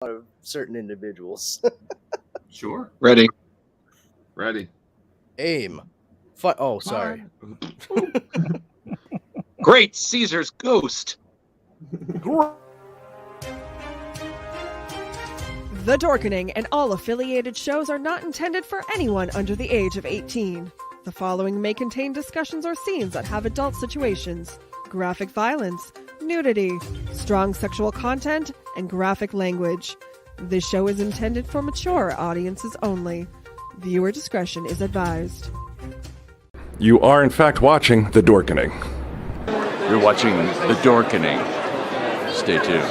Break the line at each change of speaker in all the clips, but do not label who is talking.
of certain individuals.
Sure.
Ready.
Aim. Oh, sorry.
Great Caesar's ghost.
The Dorkening and all affiliated shows are not intended for anyone under the age of 18. The following may contain discussions or scenes that have adult situations, graphic violence, nudity, strong sexual content, and graphic language. This show is intended for mature audiences only. Viewer discretion is advised.
You are, in fact, watching The Dorkening.
You're watching The Dorkening. Stay tuned.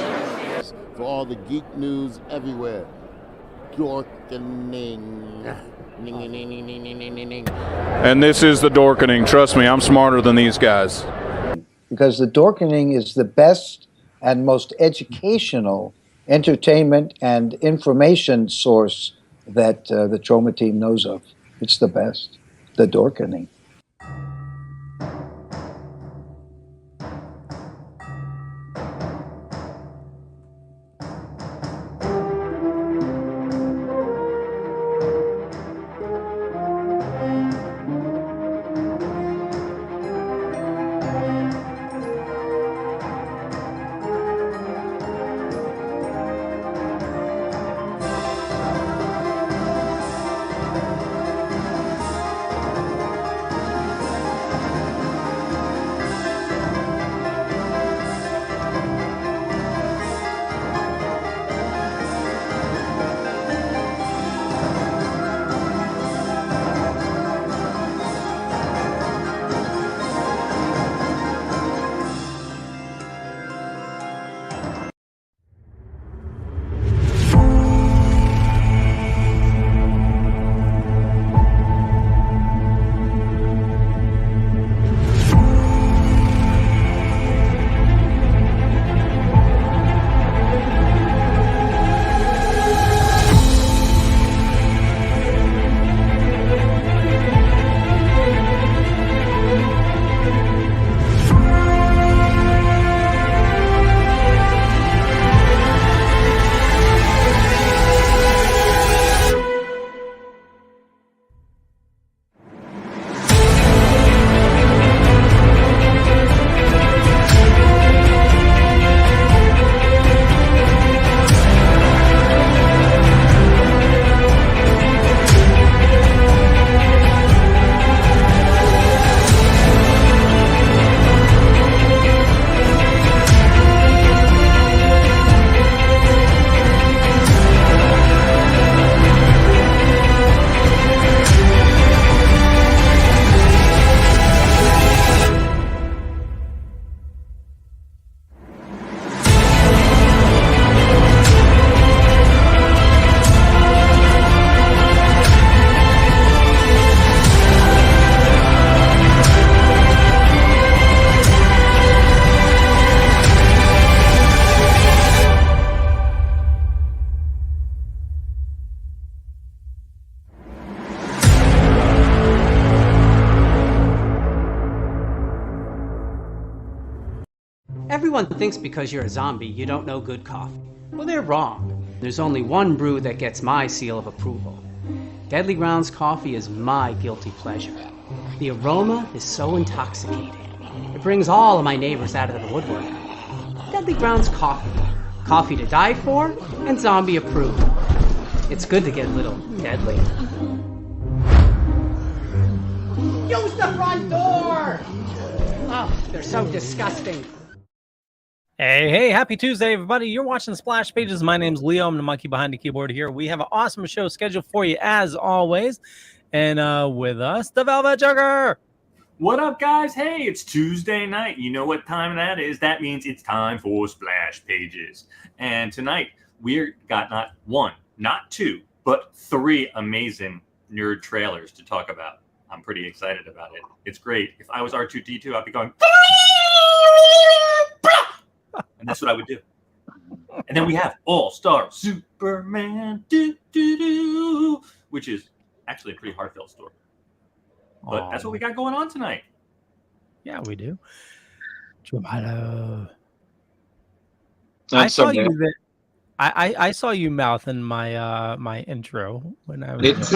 For all the geek news everywhere. Dorkening.
And this is The Dorkening. Trust me, I'm smarter than these guys.
Because The Dorkening is the best and most educational entertainment and information source that the Trauma Team knows of. It's the best. The Dorkening.
Everyone thinks because you're a zombie, you don't know good coffee. Well, they're wrong. There's only one brew that gets my seal of approval. Deadly Grounds coffee is my guilty pleasure. The aroma is so intoxicating. It brings all of my neighbors out of the woodwork. Deadly Grounds coffee. Coffee to die for, and zombie approved. It's good to get a little deadly. Use the front door! Oh, they're so disgusting.
Hey, happy Tuesday, everybody. You're watching Splash Pages. My name's Leo. I'm the monkey behind the keyboard here. We have an awesome show scheduled for you, as always. And with us, the Velvet Joker.
What up, guys? Hey, it's Tuesday night. You know what time that is? That means it's time for Splash Pages. And tonight, we've got not one, not two, but three amazing nerd trailers to talk about. I'm pretty excited about it. It's great. If I was R2-D2, I'd be going... And that's what I would do. And then we have All-Star Superman, which is actually a pretty heartfelt story. But that's what we got going on tonight.
Yeah, we do. I
I
saw you there. I saw you mouthing my my intro when I was.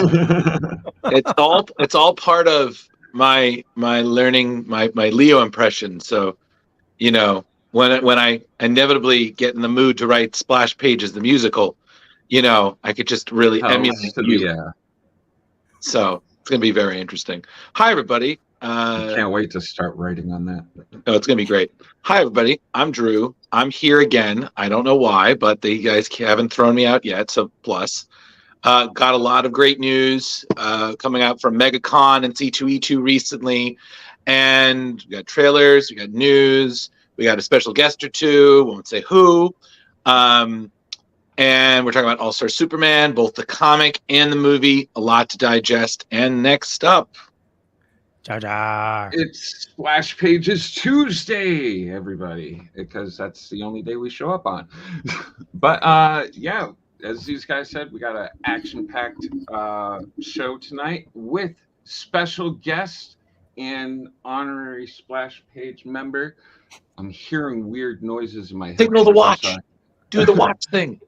It's all part of my learning my Leo impression. So, you know, when I inevitably get in the mood to write Splash Pages the musical, you know, I could just really emulate you. So it's gonna be very interesting. Hi, everybody.
Can't wait to start writing on that.
Oh, it's gonna be great. Hi, everybody. I'm Drew. I'm here again. I don't know why, but the guys haven't thrown me out yet. So plus, got a lot of great news coming out from MegaCon and C2E2 recently, and we got trailers, we got news, we got a special guest or two. Won't say who. And we're talking about All-Star Superman, both the comic and the movie. A lot to digest. And next up,
Jar Jar.
It's Splash Pages Tuesday, everybody, because that's the only day we show up on. But yeah, as these guys said, we got an action-packed show tonight with special guest and honorary Splash Page member. I'm hearing weird noises in my head.
Signal the watch. Do the watch thing.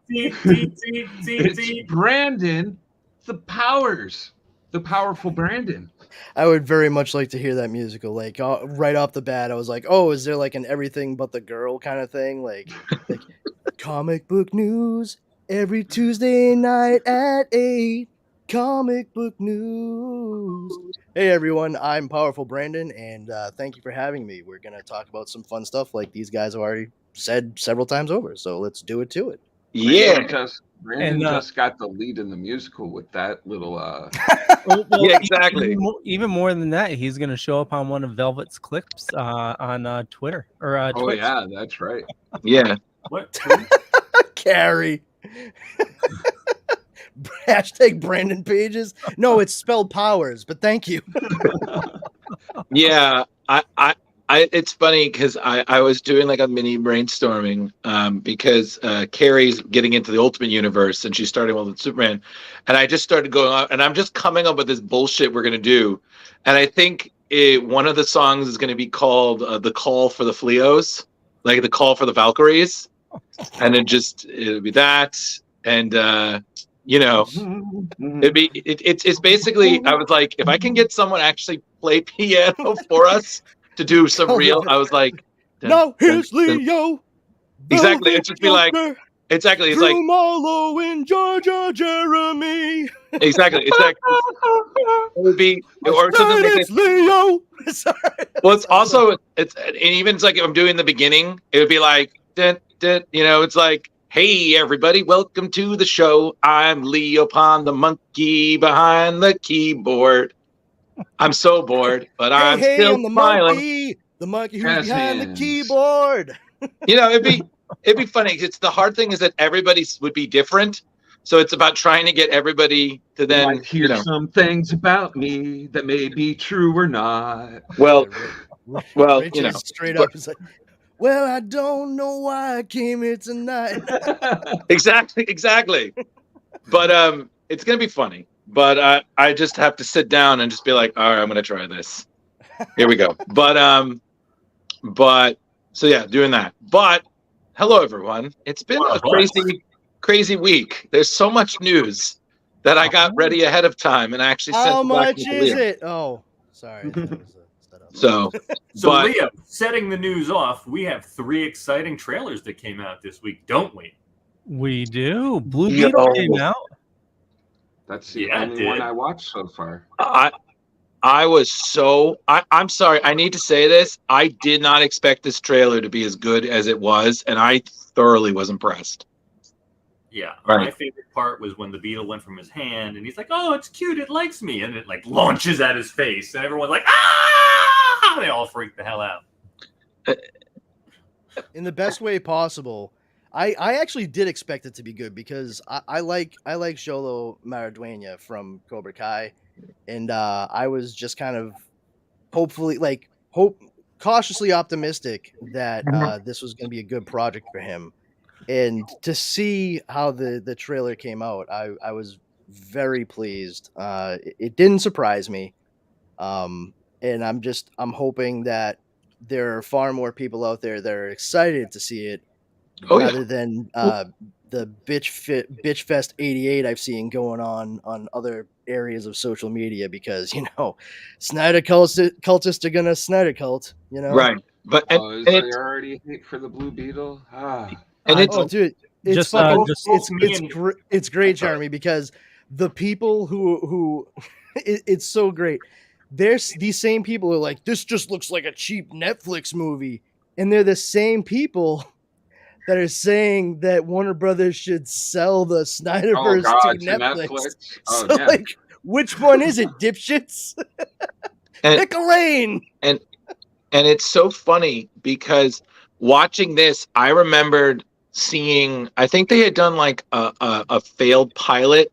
It's Brandon, the Powers. The powerful Brandon.
I would very much like to hear that musical. Like right off the bat, I was like, "Oh, is there like an everything but the girl kind of thing?" Like comic book news every Tuesday night at 8. Comic book news. Hey everyone, I'm Powerful Brandon, and thank you for having me. We're gonna talk about some fun stuff like these guys have already said several times over. So let's do it to it.
Yeah.
Brandon just got the lead in the musical with that little
Well,
yeah, exactly.
Even more than that, he's going to show up on one of Velvet's clips on Twitter or
oh
Twitch.
yeah, that's right.
Yeah.
What?
Carrie. Hashtag Brandon Pages. No, it's spelled Powers, but thank you.
Yeah, I it's funny because I was doing like a mini brainstorming because Carrie's getting into the Ultimate Universe and she's starting with Superman, and I just started going on and I'm just coming up with this bullshit we're gonna do, and I think one of the songs is gonna be called "The Call for the Fleos," like the call for the Valkyries, and it'll be that, and you know, it's basically I was like, if I can get someone actually play piano for us to do some real, I was like,
no, here's Leo.
Exactly, it's just be like, exactly, it's like
Mollo and Georgia Jeremy.
Exactly, it's like it would be, or
it's Leo. Sorry.
Well, it's also and even it's like if I'm doing the beginning, it would be like, you know, it's like, hey everybody, welcome to the show. I'm Leo Pond, the monkey behind the keyboard. I'm so bored, but I'm still
I'm the
smiling.
The monkey who's behind the keyboard.
You know, it'd be funny. It's the hard thing is that everybody would be different, so it's about trying to get everybody to then
hear some things about me that may be true or not.
Well,
Rich
you know,
straight up is like, well, I don't know why I came here tonight.
Exactly. But it's gonna be funny. But I just have to sit down and just be like, all right, I'm gonna try this. Here we go. But so yeah, doing that. But hello everyone. It's been a crazy week. There's so much news that I got ready ahead of time and I actually sent
How
it back
much
to
is
Leo.
it? Oh, sorry.
So
So Leo, setting the news off, we have 3 exciting trailers that came out this week, don't we?
We do. Blue Beetle came out.
That's the only one I watched so far.
I was so I'm sorry, I need to say this. I did not expect this trailer to be as good as it was, and I thoroughly was impressed.
Yeah.
Right.
My favorite part was when the beetle went from his hand and he's like, oh, it's cute, it likes me, and it like launches at his face, and everyone's like, ah! They all freak the hell out.
In the best way possible. I actually did expect it to be good because I like Xolo Maridueña from Cobra Kai, and I was just kind of cautiously optimistic that this was going to be a good project for him, and to see how the trailer came out, I was very pleased. It didn't surprise me, and I'm hoping that there are far more people out there that are excited to see it.
Oh yeah.
rather than the bitch fest 88 I've seen going on other areas of social media, because Snyder cultists are gonna Snyder cult,
Right. But
Oh, is there already hate for the Blue Beetle?
and it's
oh dude, it's
just
fucking
just
it's great, Jeremy, because the people who it's so great. There's these same people who are like, this just looks like a cheap Netflix movie, and they're the same people that are saying that Warner Brothers should sell the
Oh
Snyderverse to
God, to
Netflix.
Netflix. Oh
So,
yeah.
like, which one is it, dipshits? Pick a lane.
And it's so funny because watching this, I remembered seeing. I think they had done like a failed pilot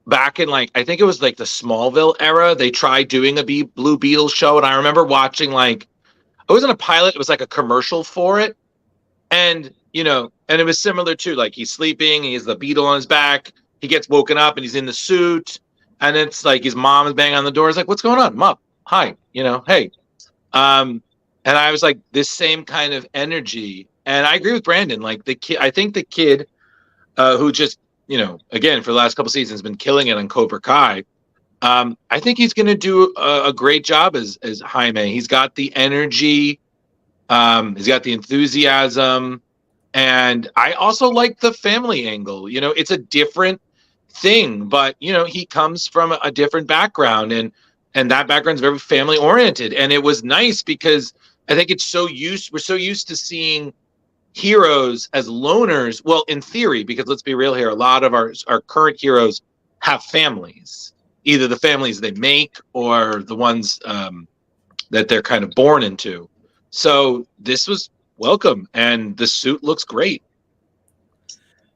back in, like, I think it was like the Smallville era. They tried doing a Blue Beetle show, and I remember watching, like, it wasn't a pilot, it was like a commercial for it. And and it was similar to, like, he's sleeping, he has the beetle on his back, he gets woken up and he's in the suit, and it's like his mom is banging on the door. It's like, what's going on? Mom, hi, hey. And I was like, this same kind of energy. And I agree with Brandon. Like, the kid, I think the kid who just, again, for the last couple seasons been killing it on Cobra Kai. I think he's going to do a great job as Jaime. He's got the energy. He's got the enthusiasm. And I also like the family angle. It's a different thing, but he comes from a different background, and that background's very family oriented. And it was nice because I think we're so used to seeing heroes as loners. Well, in theory, because let's be real here, a lot of our current heroes have families, either the families they make or the ones that they're kind of born into. So this was welcome, and the suit looks great.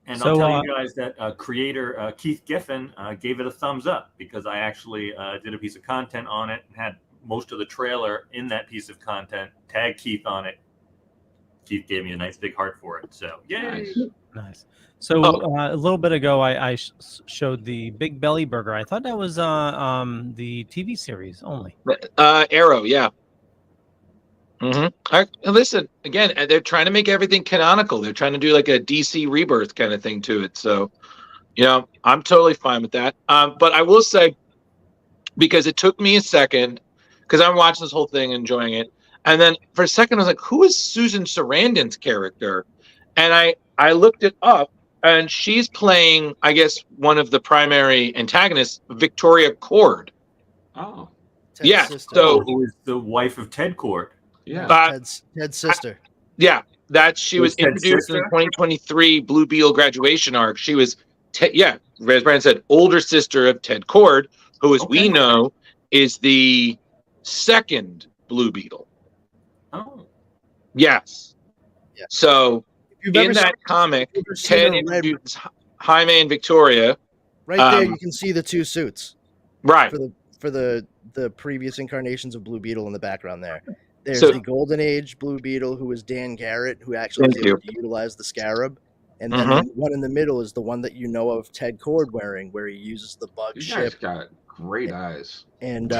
And I'll tell you guys that creator Keith Giffen gave it a thumbs up, because I actually did a piece of content on it and had most of the trailer in that piece of content. Tag Keith on it. Keith gave me a nice big heart for it. So, yay!
Nice. So a little bit ago, I showed the Big Belly Burger. I thought that was the TV series only.
Arrow, yeah. Listen, again, they're trying to make everything canonical. They're trying to do like a DC Rebirth kind of thing to it. So, I'm totally fine with that. But I will say, because it took me a second, because I'm watching this whole thing, enjoying it, and then for a second I was like, who is Susan Sarandon's character? And I looked it up, and she's playing, I guess, one of the primary antagonists, Victoria Cord.
Oh.
Yeah.
Sister.
So
who is the wife of Ted Cord?
Yeah.
Ted's sister.
She was introduced in the 2023 Blue Beetle graduation arc. She was, as Brandon said, older sister of Ted Cord, who, as we know, is the second Blue Beetle.
Oh.
Yes. Yeah. So in that comic, Ted introduces Jaime and Victoria.
Right there, you can see the two suits.
Right.
For the previous incarnations of Blue Beetle in the background there. There's the Golden Age Blue Beetle, who was Dan Garrett, who actually was able to utilize the scarab. And then the one in the middle is the one that you know of Ted Cord wearing, where he uses the bug ship.
You guys got great eyes.
And,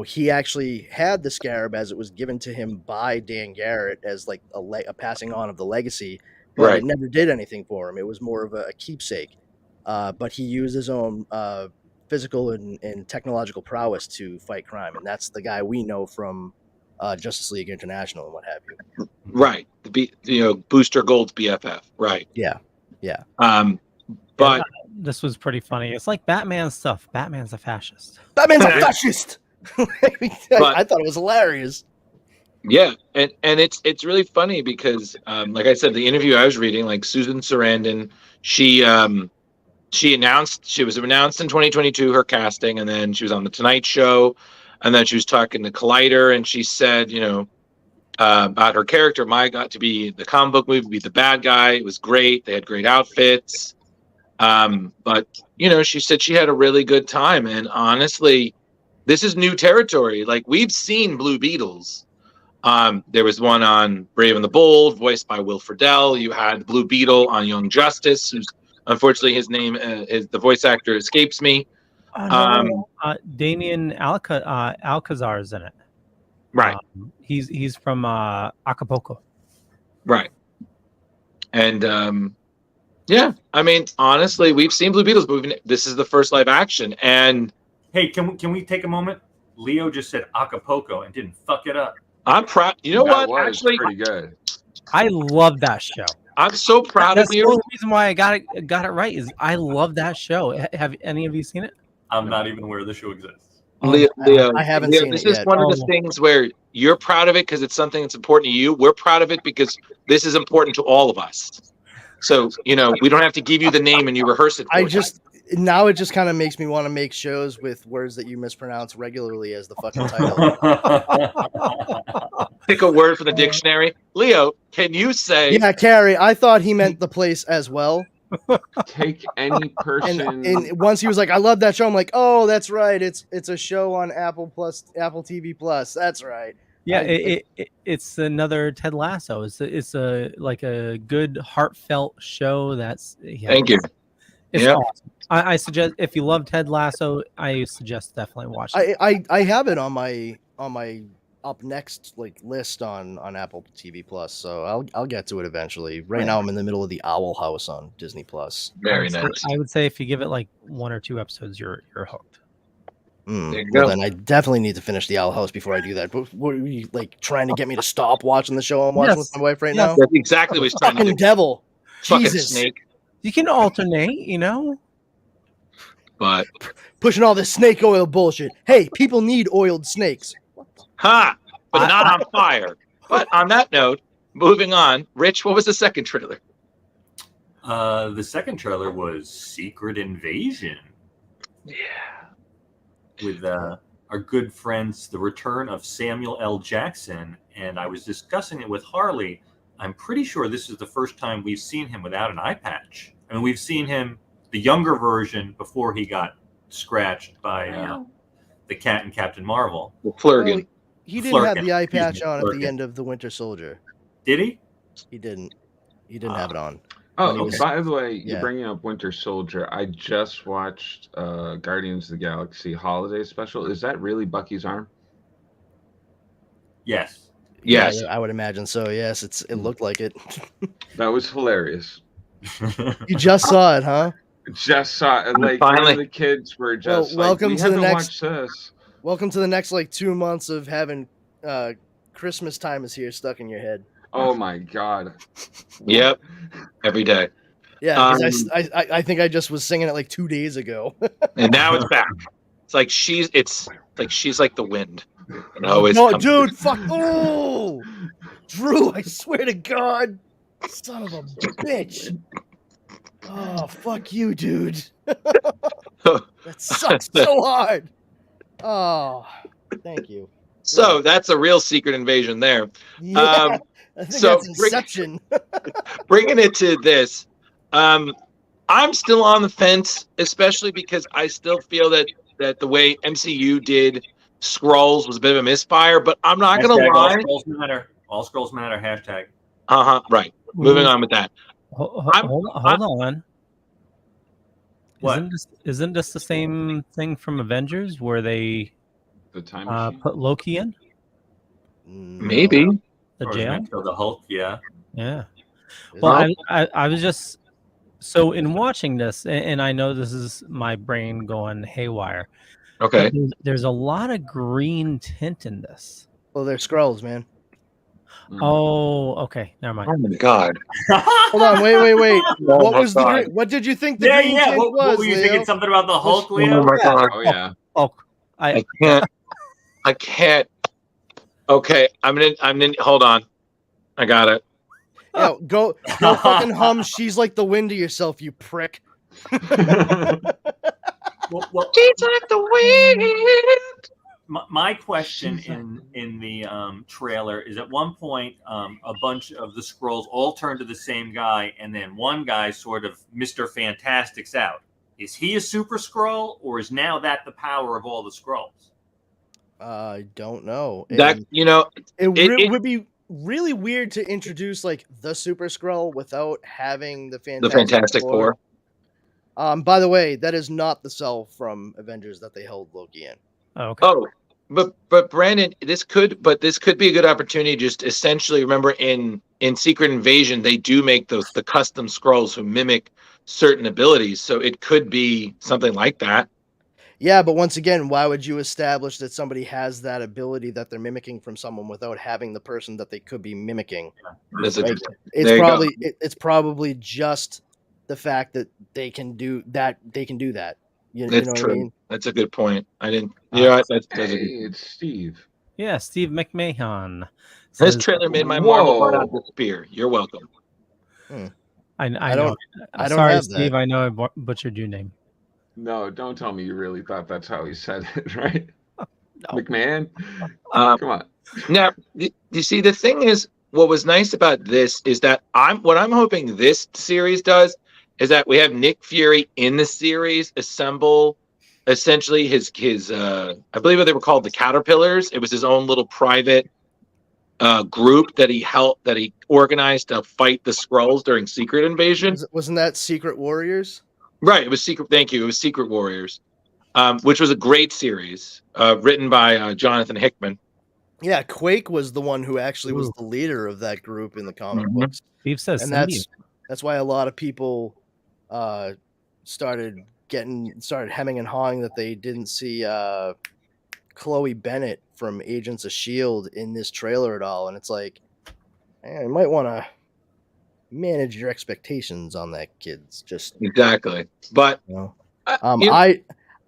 he actually had the scarab as it was given to him by Dan Garrett as like a passing on of the legacy. But it never did anything for him. It was more of a keepsake. But he used his own physical and technological prowess to fight crime. And that's the guy we know from Justice League International and what have you.
Right. Booster Gold's BFF. Right.
Yeah.
But
this was pretty funny. It's like Batman stuff. Batman's a fascist.
Batman's a fascist. I thought it was hilarious.
Yeah, and it's really funny because, like I said, the interview I was reading, like Susan Sarandon, she was announced in 2022 her casting, and then she was on the Tonight Show, and then she was talking to Collider, and she said, about her character, got to be the comic book movie, be the bad guy. It was great. They had great outfits. But she said she had a really good time, and honestly, this is new territory. Like, we've seen Blue Beetles. There was one on Brave and the Bold, voiced by Will Friedle. You had Blue Beetle on Young Justice, who's unfortunately his name the voice actor escapes me.
Damien Alcazar is in it.
Right.
He's from Acapulco.
Right. And yeah, I mean, honestly, we've seen Blue Beetles movie. This is the first live action, and
hey, can we take a moment? Leo just said Acapulco and didn't fuck it up.
I'm proud. You know
That
what?
was
Actually,
pretty good.
I love that show.
I'm so proud
That's
of
the
you.
only reason why I got it right is I love that show. Have any of you seen it?
I'm not even aware the show exists.
Leo,
I haven't seen
this
it
is
yet.
one of the things where you're proud of it because it's something that's important to you. We're proud of it because this is important to all of us. So, we don't have to give you the name and you rehearse it for us.
Now it just kind of makes me want to make shows with words that you mispronounce regularly as the fucking title.
Pick a word from the dictionary. Leo, can you say...
Yeah, Carrie, I thought he meant the place as well.
Take any person.
And once he was like, I love that show, I'm like, oh, that's right. It's a show on Apple TV Plus. That's right.
Yeah, it's another Ted Lasso. It's a good heartfelt show.
Thank you.
It's awesome. I suggest if you love Ted Lasso, I suggest definitely watch it.
I have it on my up next list on Apple TV Plus, so I'll get to it eventually. Right now I'm in the middle of the Owl House on Disney Plus.
Very nice.
I would say if you give it 1 or 2 episodes, you're hooked.
Well, then I definitely need to finish the Owl House before I do that. But what are you trying to get me to stop watching the show I'm watching with my wife right now?
That's exactly what he's trying to do.
Fucking devil.
Fucking
Jesus.
snake.
You can alternate,
But
pushing all this snake oil bullshit. Hey, people need oiled snakes.
But not on fire. But on that note, moving on. Rich, what was the second trailer?
The second trailer was Secret Invasion.
Yeah.
With our good friends, the return of Samuel L. Jackson. And I was discussing it with Harley. I'm pretty sure this is the first time we've seen him without an eye patch. I mean, we've seen him, the younger version, before he got scratched by the cat and Captain Marvel.
Flurgan.
Well, he didn't have the eye patch on at
Flurgan.
the end of The Winter Soldier.
Did he?
He didn't. He didn't have it on.
Oh, by the way, you're bringing up Winter Soldier. I just watched Guardians of the Galaxy Holiday Special. Is that really Bucky's arm?
Yes.
Yes.
Yeah, I would imagine so. Yes, it looked like it.
That was hilarious.
You just saw it, huh?
Just saw it. Like
Finally.
one of the kids were just
welcome
we
to
have
the
to
next.
watch this.
Welcome to the next 2 months of having Christmas time is here stuck in your head.
Oh my god.
Yep. Every day.
Yeah, 'cause I think I just was singing it 2 days ago.
And now it's back. It's like she's like the wind. It always
No,
comes
dude,
back.
fuck. Oh, Drew, I swear to God, son of a bitch. Oh, fuck you, dude. That sucks so hard. Oh, thank you.
So that's a real Secret Invasion there.
Yeah, I think
so
that's Inception.
Bringing it to this, I'm still on the fence, especially because I still feel that the way MCU did Skrulls was a bit of a misfire, but I'm not going to lie.
All Skrulls matter. All Skrulls matter. Hashtag.
Right. Moving on with that.
Hold on.
What?
Isn't this the same thing from Avengers where they
The time machine.
put Loki in
Maybe.
the
Or
jail?
Kill the Hulk. Yeah.
Yeah. Well, I was just so in watching this, and I know this is my brain going haywire.
Okay.
but there's a lot of green tint in this.
Well, they're Skrulls, man.
Oh, okay. Never mind.
Oh my god.
Hold on, wait. What
my
was the
God.
green? What did you think the green tint was?
What were you
Leo?
thinking? Something about the Hulk, Leo?
Oh my god.
Oh yeah.
Oh,
I can't. Okay, I'm gonna hold on. I got it.
Yeah, go fucking hum. She's like the wind to yourself, you prick.
Well,
She's like the wind.
my question in the trailer is, at one point, a bunch of the Skrulls all turn to the same guy, and then one guy sort of Mr. Fantastic's out. Is he a super Skrull, or is now that the power of all the Skrulls?
I don't know.
That
It would be really weird to introduce the Super Skrull without having the Fantastic
Four.
By the way, that is not the cell from Avengers that they held Loki in.
okay.
Oh, But Brandon, this could be a good opportunity. Just essentially, remember in Secret Invasion, they do make the custom scrolls who mimic certain abilities. So it could be something like that.
Yeah, but once again, why would you establish that somebody has that ability that they're mimicking from someone without having the person that they could be mimicking?
That's
Right? It's probably just the fact that they can do that. You
That's
know
true.
what I mean?
That's a good point. I didn't.
It's Steve.
Yeah, Steve McMahon.
This trailer made my Marvel heart out disappear. You're welcome.
I
don't
sorry,
have
Steve.
that.
I know I butchered your name.
No, don't tell me you really thought that's how he said it, right?
No.
McMahon? Come on.
Now, you see, the thing is, what was nice about this is that what I'm hoping this series does is that we have Nick Fury in the series assemble essentially his I believe what they were called, the Caterpillars. It was his own little private group that he organized to fight the Skrulls during Secret Invasion.
Wasn't that Secret Warriors?
Right, it was Secret. Thank you. It was Secret Warriors, which was a great series written by Jonathan Hickman.
Yeah, Quake was the one who actually was the leader of that group in the comic books.
Steve says,
and that's why a lot of people started hemming and hawing that they didn't see Chloe Bennett from Agents of S.H.I.E.L.D. in this trailer at all. And it's like, you might want to manage your expectations on that, kids. Just
exactly. But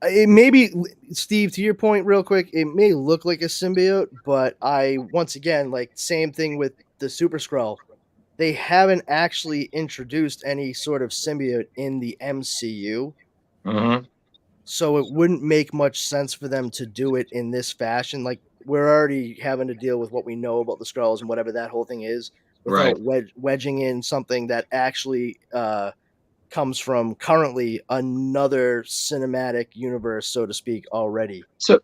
it maybe, Steve, to your point real quick, it may look like a symbiote, but once again, like same thing with the Super Skrull, they haven't actually introduced any sort of symbiote in the MCU. So it wouldn't make much sense for them to do it in this fashion. Like, we're already having to deal with what we know about the Skrulls and whatever that whole thing is, without wedging in something that actually comes from currently another cinematic universe, so to speak, already.
So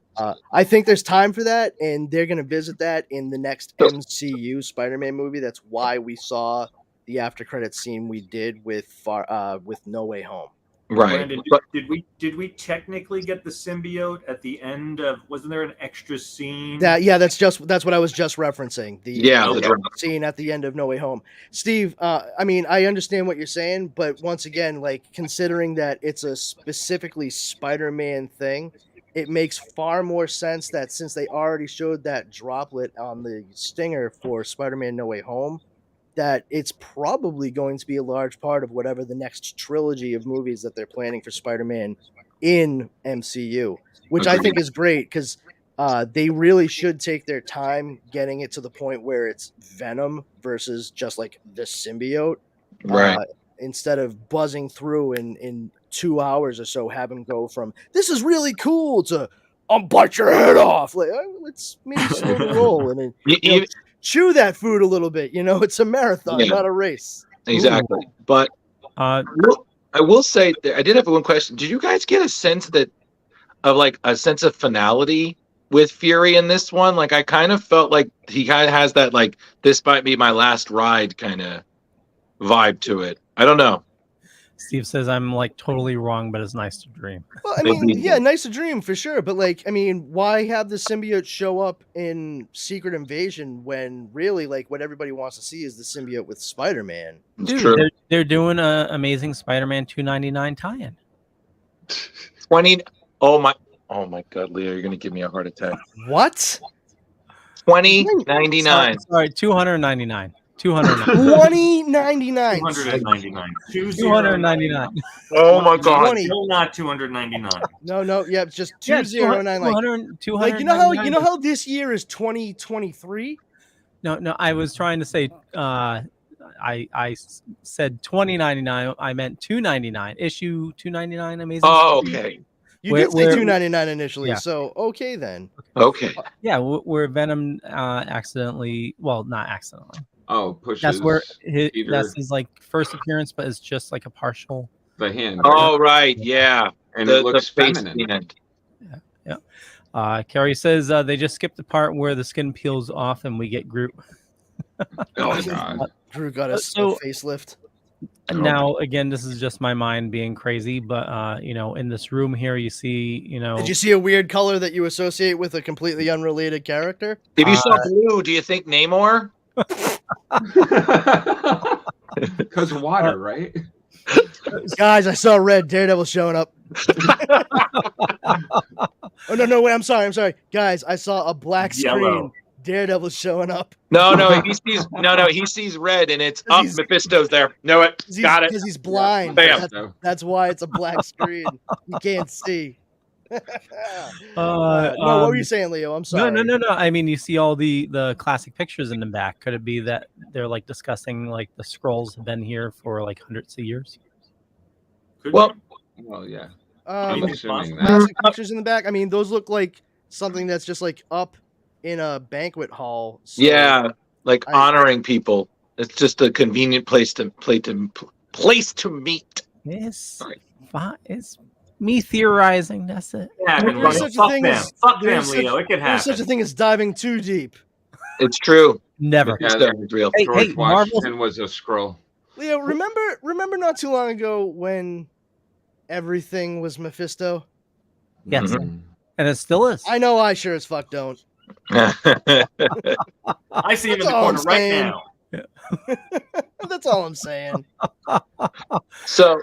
I think there's time for that, and they're going to visit that in the next MCU Spider-Man movie. That's why we saw the after credits scene we did with No Way Home.
Right.
Brandon, did we technically get the symbiote at the end of? Wasn't there an extra scene?
That's what I was just referencing. The scene at the end of No Way Home. Steve, I mean, I understand what you're saying, but once again, like, considering that it's a specifically Spider-Man thing, it makes far more sense that since they already showed that droplet on the stinger for Spider-Man No Way Home, that it's probably going to be a large part of whatever the next trilogy of movies that they're planning for Spider-Man in MCU, which I think is great, because they really should take their time getting it to the point where it's Venom versus just like the symbiote.
Right.
Instead of buzzing through in 2 hours or so, have him go from "this is really cool" to "I'll bite your head off." Like, let's maybe slow the roll and then chew that food a little bit. It's a marathon, not a race.
Exactly. Ooh. But I will say I did have one question. Did you guys get a sense of a sense of finality with Fury in this one? Like, I kind of felt like he kind of has that, like, this might be my last ride kind of vibe to it. I don't know.
Steve says I'm like totally wrong, but it's nice to dream.
Well, I mean, yeah, nice to dream for sure. But like, I mean, why have the symbiote show up in Secret Invasion when really, like, what everybody wants to see is the symbiote with Spider-Man?
Dude, they're doing a Amazing Spider-Man $2.99 tie-in.
20. Oh my God, Leo, you're gonna give me a heart attack.
What?
$20.99.
Sorry, $299.
$20.99.
$299.
$299.
Oh my God!
Still not $299.
No, yeah, it's just $209. Like, you know how this year is 2023.
No, I was trying to say, I said $20.99. I meant $2.99. Issue $2.99. Amazing.
Oh, okay.
You did say $2.99 initially, so okay then.
Okay.
Yeah, where Venom not accidentally.
Pushes.
That's where that's his like first appearance, but it's just like a partial.
The hand.
Oh, right, yeah.
And it looks feminine.
Yeah. Carrie says they just skipped the part where the skin peels off and we get Groot.
Oh God.
Groot got a facelift.
Now, again, this is just my mind being crazy, but in this room here, you see,
Did you see a weird color that you associate with a completely unrelated character?
If you saw blue, do you think Namor?
Because water, right?
Guys, I saw red. Daredevil showing up. Oh no, wait, I'm sorry. Guys, I saw a black screen.
Yellow.
Daredevil showing up.
No, he sees red, and it's up. Mephisto's there. Know it. Got it.
Because he's blind.
Bam.
That's why it's a black screen. You can't see. No, what were you saying, Leo? I'm sorry.
No. I mean, you see all the classic pictures in the back. Could it be that they're like discussing like the scrolls have been here for like hundreds of years?
Well,
yeah.
I'm
assuming that.
classic pictures in the back. I mean, those look like something that's just like up in a banquet hall. So
yeah, like honoring people. It's just a convenient place to meet.
It's fine. It's me theorizing. That's it.
Yeah, fuck them, Leo. It could
There's
happen.
such a thing as diving too deep.
It's true.
Never.
It's definitely real.
George Washington was a scroll.
Leo, remember not too long ago when everything was Mephisto?
Yes, and it still is.
I know I sure as fuck don't.
I see him in the corner right now.
That's all I'm saying.
So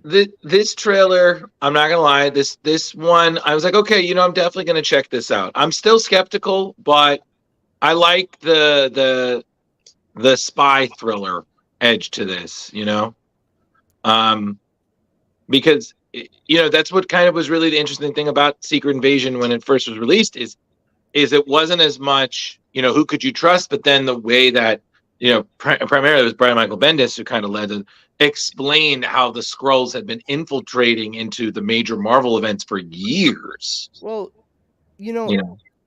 this trailer, I'm not gonna lie, this one, I was like, okay, I'm definitely gonna check this out. I'm still skeptical, but I like the spy thriller edge to this, because that's what kind of was really the interesting thing about Secret Invasion when it first was released is it wasn't as much who could you trust, but then the way that primarily it was Brian Michael Bendis who kind of led and explained how the Skrulls had been infiltrating into the major Marvel events for years.
Well,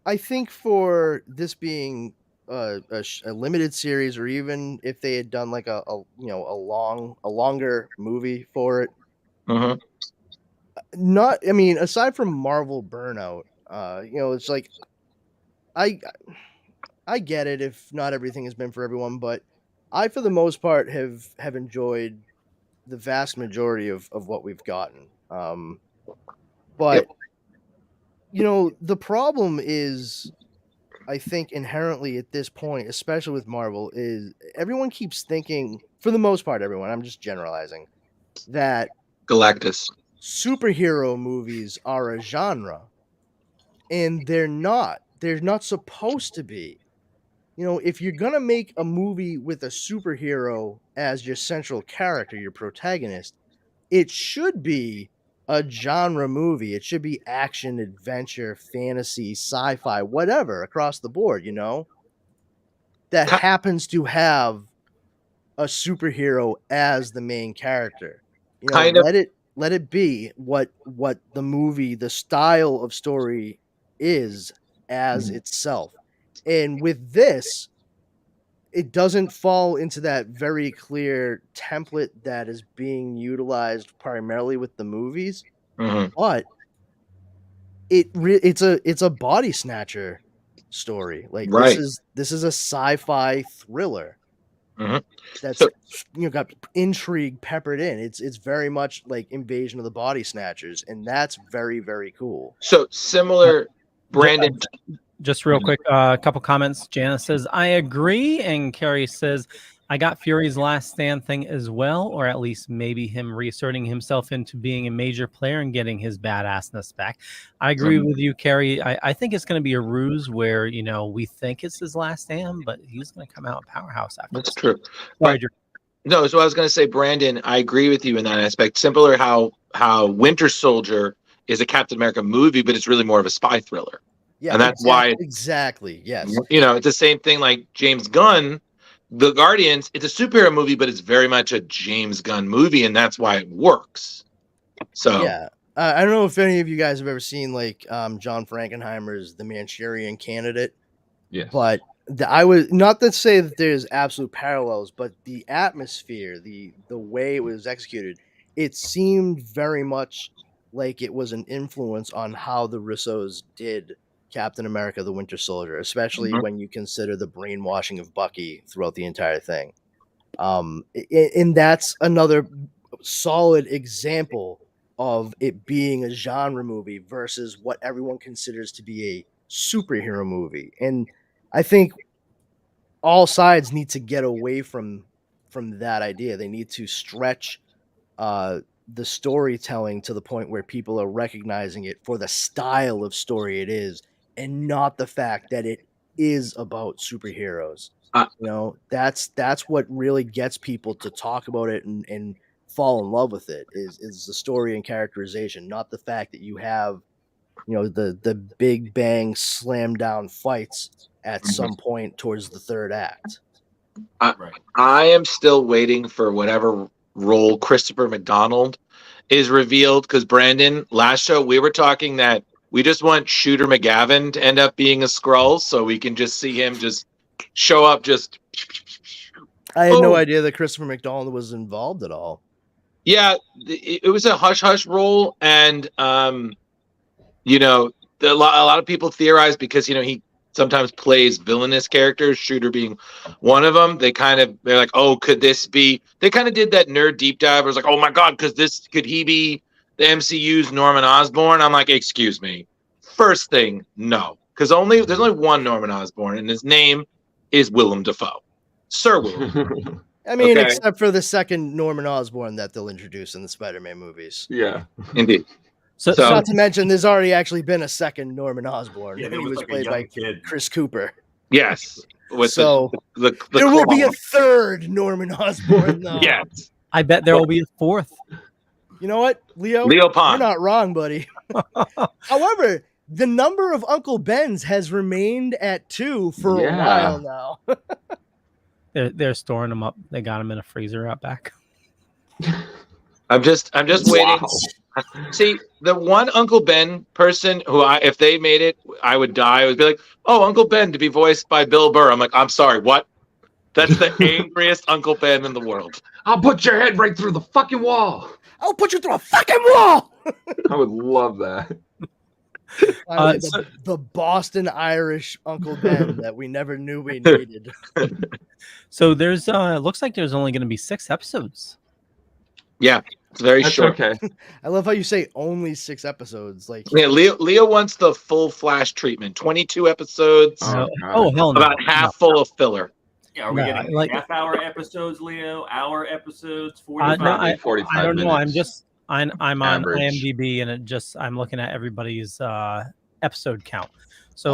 I think for this being a limited series, or even if they had done like a longer movie for it, aside from Marvel Burnout, it's like I get it if not everything has been for everyone, but I, for the most part, have enjoyed the vast majority of what we've gotten. But the problem is, I think inherently at this point, especially with Marvel, is everyone keeps thinking, for the most part, everyone, I'm just generalizing, that
Galactus
superhero movies are a genre, and they're not. They're not supposed to be. If you're gonna make a movie with a superhero as your central character, your protagonist, it should be a genre movie. It should be action, adventure, fantasy, sci-fi, whatever, across the board, that happens to have a superhero as the main character. Let it be what the movie, the style of story is as itself. And with this, it doesn't fall into that very clear template that is being utilized primarily with the movies, but it's a body snatcher story. Like this is a sci-fi thriller that's got intrigue peppered in. It's very much like Invasion of the Body Snatchers, and that's very, very cool.
So similar, Brandon.
Just real quick, a couple comments. Janice says, I agree. And Carrie says, I got Fury's last stand thing as well, or at least maybe him reasserting himself into being a major player and getting his badassness back. I agree with you, Carrie. I think it's going to be a ruse where, we think it's his last stand, but he's going to come out powerhouse after
That's
this.
true.
Sorry,
No, so I was going to say, Brandon, I agree with you in that aspect. Similar how Winter Soldier is a Captain America movie, but it's really more of a spy thriller.
Yeah,
and that's why
exactly. Yes.
It's the same thing like James Gunn, The Guardians. It's a superhero movie, but it's very much a James Gunn movie, and that's why it works. So
yeah, I don't know if any of you guys have ever seen like John Frankenheimer's The Manchurian Candidate.
Yeah.
But I was not to say that there's absolute parallels, but the atmosphere, the way it was executed, it seemed very much like it was an influence on how the Russos did Captain America, the Winter Soldier, especially when you consider the brainwashing of Bucky throughout the entire thing. And that's another solid example of it being a genre movie versus what everyone considers to be a superhero movie. And I think all sides need to get away from that idea. They need to stretch the storytelling to the point where people are recognizing it for the style of story it is, and not the fact that it is about superheroes. That's what really gets people to talk about it and fall in love with it is the story and characterization, not the fact that you have the big bang slam down fights at some point towards the third act.
I am still waiting for whatever role Christopher McDonald is revealed, because Brandon, last show we were talking that we just want Shooter McGavin to end up being a Skrull so we can just see him just show up.
I had no idea that Christopher McDonald was involved at all.
Yeah, it was a hush-hush role, and a lot of people theorize because he sometimes plays villainous characters, Shooter being one of them. They're like, oh, could this be? They kind of did that nerd deep dive. It was like, oh my god, could he be the MCU's Norman Osborn? I'm like, excuse me. First thing, no, because there's only one Norman Osborn, and his name is Willem Dafoe, Sir Willem.
I mean, except for the second Norman Osborn that they'll introduce in the Spider-Man movies.
Yeah,
indeed.
So not to mention, there's already actually been a second Norman Osborn.
Yeah,
and he was played by Chris Cooper.
Yes.
So there will be a third Norman Osborn, though.
Yes.
I bet there will be a fourth.
You know what, Leo?
Pond.
You're not wrong, buddy. However, the number of Uncle Bens has remained at 2 for a while now.
They're storing them up. They got them in a freezer out back.
I'm just waiting. See, the one Uncle Ben person who if they made it, I would die. I would be like, oh, Uncle Ben to be voiced by Bill Burr. I'm like, I'm sorry, what? That's the angriest Uncle Ben in the world.
I'll put your head right through the fucking wall.
I'll put you through a fucking wall.
I would love that.
The Boston Irish Uncle Ben that we never knew we needed.
So there's looks like there's only going to be 6 episodes.
Yeah, it's very short.
Okay.
I love how you say only 6 episodes. Like,
yeah, Leo wants the full Flash treatment. 22 episodes.
Hell no.
About half full of filler.
Yeah, are we getting half-hour episodes, Leo? Hour episodes? 45?
45
I don't know.
minutes.
I'm on
Average.
IMDb, and I'm looking at everybody's episode count. So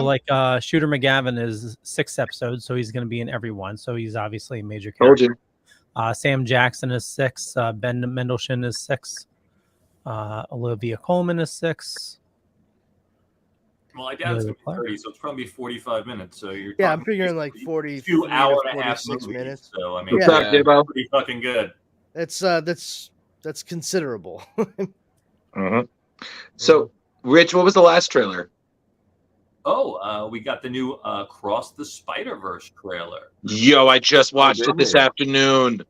Shooter McGavin is 6 episodes, so he's going to be in every one. So he's obviously a major character. Sam Jackson is 6. Ben Mendelsohn is 6. Olivia Colman is 6.
Well, I doubt it's going to be 30, so it's probably 45 minutes. So you're
I'm figuring like 40,
2 hour and a half
46 minutes.
So I mean,
What's up, Dibbo?
Pretty fucking good.
That's considerable.
So, Rich, what was the last trailer?
Oh, we got the new Cross the Spider-Verse trailer.
Yo, I just watched it this afternoon.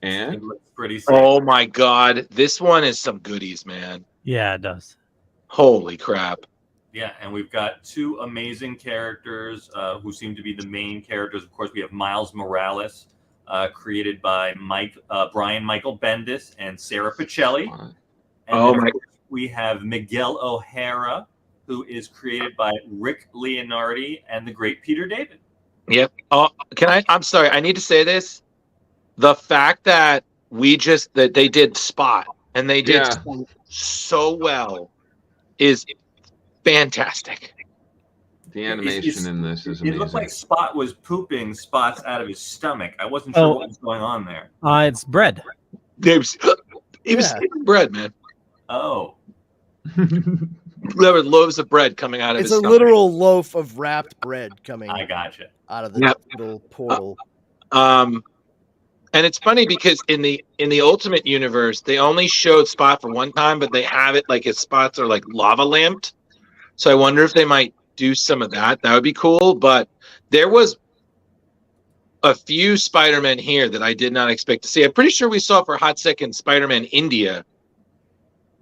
And
it looks pretty sick.
Oh my god, this one is some goodies, man.
Yeah, it does.
Holy crap.
Yeah, and we've got 2 amazing characters who seem to be the main characters. Of course, we have Miles Morales, created by Brian Michael Bendis and Sarah Pichelli. And we have Miguel O'Hara, who is created by Rick Leonardi and the great Peter David.
Yep. Oh, I'm sorry, I need to say this. The fact that that they did Spot and they did so well is fantastic.
The animation in this is amazing.
It looked like Spot was pooping spots out of his stomach. I wasn't sure what was going on there.
It's bread.
It was bread, man.
Oh.
There were loaves of bread coming out of his stomach.
It's a literal loaf of wrapped bread coming
I gotcha.
out of the little portal.
And it's funny because in the Ultimate Universe, they only showed Spot for one time, but they have it like his spots are like lava lamped. So I wonder if they might do some of that. That would be cool. But there was a few Spider-Man here that I did not expect to see. I'm pretty sure we saw for a hot second Spider-Man India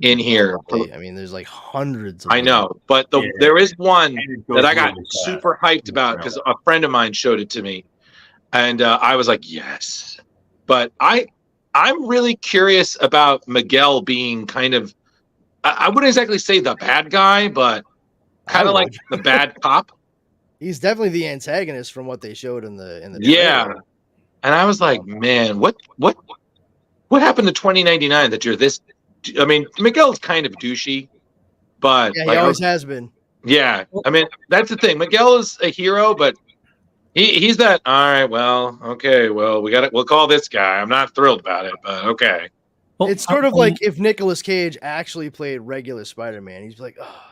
in here.
I mean, there's like hundreds of
I know, but there is one that I got super hyped about because a friend of mine showed it to me. And I was like, yes. But I'm really curious about Miguel being kind of, I wouldn't exactly say the bad guy, but kind of like the bad cop.
He's definitely the antagonist from what they showed in the
Yeah.
trailer.
And I was like, man, what happened to 2099 that you're this? I mean, Miguel's kind of douchey, but
Yeah, he always has been.
Yeah, I mean, that's the thing. Miguel is a hero, but he's that. All right, well, okay, well, we'll call this guy. I'm not thrilled about it, but okay.
It's sort of like if Nicolas Cage actually played regular Spider-Man. He's like, oh,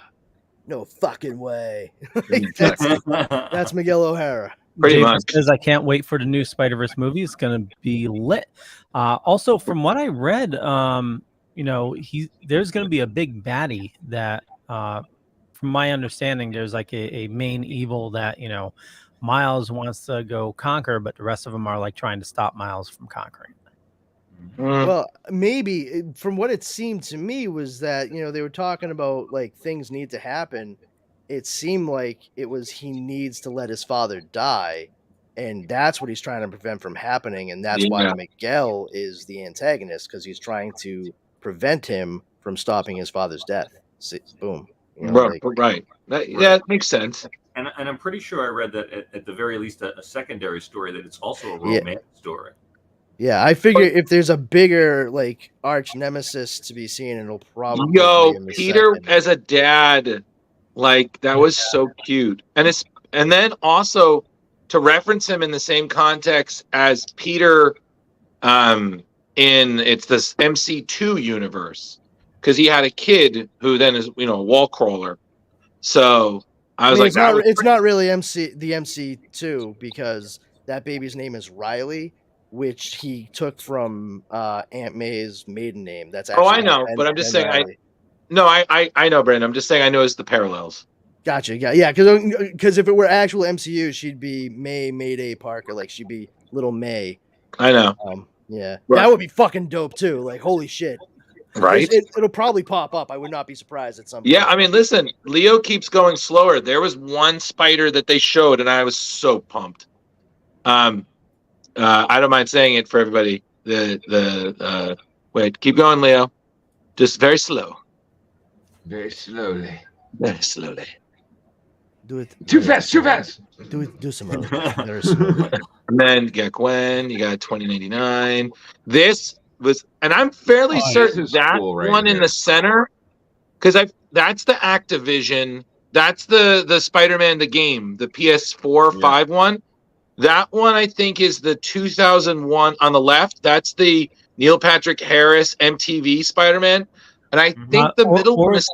no fucking way. That's Miguel O'Hara.
James says, I can't wait for the new Spider-Verse movie. It's going to be lit. Also, from what I read, there's going to be a big baddie that, from my understanding, there's like a main evil that, Miles wants to go conquer, but the rest of them are like trying to stop Miles from conquering.
Well, maybe from what it seemed to me was that, they were talking about like things need to happen. It seemed like it was he needs to let his father die, and that's what he's trying to prevent from happening, and that's why Miguel is the antagonist, because he's trying to prevent him from stopping his father's death. See, boom.
Right. That makes sense.
And I'm pretty sure I read that at the very least a secondary story that it's also a romance story.
Yeah, I figure if there's a bigger like arch nemesis to be seen, it'll probably be in the
Peter
second.
as a dad, like that was so cute, and then also to reference him in the same context as Peter, it's this MC2 universe, because he had a kid who then is a wall crawler. So I was like,
it's not really the MC2, because that baby's name is Riley, which he took from Aunt May's maiden name. That's actually
I know, but I'm just saying
Riley.
I know, Brandon. I'm just saying I noticed the parallels.
Gotcha. Yeah, because if it were actual MCU, she'd be Mayday Parker. Like she'd be little May.
I know.
Yeah,
Right.
that would be fucking dope too. Like holy shit.
Right.
It'll probably pop up. I would not be surprised at some point.
Yeah, I mean, listen, Leo keeps going slower. There was one spider that they showed, and I was so pumped. I don't mind saying it for everybody. Wait, keep going, Leo. Just very slow.
Very slowly.
Very slowly.
Do it.
Too fast.
Do some more. Very slowly.
And then you got Gwen, you got 2099. This was, and I'm fairly certain that
cool right
one
here.
in the center, because that's the Activision, that's the Spider-Man the game, the PS4 5 one. That one I think is the 2001 on the left. That's the Neil Patrick Harris MTV Spider-Man, and I think the middle one is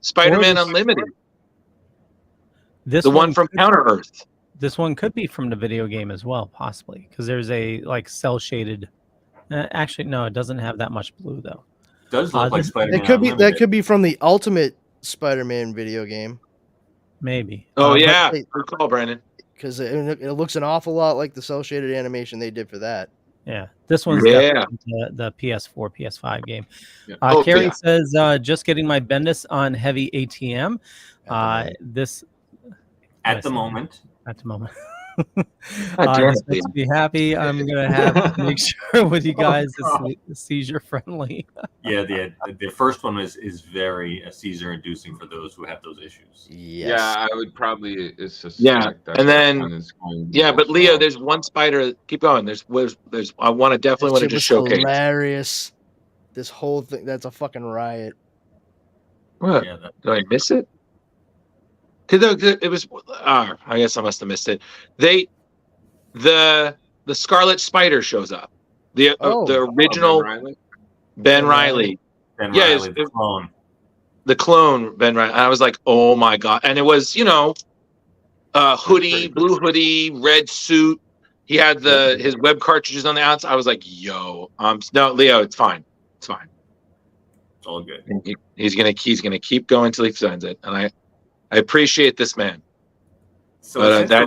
Spider-Man Unlimited.
The
one from Counter Earth.
This one could be from the video game as well, possibly, because there's a like cell shaded. Actually, no, it doesn't have that much blue though.
Does look like Spider-Man.
That could be from the Ultimate Spider-Man video game.
Maybe.
Oh yeah, good call, Brandon.
Because it looks an awful lot like the cell shaded animation they did for that.
Yeah, this one's definitely the PS4, PS5 game. Carrie says, just getting my Bendis on heavy ATM. At the moment. This makes me happy. I'm gonna have to make sure with you guys it's seizure friendly.
Yeah, the first one is very seizure inducing for those who have those issues.
Yes.
Yeah, I would probably suspect that.
And then
one is going to be
but Leo, there's one spider. Keep going. There's I want to definitely want to just showcase.
Hilarious. This whole thing, that's a fucking riot.
What?
Yeah,
Did I miss it? Because it was. I guess I must have missed it. The Scarlet Spider shows up. The original Ben Reilly.
The clone.
The clone Ben Reilly. I was like, oh my god! And it was hoodie, blue hoodie, red suit. He had his web cartridges on the outside. I was like, yo, no, Leo, it's fine. It's fine.
It's all good.
He's gonna keep going until he signs it, and I appreciate this man.
So
but I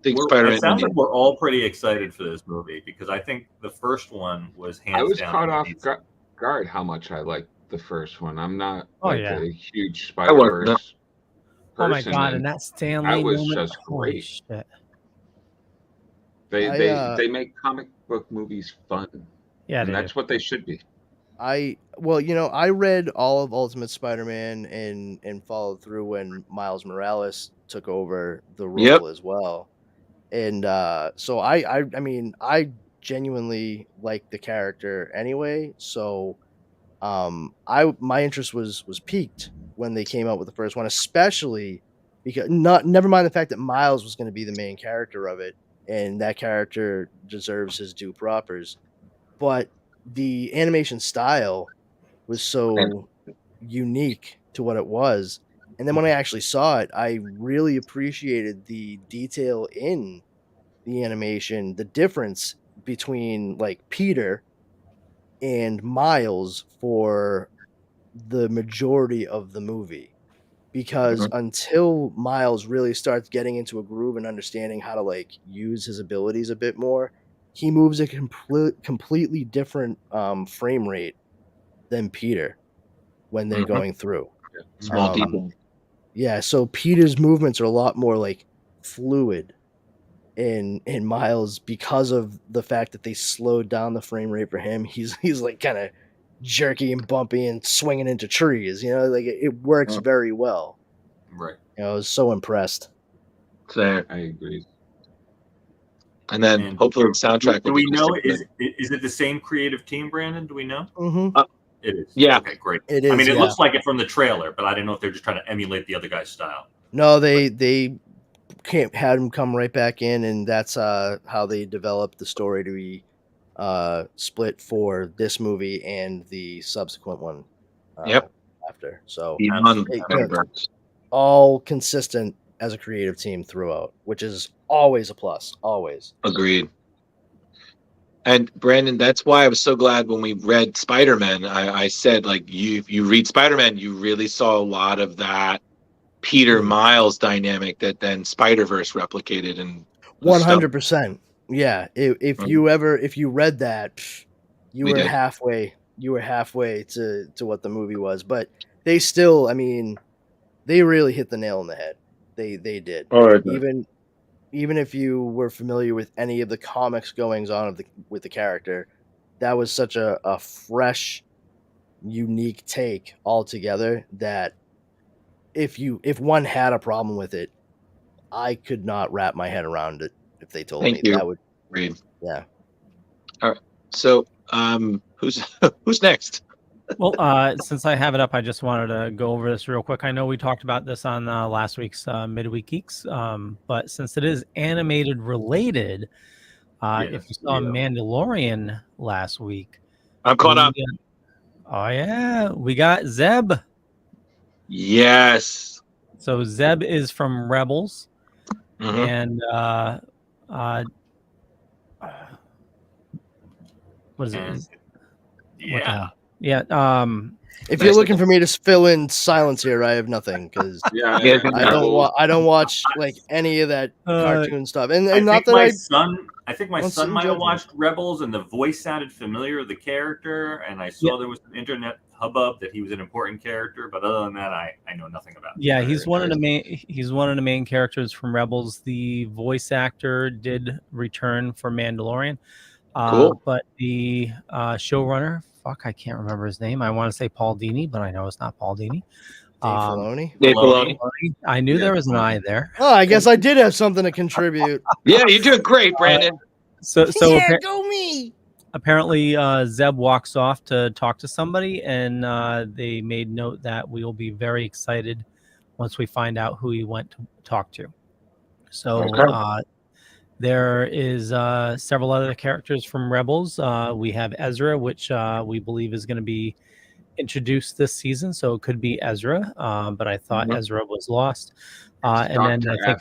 think Spider-Man.
It sounds like we're all pretty excited for this movie, because I think the first one was hands down.
I was caught off guard how much I liked the first one. I'm not a huge Spider-Verse person.
Oh my god! And that Stan Lee
was
moment,
just great.
shit.
They make comic book movies fun.
Yeah,
and that's what they should be.
I read all of Ultimate Spider-Man and followed through when Miles Morales took over the role
Yep.
as well. And so I mean, I genuinely like the character anyway. So my interest was piqued when they came out with the first one, especially because never mind the fact that Miles was going to be the main character of it, and that character deserves his due propers. But the animation style was so unique to what it was. And then when I actually saw it, I really appreciated the detail in the animation, the difference between like Peter and Miles for the majority of the movie. Because until Miles really starts getting into a groove and understanding how to like use his abilities a bit more, he moves a completely different frame rate than Peter when they're going through.
Small detail.
Yeah, so Peter's movements are a lot more like fluid in Miles because of the fact that they slowed down the frame rate for him. He's like kind of jerky and bumpy and swinging into trees. Like it works very well.
Right.
I was so impressed.
Fair.
I agree.
And then hopefully the soundtrack.
Do we know is it the same creative team, Brandon? Do we know?
Mm-hmm.
It is.
Yeah.
Okay, great.
It is.
I mean, it
yeah.
looks like it from the trailer, but I didn't know if they're just trying to emulate the other guy's style.
No, they can't had him come right back in, and that's how they developed the story to be split for this movie and the subsequent one. After. So all consistent as a creative team throughout, which is always a plus. Always.
Agreed. And Brandon, that's why I was so glad when we read Spider-Man. I said, like, you read Spider-Man, you really saw a lot of that Peter Miles dynamic that then Spider-Verse replicated. And
100%. Yeah. If you read that, you were halfway to what the movie was. But they still, I mean, they really hit the nail on the head. They did. Even if you were familiar with any of the comics goings on with the character, that was such a fresh, unique take altogether that if one had a problem with it, I could not wrap my head around it if they told me. That would
read.
Yeah.
All right. So who's next?
Well, since I have it up, I just wanted to go over this real quick. I know we talked about this on last week's Midweek Geeks, but since it is animated related, if you saw Mandalorian last week,
I'm caught up.
Oh yeah, we got Zeb.
Yes.
So Zeb is from Rebels, and what is it?
Yeah.
Yeah.
If you're looking for me to fill in silence here, I have nothing because I don't watch like any of that cartoon stuff. And not that
I think my son might have watched Rebels, and the voice sounded familiar of the character, and I saw there was an internet hubbub that he was an important character, but other than that, I know nothing about him.
Yeah, he's one of the main characters from Rebels. The voice actor did return for Mandalorian.
Cool.
But the showrunner, I can't remember his name. I want to say Paul Dini, but I know it's not Paul Dini.
Dave Filoni.
I knew there was an I there.
Oh, I guess I did have something to contribute.
Yeah, you're doing great, Brandon.
Go me.
Apparently, Zeb walks off to talk to somebody, and they made note that we will be very excited once we find out who he went to talk to. So there is several other characters from Rebels. We have Ezra, which we believe is going to be introduced this season, so it could be Ezra. But I thought Ezra was lost. And then I think,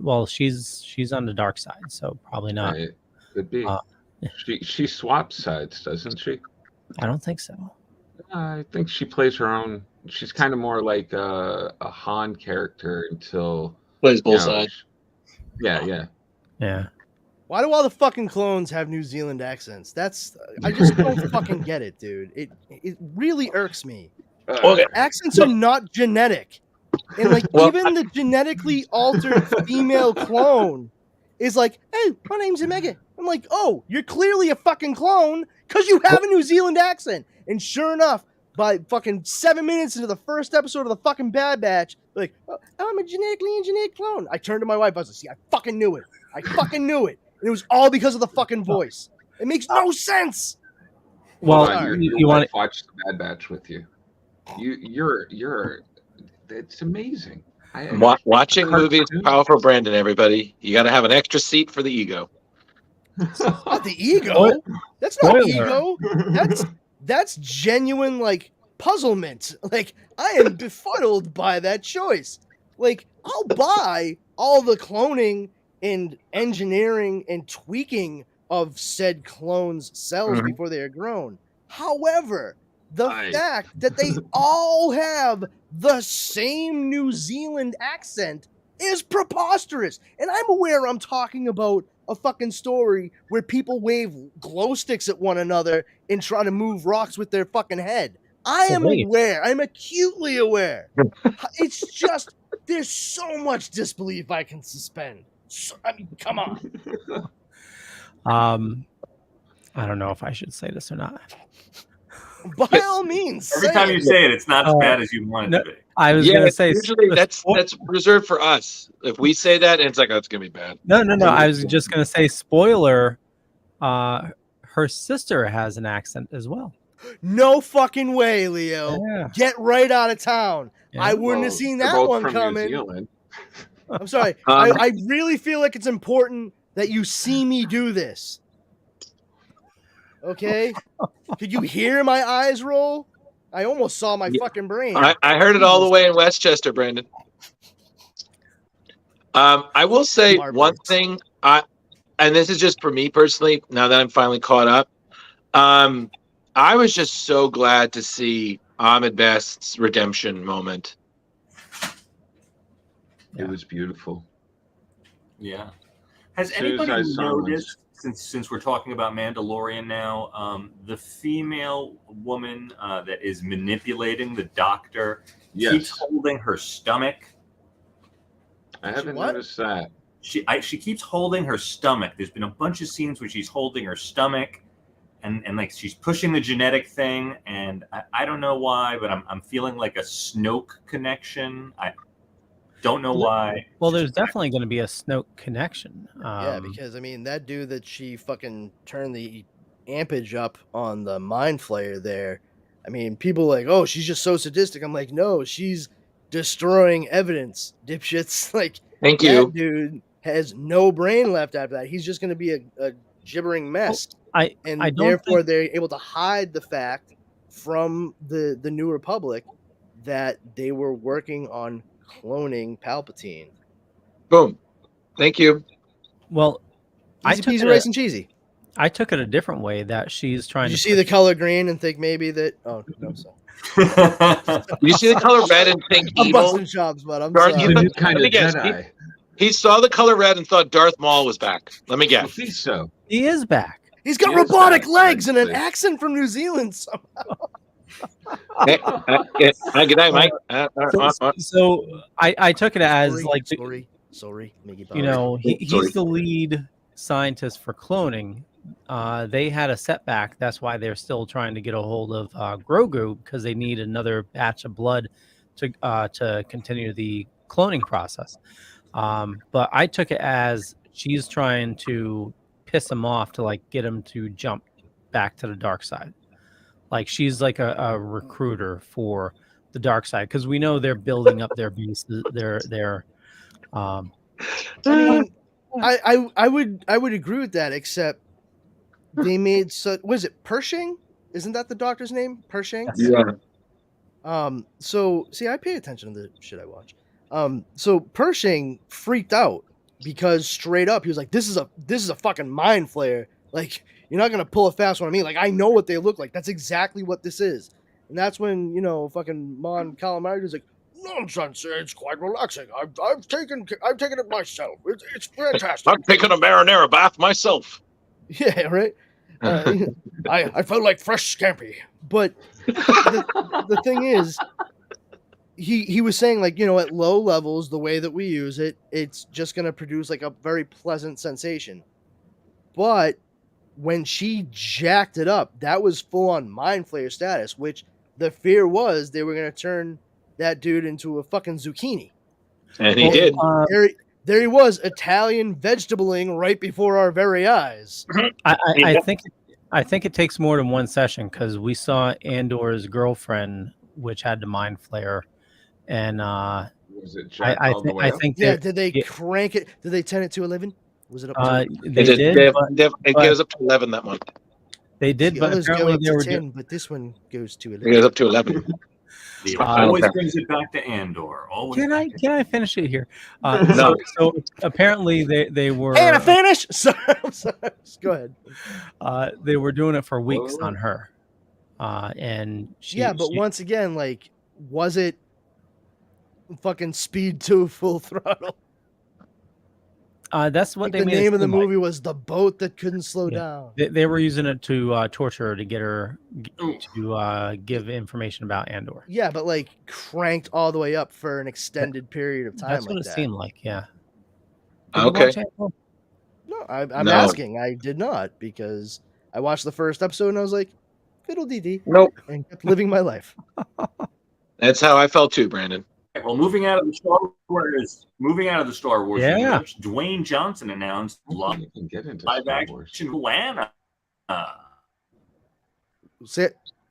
well, she's on the dark side, so probably not.
Right. Could be. She swaps sides, doesn't she?
I don't think so.
I think she plays her own. She's kind of more like a Han character until
plays both sides.
Yeah.
Why do all the fucking clones have New Zealand accents? I just don't fucking get it, dude. It really irks me. Accents are not genetic. And like even the genetically altered female clone is like, hey, my name's Omega. I'm like, oh, you're clearly a fucking clone because you have a New Zealand accent. And sure enough, by fucking 7 minutes into the first episode of the fucking Bad Batch, like, oh, I'm a genetically engineered clone. I turned to my wife. I was like, see, I fucking knew it. I fucking knew it. And it was all because of the fucking voice. It makes no sense.
Well,
you want to watch the Bad Batch with you? You're. It's amazing.
Watching movies is powerful, Brandon. Everybody, you got to have an extra seat for the ego.
Not the ego. That's not ego. That's genuine like puzzlement. Like I am befuddled by that choice. Like I'll buy all the cloning and engineering and tweaking of said clones' cells before they are grown. However, the fact that they all have the same New Zealand accent is preposterous. And I'm aware I'm talking about a fucking story where people wave glow sticks at one another and try to move rocks with their fucking head. I am aware. I'm acutely aware. It's just, there's so much disbelief I can suspend. I mean, come on.
I don't know if I should say this or not.
By all means.
Every time you say it, it's not as bad as you want it to be.
I was going to say
usually that's reserved for us. If we say that, it's like, oh, it's gonna be bad.
No. I was just going to say, spoiler. Her sister has an accent as well.
No fucking way, Leo.
Yeah.
Get right out of town.
Yeah.
I wouldn't have seen that one coming. I'm sorry. I really feel like it's important that you see me do this. Okay? Could you hear my eyes roll? I almost saw my fucking brain.
I heard it all the way in Westchester, Brandon. I will say one thing, and this is just for me personally, now that I'm finally caught up. I was just so glad to see Ahmed Best's redemption moment.
It was beautiful.
Yeah. Has anybody noticed, since we're talking about Mandalorian now, the female woman that is manipulating the doctor keeps holding her stomach?
I haven't noticed that.
She keeps holding her stomach. There's been a bunch of scenes where she's holding her stomach and like she's pushing the genetic thing, and I don't know why, but I'm feeling like a Snoke connection. I don't know why.
Well, there's definitely going to be a Snoke connection.
Yeah, because I mean that dude that she fucking turned the ampage up on the Mind Flayer there. I mean, people are like, oh, she's just so sadistic. I'm like, no, she's destroying evidence, dipshits. Like,
thank you,
dude has no brain left after that. He's just going to be a gibbering mess. Therefore they're able to hide the fact from the New Republic that they were working on cloning Palpatine.
Boom. Thank you.
Well,
easy peasy, rice and cheesy.
I took it a different way, that she's trying
to... You see the color green and think maybe that... Oh, no, sorry.
You see the color red and think
I'm
evil?
busting chops, but I'm sorry.
Let me guess. He saw the color red and thought Darth Maul was back. Let me guess.
I think so.
He is back.
He's got robotic legs and an accent from New Zealand somehow.
Good night, Mike.
So I took it as
sorry,
you know, he's the lead scientist for cloning. They had a setback. That's why they're still trying to get a hold of Grogu, because they need another batch of blood to continue the cloning process. But I took it as she's trying to piss him off to like get him to jump back to the dark side. Like she's like a recruiter for the dark side, because we know they're building up their base.
I would agree with that, except they made was it Pershing? Isn't that the doctor's name? Pershing?
Yeah.
So see, I pay attention to the shit I watch. So Pershing freaked out because straight up he was like, "This is a fucking mind flayer. Like, you're not gonna pull a fast one on me. Like, I know what they look like. That's exactly what this is." And that's when, you know, fucking Mon Calamari is like, "Nonsense! It's quite relaxing. I've taken it myself. It's fantastic.
I've taken a marinara bath myself."
Yeah, right. I felt like fresh scampi. But the thing is, he was saying, like, at low levels, the way that we use it, it's just going to produce like a very pleasant sensation. But when she jacked it up, that was full on mind flayer status, which the fear was they were going to turn that dude into a fucking zucchini.
And he did.
There he was, Italian vegetabling right before our very eyes.
I think it takes more than one session, because we saw Andor's girlfriend, which had the mind flare, and
was it jacked all the way up?
think
did they crank it? Did they turn it to 11? Was it up to
it goes up to 11 that one.
They did,
the
but
others go
apparently
up
they
to
were
10, but this one goes to 11.
It goes up to 11.
Always brings it back to Andor. Always.
Can I finish it here?
No.
So apparently they were.
Hey, I finish. Sorry, I'm sorry. Go ahead.
They were doing it for weeks on her, and
but once again, like, was it fucking Speed 2 Full Throttle?
That's what
Like
they
the
made
name of the
seem like.
movie was The Boat That Couldn't Slow Down.
They were using it to torture her, to get her to give information about Andor.
Yeah, but like cranked all the way up for an extended period of time.
That's
like
what it
that.
seemed like. Yeah.
Okay.
No, I'm
No.
asking. I did not, because I watched the first episode and I was like, fiddle dee dee.
Nope.
And kept living my life.
That's how I felt too, Brandon.
Well, moving out of the Star Wars
Yeah.
universe, Dwayne Johnson announced live
get into
action Moana.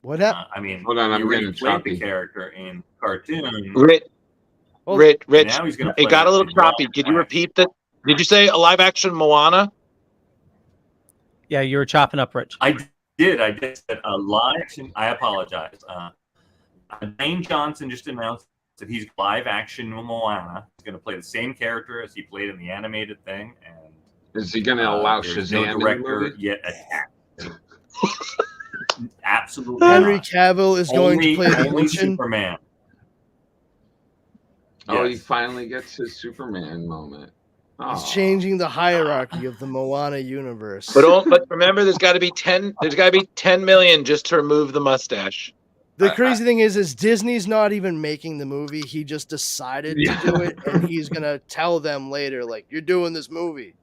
What happened?
I mean,
Hold on, I'm
he already
getting
played the
choppy.
character in cartoon.
Rich,
Now he's gonna
it
play
got a little
in
choppy.
live
Could you
action.
repeat that? Did you say a live action Moana?
Yeah, you were chopping up, Rich.
I did. I just said a live action. I apologize. Dwayne Johnson just announced that he's live action Moana. He's going to play the same character as he played in the animated thing. And
is he going to allow
there's
Shazam
no
in the
director
movie?
yet attached. Absolutely.
Henry
not.
Cavill is going to play the
only
Ocean.
Superman.
Oh, he
Yes.
finally gets his Superman moment.
He's changing the hierarchy of the Moana universe.
But remember, there's got to be 10. There's got to be 10 million just to remove the mustache.
The crazy thing is Disney's not even making the movie. He just decided to do it, and he's gonna tell them later, like, "You're doing this movie."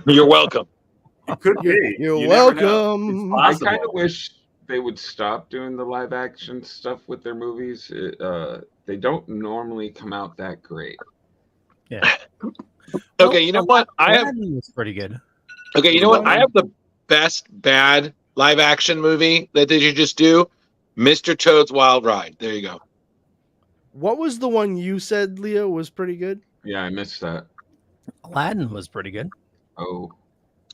You're welcome.
It could be.
You're
You never know.
welcome.
It's
I kind of
possible.
wish they would stop doing the live action stuff with their movies. They don't normally come out that great.
Yeah.
Okay, you know what?
Aladdin was pretty good.
Okay, you know what? I have the best bad live action movie that did you just do? Mr. Toad's Wild Ride. There you go.
What was the one you said, Leo, was pretty good?
Yeah, I missed that.
Aladdin was pretty good.
Oh,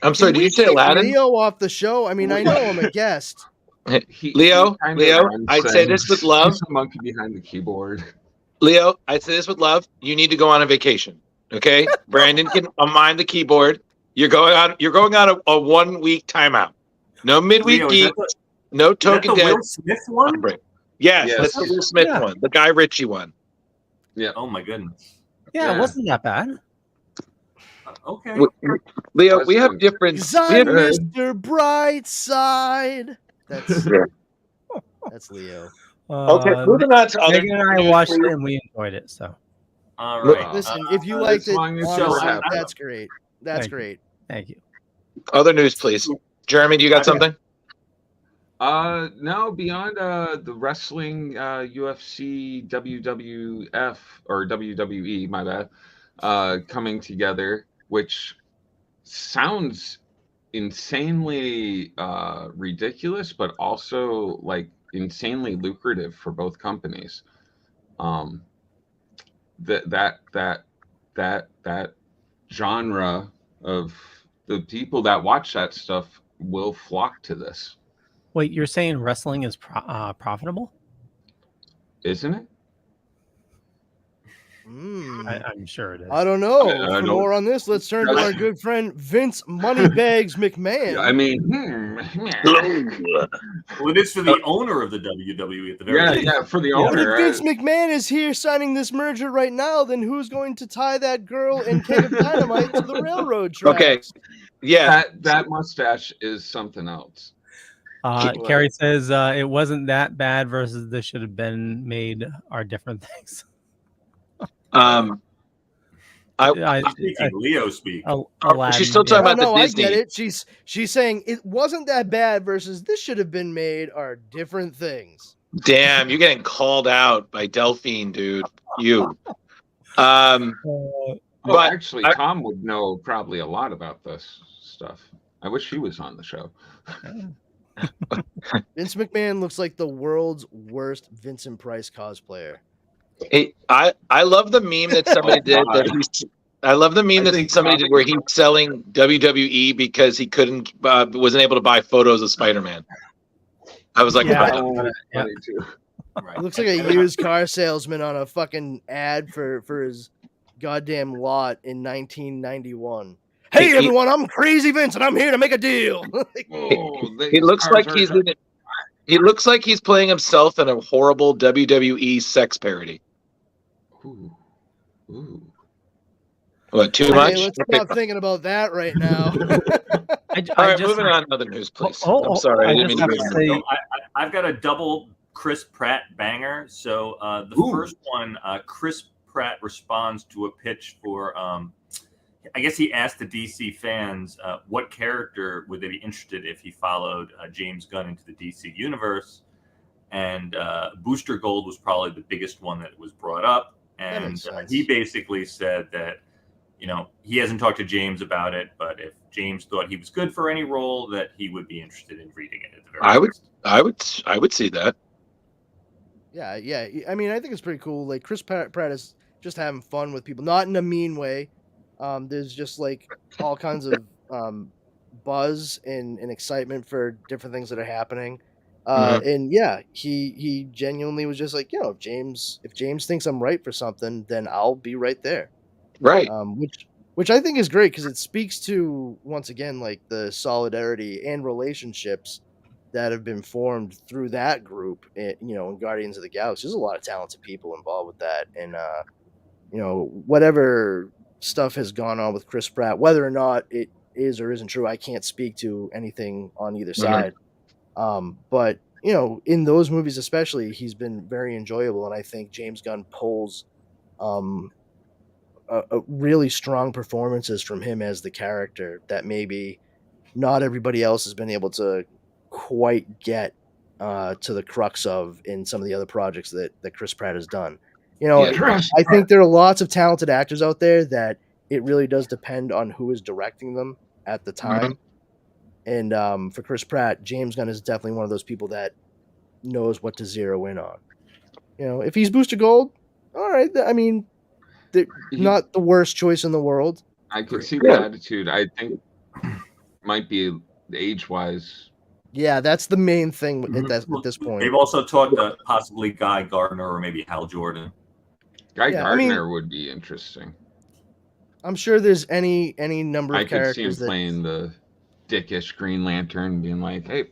I'm sorry,
Can
did
we
you say
take
Aladdin?
Leo off the show? I mean, I know I'm a guest.
Leo,
kinda
I'd say this with love.
He's a monkey behind the keyboard.
Leo, I'd say this with love. You need to go on a vacation. Okay? Brandon can mind the keyboard. You're going on a 1 week timeout. No midweek
Leo, is
geek,
that
no
Is that
token
the
dead.
Will Smith one?
Yes,
Yes.
that's the Will Smith
Yeah.
one, the Guy Ritchie one.
Yeah.
Oh my goodness.
Yeah, it wasn't that bad.
Okay.
Leo, we have different.
'Cause
We
I'm
have,
Mr. Brightside. That's Leo.
okay, moving on to other.
Megan and I watched it and we enjoyed it. So
All right.
Listen, if you liked it,
long as
so
honestly,
I-
that's great. That's
Thank you.
great.
thank you.
Other news, please. Jeremy, do you got something?
No, beyond the wrestling, UFC, WWF or WWE, my bad, coming together, which sounds insanely ridiculous, but also like insanely lucrative for both companies. That genre of the people that watch that stuff will flock to this,
Wait, you're saying wrestling is profitable?
isn't it?
I'm sure it is.
I don't know.
I
For
don't-
more on this, let's turn to our good friend Vince Moneybags McMahon.
I mean,
Well, it is for the owner of the WWE at the very least.
yeah, for the
If
owner.
Vince McMahon is here signing this merger right now, then who's going to tie that girl and King of Dynamite to the railroad tracks?
Okay. Yeah.
That mustache is something else.
Carrie says it wasn't that bad versus this should have been made are different things.
Leo speak.
She's still talking about the Disney.
I get it. She's saying it wasn't that bad versus this should have been made are different things.
Damn, you're getting called out by Delphine, dude. You.
But actually, Tom would know probably a lot about this stuff. I wish he was on the show.
Vince McMahon looks like the world's worst Vincent Price cosplayer.
I love the meme that somebody did. I love the meme that somebody did where he's selling WWE because he wasn't able to buy photos of Spider-Man. I was like,
It looks like a used car salesman on a fucking ad for his goddamn lot in 1991. Hey everyone, I'm Crazy Vince and I'm here to make a deal.
He looks like he's in it. He looks like he's playing himself in a horrible WWE sex parody.
Ooh.
What, too much?
Let's stop thinking about that right now.
All right, moving on to other news, please. I'm sorry. I didn't mean to
say... I've got a double Chris Pratt banger. So the first one, Chris Pratt responds to a pitch for, I guess he asked the DC fans what character would they be interested if he followed James Gunn into the DC universe. And Booster Gold was probably the biggest one that was brought up. And he basically said that, he hasn't talked to James about it, but if James thought he was good for any role, that he would be interested in reading it at the very least.
I would see that.
Yeah. I mean, I think it's pretty cool. Like Chris Pratt is just having fun with people, not in a mean way. There's just like all kinds of buzz and excitement for different things that are happening. And yeah, he genuinely was just like, if James thinks I'm right for something, then I'll be right there.
Right.
Which I think is great because it speaks to, once again, like the solidarity and relationships that have been formed through that group, in Guardians of the Galaxy. There's a lot of talented people involved with that. And, whatever stuff has gone on with Chris Pratt, whether or not it is or isn't true, I can't speak to anything on either side. But, in those movies especially, he's been very enjoyable. And I think James Gunn pulls a really strong performances from him as the character that maybe not everybody else has been able to quite get to the crux of in some of the other projects that Chris Pratt has done. I think there are lots of talented actors out there that it really does depend on who is directing them at the time. And for Chris Pratt, James Gunn is definitely one of those people that knows what to zero in on. If he's Booster Gold, all right. I mean, not the worst choice in the world.
I could see the attitude. I think might be age-wise.
Yeah, that's the main thing at this point.
They've also talked possibly Guy Gardner or maybe Hal Jordan.
Guy Gardner would be interesting.
I'm sure there's any number of characters.
I could see him playing the dickish Green Lantern, being like, "Hey."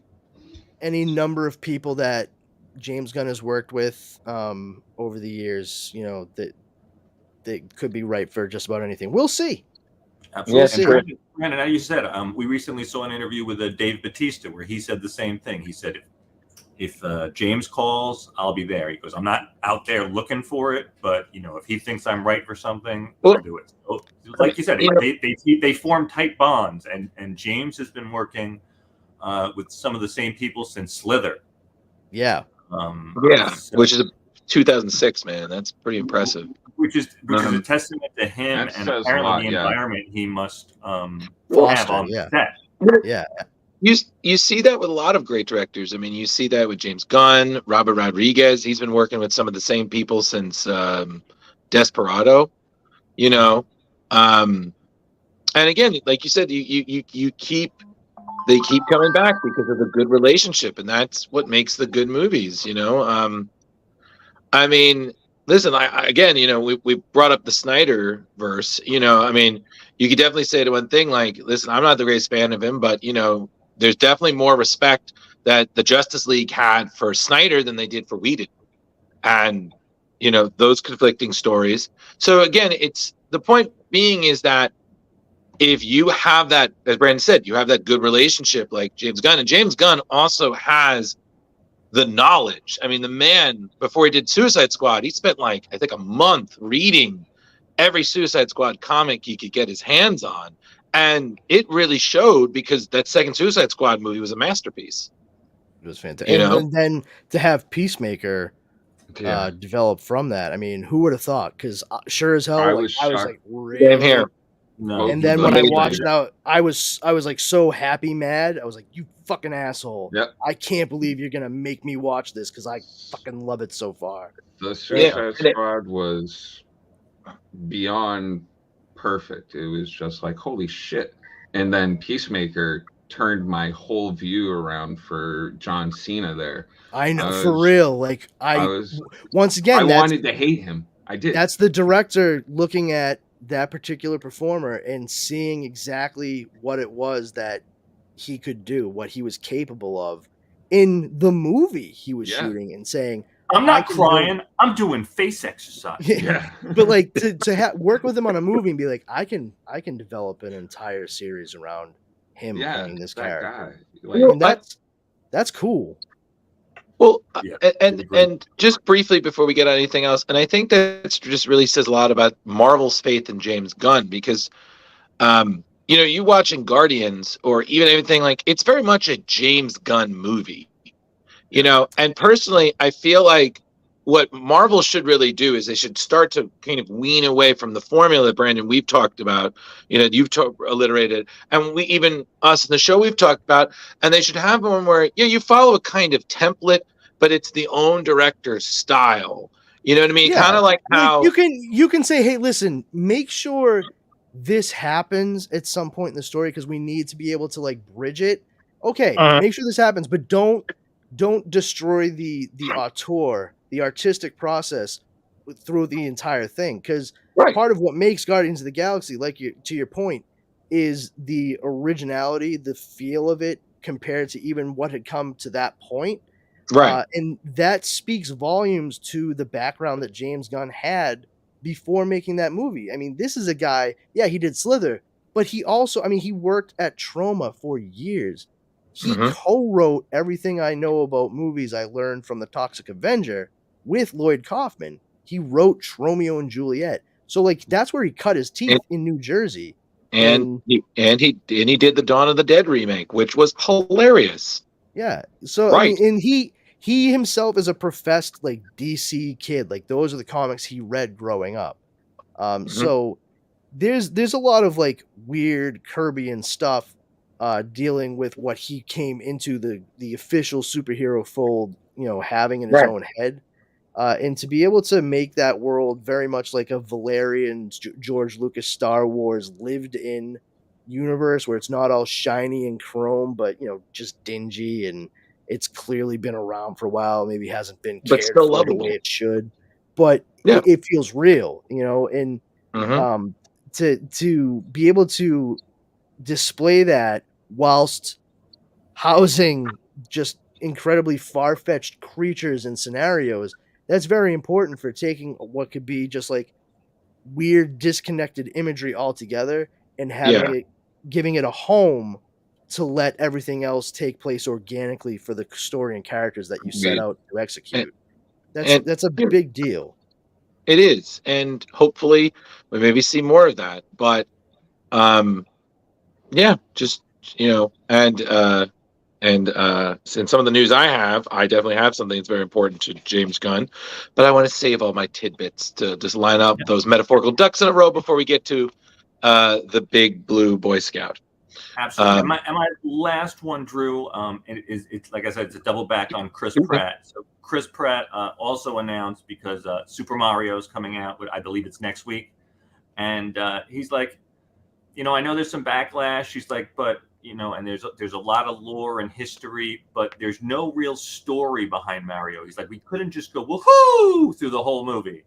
Any number of people that James Gunn has worked with over the years, that they could be right for just about anything. We'll see.
Absolutely. Brandon, you said we recently saw an interview with Dave Bautista where he said the same thing. He said, if James calls, I'll be there. He goes, I'm not out there looking for it, but if he thinks I'm right for something, I'll do it. So, like you said, they form tight bonds, and James has been working with some of the same people since Slither.
Yeah.
Which is 2006, man. That's pretty impressive.
Which is a testament to him and apparently the environment he must have on set.
Yeah.
You see that with a lot of great directors. I mean, you see that with James Gunn, Robert Rodriguez. He's been working with some of the same people since Desperado. And again, like you said, they keep coming back because of the good relationship, and that's what makes the good movies. I mean, listen, we brought up the Snyder verse. I mean, you could definitely say to one thing, like, listen, I'm not the greatest fan of him, but there's definitely more respect that the Justice League had for Snyder than they did for Whedon, and those conflicting stories. So again, it's the point being is that if you have that, as Brandon said, you have that good relationship like James Gunn, and James Gunn also has the knowledge. I mean, the man, before he did Suicide Squad, he spent like, I think, a month reading every Suicide Squad comic he could get his hands on. And it really showed, because that second Suicide Squad movie was a masterpiece.
It was fantastic.
You know?
And then to have Peacemaker develop from that, I mean, who would have thought? Because sure as hell,
I
like,
was
I was
shocked.
like, really?
Same here.
No.
And then when I watched it out, I was like so happy, mad. I was like, you fucking asshole.
Yep.
I can't believe you're gonna make me watch this because I fucking love it so far.
The Suicide Squad was beyond perfect. It was just like, holy shit. And then Peacemaker turned my whole view around for John Cena there.
I know, for real. Like, once again,
I wanted to hate him. I did.
That's the director looking at that particular performer and seeing exactly what it was that he could do, what he was capable of in the movie he was shooting, and saying,
I'm not crying. I'm doing face exercise.
Yeah.
But like to work with him on a movie and be like, I can develop an entire series around him playing this character.
Like,
that's cool.
Well, and just briefly before we get on anything else, and I think that just really says a lot about Marvel's faith in James Gunn, because you know, you watching Guardians or even anything, like, it's very much a James Gunn movie, you know. And personally, I feel like what Marvel should really do is they should start to kind of wean away from the formula, Brandon, we've talked about, you know, you've alliterated, and we, even us in the show, we've talked about, and they should have one where, yeah, you follow a kind of template, but it's the own director's style. You know what I mean?
Yeah.
Kind of like how
you can say, hey, listen, make sure this happens at some point in the story because we need to be able to like bridge it. Okay, make sure this happens, but don't destroy the auteur, the artistic process through the entire thing. Because part of what makes Guardians of the Galaxy, like to your point, is the originality, the feel of it compared to even what had come to that point.
Right.
And that speaks volumes to the background that James Gunn had before making that movie. I mean, this is a guy, he did Slither, but he also, I mean, he worked at Troma for years. He co-wrote Everything I Know About Movies I Learned from the Toxic Avenger with Lloyd Kaufman. He wrote Romeo and Juliet. So like, that's where he cut his teeth in New Jersey.
And he did the Dawn of the Dead remake, which was hilarious.
Yeah. So I mean, and he himself is a professed like DC kid. Like, those are the comics he read growing up. So there's a lot of like weird Kirby-an stuff dealing with what he came into the official superhero fold, you know, having in his own head. And to be able to make that world very much like a Valerian George Lucas Star Wars lived in universe where it's not all shiny and chrome, but, you know, just dingy, and it's clearly been around for a while, maybe hasn't been cared for the way it should, but it feels real, you know. And to be able to display that whilst housing just incredibly far-fetched creatures and scenarios, that's very important for taking what could be just like weird disconnected imagery altogether and having it, giving it a home to let everything else take place organically for the story and characters that you set out to execute. That's a big deal.
It is, and hopefully we maybe see more of that. But just, you know, and since some of the news I definitely have something that's very important to James Gunn, but I want to save all my tidbits to just line up those metaphorical ducks in a row before we get to the big blue Boy Scout.
Absolutely. And my last one, Drew, it's like I said, it's a double back on Chris Pratt. So Chris Pratt also announced, because Super Mario is coming out, I believe it's next week, and he's like, you know, I know there's some backlash. He's like, but, you know, and there's a lot of lore and history, but there's no real story behind Mario. He's like, we couldn't just go woohoo through the whole movie.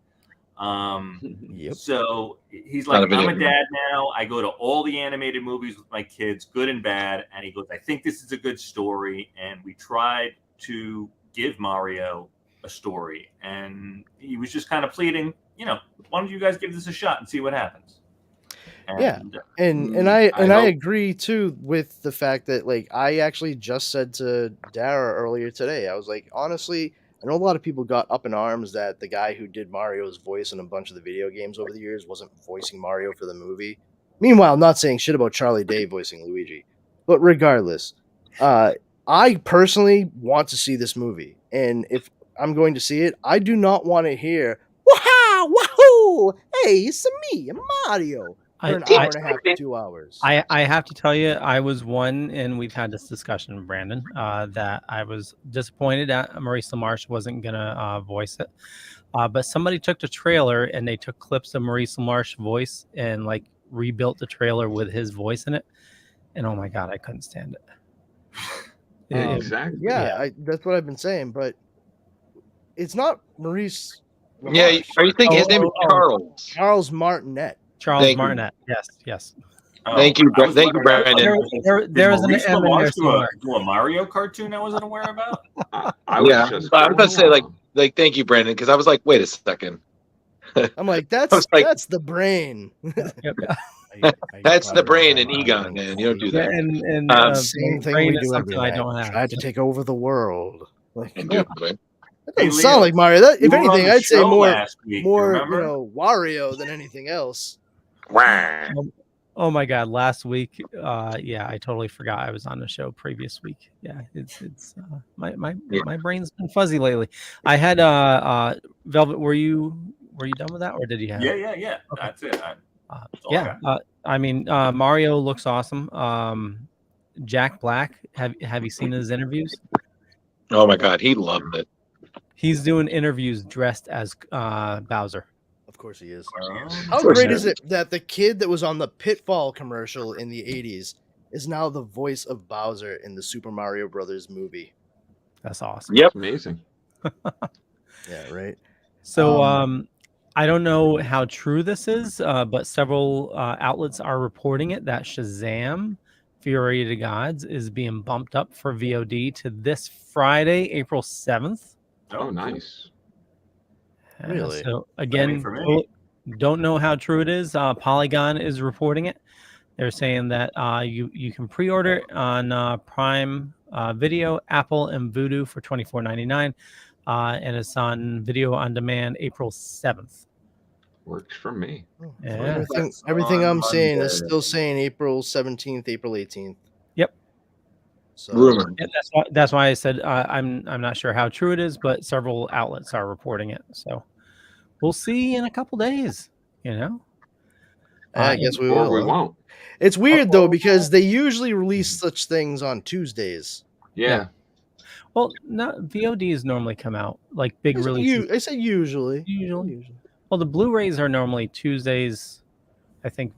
So he's like, I'm a dad now. I go to all the animated movies with my kids, good and bad. And he goes, I think this is a good story. And we tried to give Mario a story. And he was just kind of pleading, you know, why don't you guys give this a shot and see what happens?
Yeah, and I
hope-
agree too with the fact that like I actually just said to Dara earlier today, I was like, honestly, I know a lot of people got up in arms that the guy who did Mario's voice in a bunch of the video games over the years wasn't voicing Mario for the movie. Meanwhile, not saying shit about Charlie Day voicing Luigi, but regardless, I personally want to see this movie, and if I'm going to see it, I do not want to hear "Wow, wahoo! Hey, it's me, Mario." For an hour and a half to 2 hours.
I have to tell you, I was one, and we've had this discussion, Brandon, that I was disappointed that Maurice LaMarche wasn't going to voice it. But somebody took the trailer and they took clips of Maurice LaMarche's voice and like rebuilt the trailer with his voice in it. And oh my God, I couldn't stand it.
Exactly.
Yeah, that's what I've been saying, but it's not Maurice LaMarche.
Yeah, are you thinking his name is Charles?
Charles Martinet.
Charles
Thank you.
Martinet. Yes.
Thank you, Brandon.
There was an
Maurice
M in there
LaMarche
somewhere.
do a Mario cartoon I wasn't aware about.
I was
Yeah,
just
I was about to say
going
like thank you, Brandon, because I was like, wait a second.
I'm like,
I was like,
that's the brain.
that's the brain and Egon, man. You don't do that.
And
same thing
brain
we
is
do
something
everywhere.
I don't have.
Tried to take over the world. Like,
Indubitably.
that doesn't
Hey,
sound
Leo,
like Mario. That, if
you were on
anything,
the
I'd say
show
more,
last week, you remember?
Wario than anything else.
Oh my God! Last week, yeah, I totally forgot I was on the show previous week. Yeah, it's my brain's been fuzzy lately. I had Velvet. Were you done with that, or did you have?
Yeah. Okay. That's it.
Yeah, I mean, Mario looks awesome. Jack Black, have you seen his interviews?
Oh my God, he loved it.
He's doing interviews dressed as Bowser.
Of course he is.
Oh.
How great is it that the kid that was on the Pitfall commercial in the 80s is now the voice of Bowser in the Super Mario Brothers movie?
That's awesome.
Yep.
Amazing.
Yeah, right.
So I don't know how true this is, but several outlets are reporting it that Shazam! Fury of the Gods is being bumped up for VOD to this Friday, April 7th.
Oh, nice.
Really?
So again,
for me.
don't know how true it is. Polygon is reporting it. They're saying that you can pre-order it on Prime Video, Apple, and Vudu for $24.99, and it's on video on demand April 7th.
Works for me.
Yeah.
Everything I'm
on
saying is
Monday.
still saying April 17th, April 18th.
Yep.
So,
Rumor.
And that's why I said I'm not sure how true it is, but several outlets are reporting it. So we'll see in a couple days. You know.
I guess we
Or
will.
we won't.
It's weird though because they usually release such things on Tuesdays.
Yeah.
Well, VODs normally come out like big releases.
I say usually.
Usually. Well, the Blu-rays are normally Tuesdays. I think.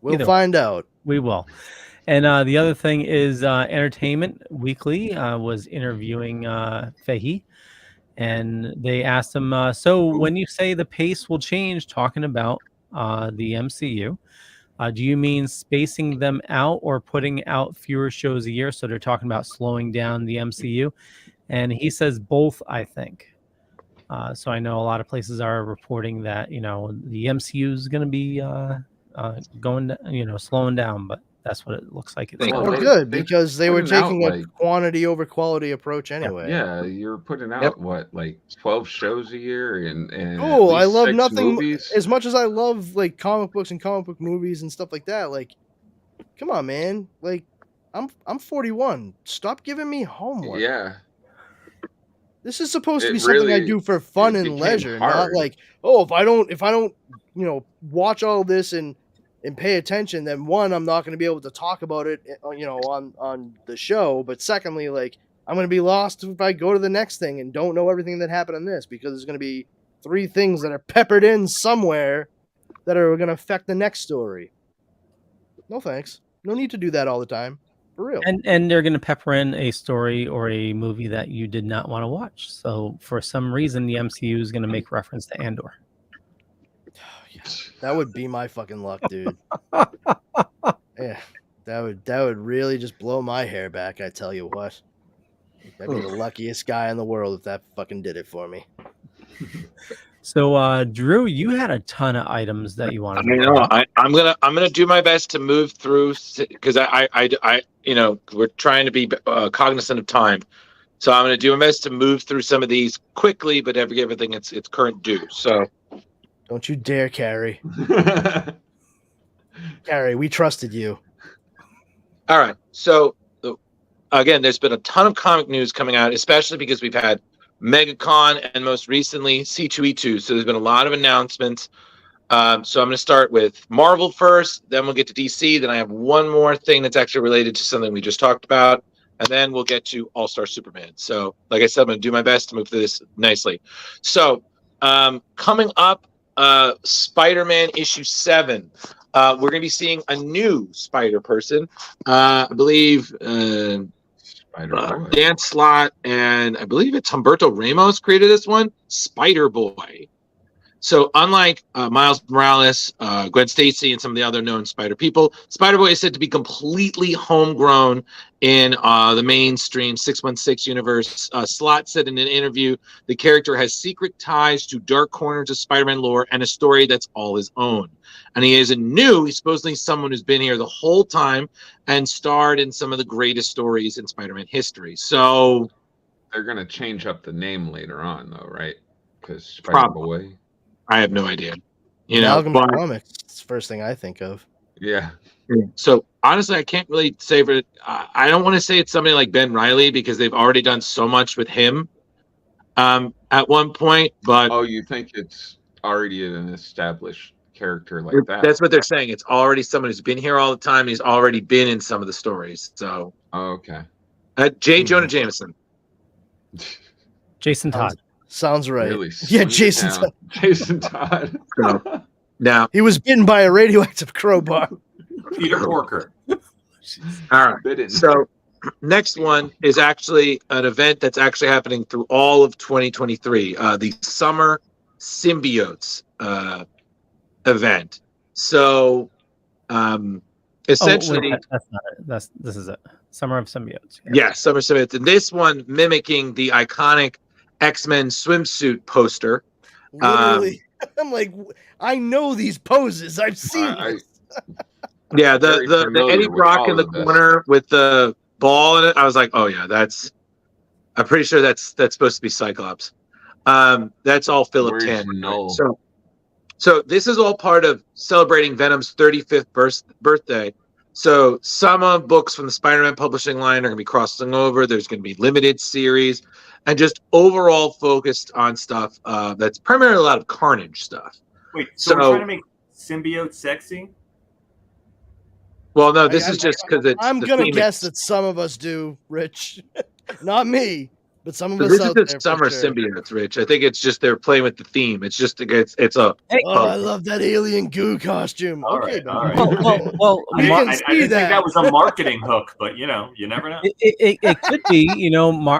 We'll find out.
We will. And the other thing is Entertainment Weekly was interviewing Fahey, and they asked him, so when you say the pace will change, talking about the MCU, do you mean spacing them out or putting out fewer shows a year? So they're talking about slowing down the MCU. And he says both, I think. So I know a lot of places are reporting that, the MCU is going to be going, slowing down, but that's what it looks like. It's
good because they were taking
out,
a quantity over quality approach anyway.
Yeah, you're putting out what, like 12 shows a year and
oh, I love
6
nothing
movies?
as much as I love like comic books and comic book movies and stuff like that. Like, come on, man. Like, I'm 41. Stop giving me homework.
Yeah.
This is supposed to be something I do for fun and leisure, not like, oh, if I don't, watch all this and pay attention, then one, I'm not going to be able to talk about it, on the show. But secondly, like, I'm going to be lost if I go to the next thing and don't know everything that happened on this because there's going to be 3 things that are peppered in somewhere that are going to affect the next story. No thanks. No need to do that all the time. For real.
And they're going to pepper in a story or a movie that you did not want to watch. So for some reason, the MCU is going to make reference to Andor.
That would be my fucking luck, dude. Yeah, that would really just blow my hair back. I tell you what, I'd be the luckiest guy in the world if that fucking did it for me.
So, Drew, you had a ton of items that you wanted.
I know. I'm gonna do my best to move through because I we're trying to be cognizant of time, so I'm gonna do my best to move through some of these quickly, but everything it's current due. So
don't you dare, Carrie. Carrie, we trusted you.
All right. So again, there's been a ton of comic news coming out, especially because we've had MegaCon and most recently C2E2. So there's been a lot of announcements. So I'm going to start with Marvel first, then we'll get to DC. Then I have one more thing that's actually related to something we just talked about, and then we'll get to All-Star Superman. So like I said, I'm going to do my best to move through this nicely. So coming up, Spider-Man issue 7. We're going to be seeing a new Spider person. I believe Dan Slott and I believe it's Humberto Ramos created this one, Spider-Boy. So unlike Miles Morales, Gwen Stacy, and some of the other known Spider people, Spider-Boy is said to be completely homegrown in the mainstream 616 universe. Slott said in an interview, the character has secret ties to dark corners of Spider-Man lore and a story that's all his own. And he isn't new. He's supposedly someone who's been here the whole time and starred in some of the greatest stories in Spider-Man history. So
they're going to change up the name later on, though, right? Because Spider-Boy.
I have no idea.
Amalgam Comics. It's the first thing I think of.
Yeah.
So honestly, I can't really say for. I don't want to say it's somebody like Ben Reilly because they've already done so much with him. At one point, but
you think it's already an established character like that?
That's what they're saying. It's already someone who's been here all the time. He's already been in some of the stories. So.
Okay.
J. Jonah Jameson.
Jason Todd.
Sounds right.
Really
yeah, Jason Todd.
Jason Todd.
Now
he was bitten by a radioactive crowbar.
Peter Porker.
All right. So next one is actually an event that's actually happening through all of 2023. The Summer Symbiotes event. So essentially,
that's not it. This is it. Summer of Symbiotes.
Yeah, Summer Symbiotes. And this one mimicking the iconic X-Men swimsuit poster.
Literally, I'm like, I know these poses. I've seen this.
Yeah, the Eddie Brock in the corner with the ball in it. I was like, oh yeah, I'm pretty sure that's supposed to be Cyclops. That's all Philip Tan. So this is all part of celebrating Venom's 35th birthday. So some books from the Spider-Man publishing line are going to be crossing over. There's going to be limited series and just overall focused on stuff that's primarily a lot of Carnage stuff.
Wait, so we're trying to make symbiote sexy?
Well, no, this is just because it's.
I'm going to guess that some of us do, Rich. Not me, but some of us.
This is the Summer Symbiotes, Rich. I think it's just they're playing with the theme. It's just it's a.
I love that alien goo costume.
All
okay,
right.
Well,
I
didn't think that was a marketing hook, but you never know.
It could be,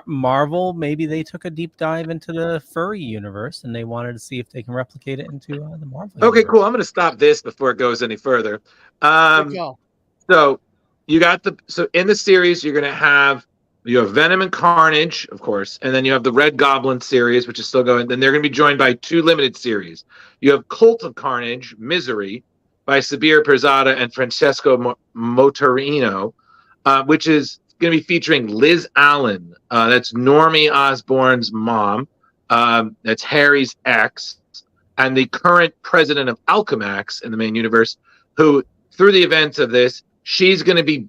Marvel. Maybe they took a deep dive into the furry universe and they wanted to see if they can replicate it into the Marvel.
Okay,
universe.
cool. I'm going to stop this before it goes any further. So you got in the series you have Venom and Carnage, of course, and then you have the Red Goblin series, which is still going. Then they're going to be joined by 2 limited series. You have Cult of Carnage, Misery, by Sabir Perzada and Francesco Motorino, which is going to be featuring Liz Allen. That's Normie Osborn's mom. That's Harry's ex, and the current president of Alchemax in the main universe, who, through the events of this, she's going to be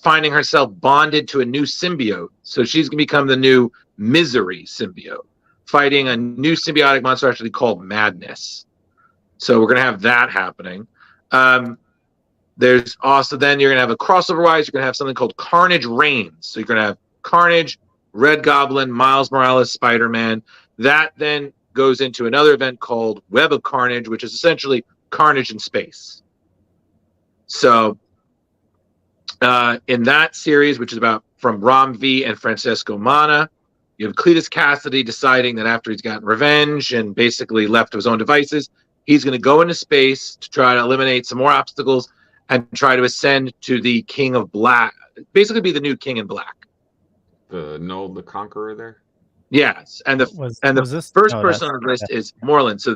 finding herself bonded to a new symbiote. So she's going to become the new Misery symbiote, fighting a new symbiotic monster actually called Madness. So we're going to have that happening. There's also then you're going to have a crossover-wise, you're going to have something called Carnage Reigns. So you're going to have Carnage, Red Goblin, Miles Morales, Spider-Man. That then goes into another event called Web of Carnage, which is essentially Carnage in space. So in that series, which is from Ram V and Francesco Mana, you have Cletus Cassidy deciding that after he's gotten revenge and basically left to his own devices, he's going to go into space to try to eliminate some more obstacles and try to ascend to the King of Black, basically be the new King in Black.
The Noel the Conqueror there?
Yes, and the first person on the list is Moreland. So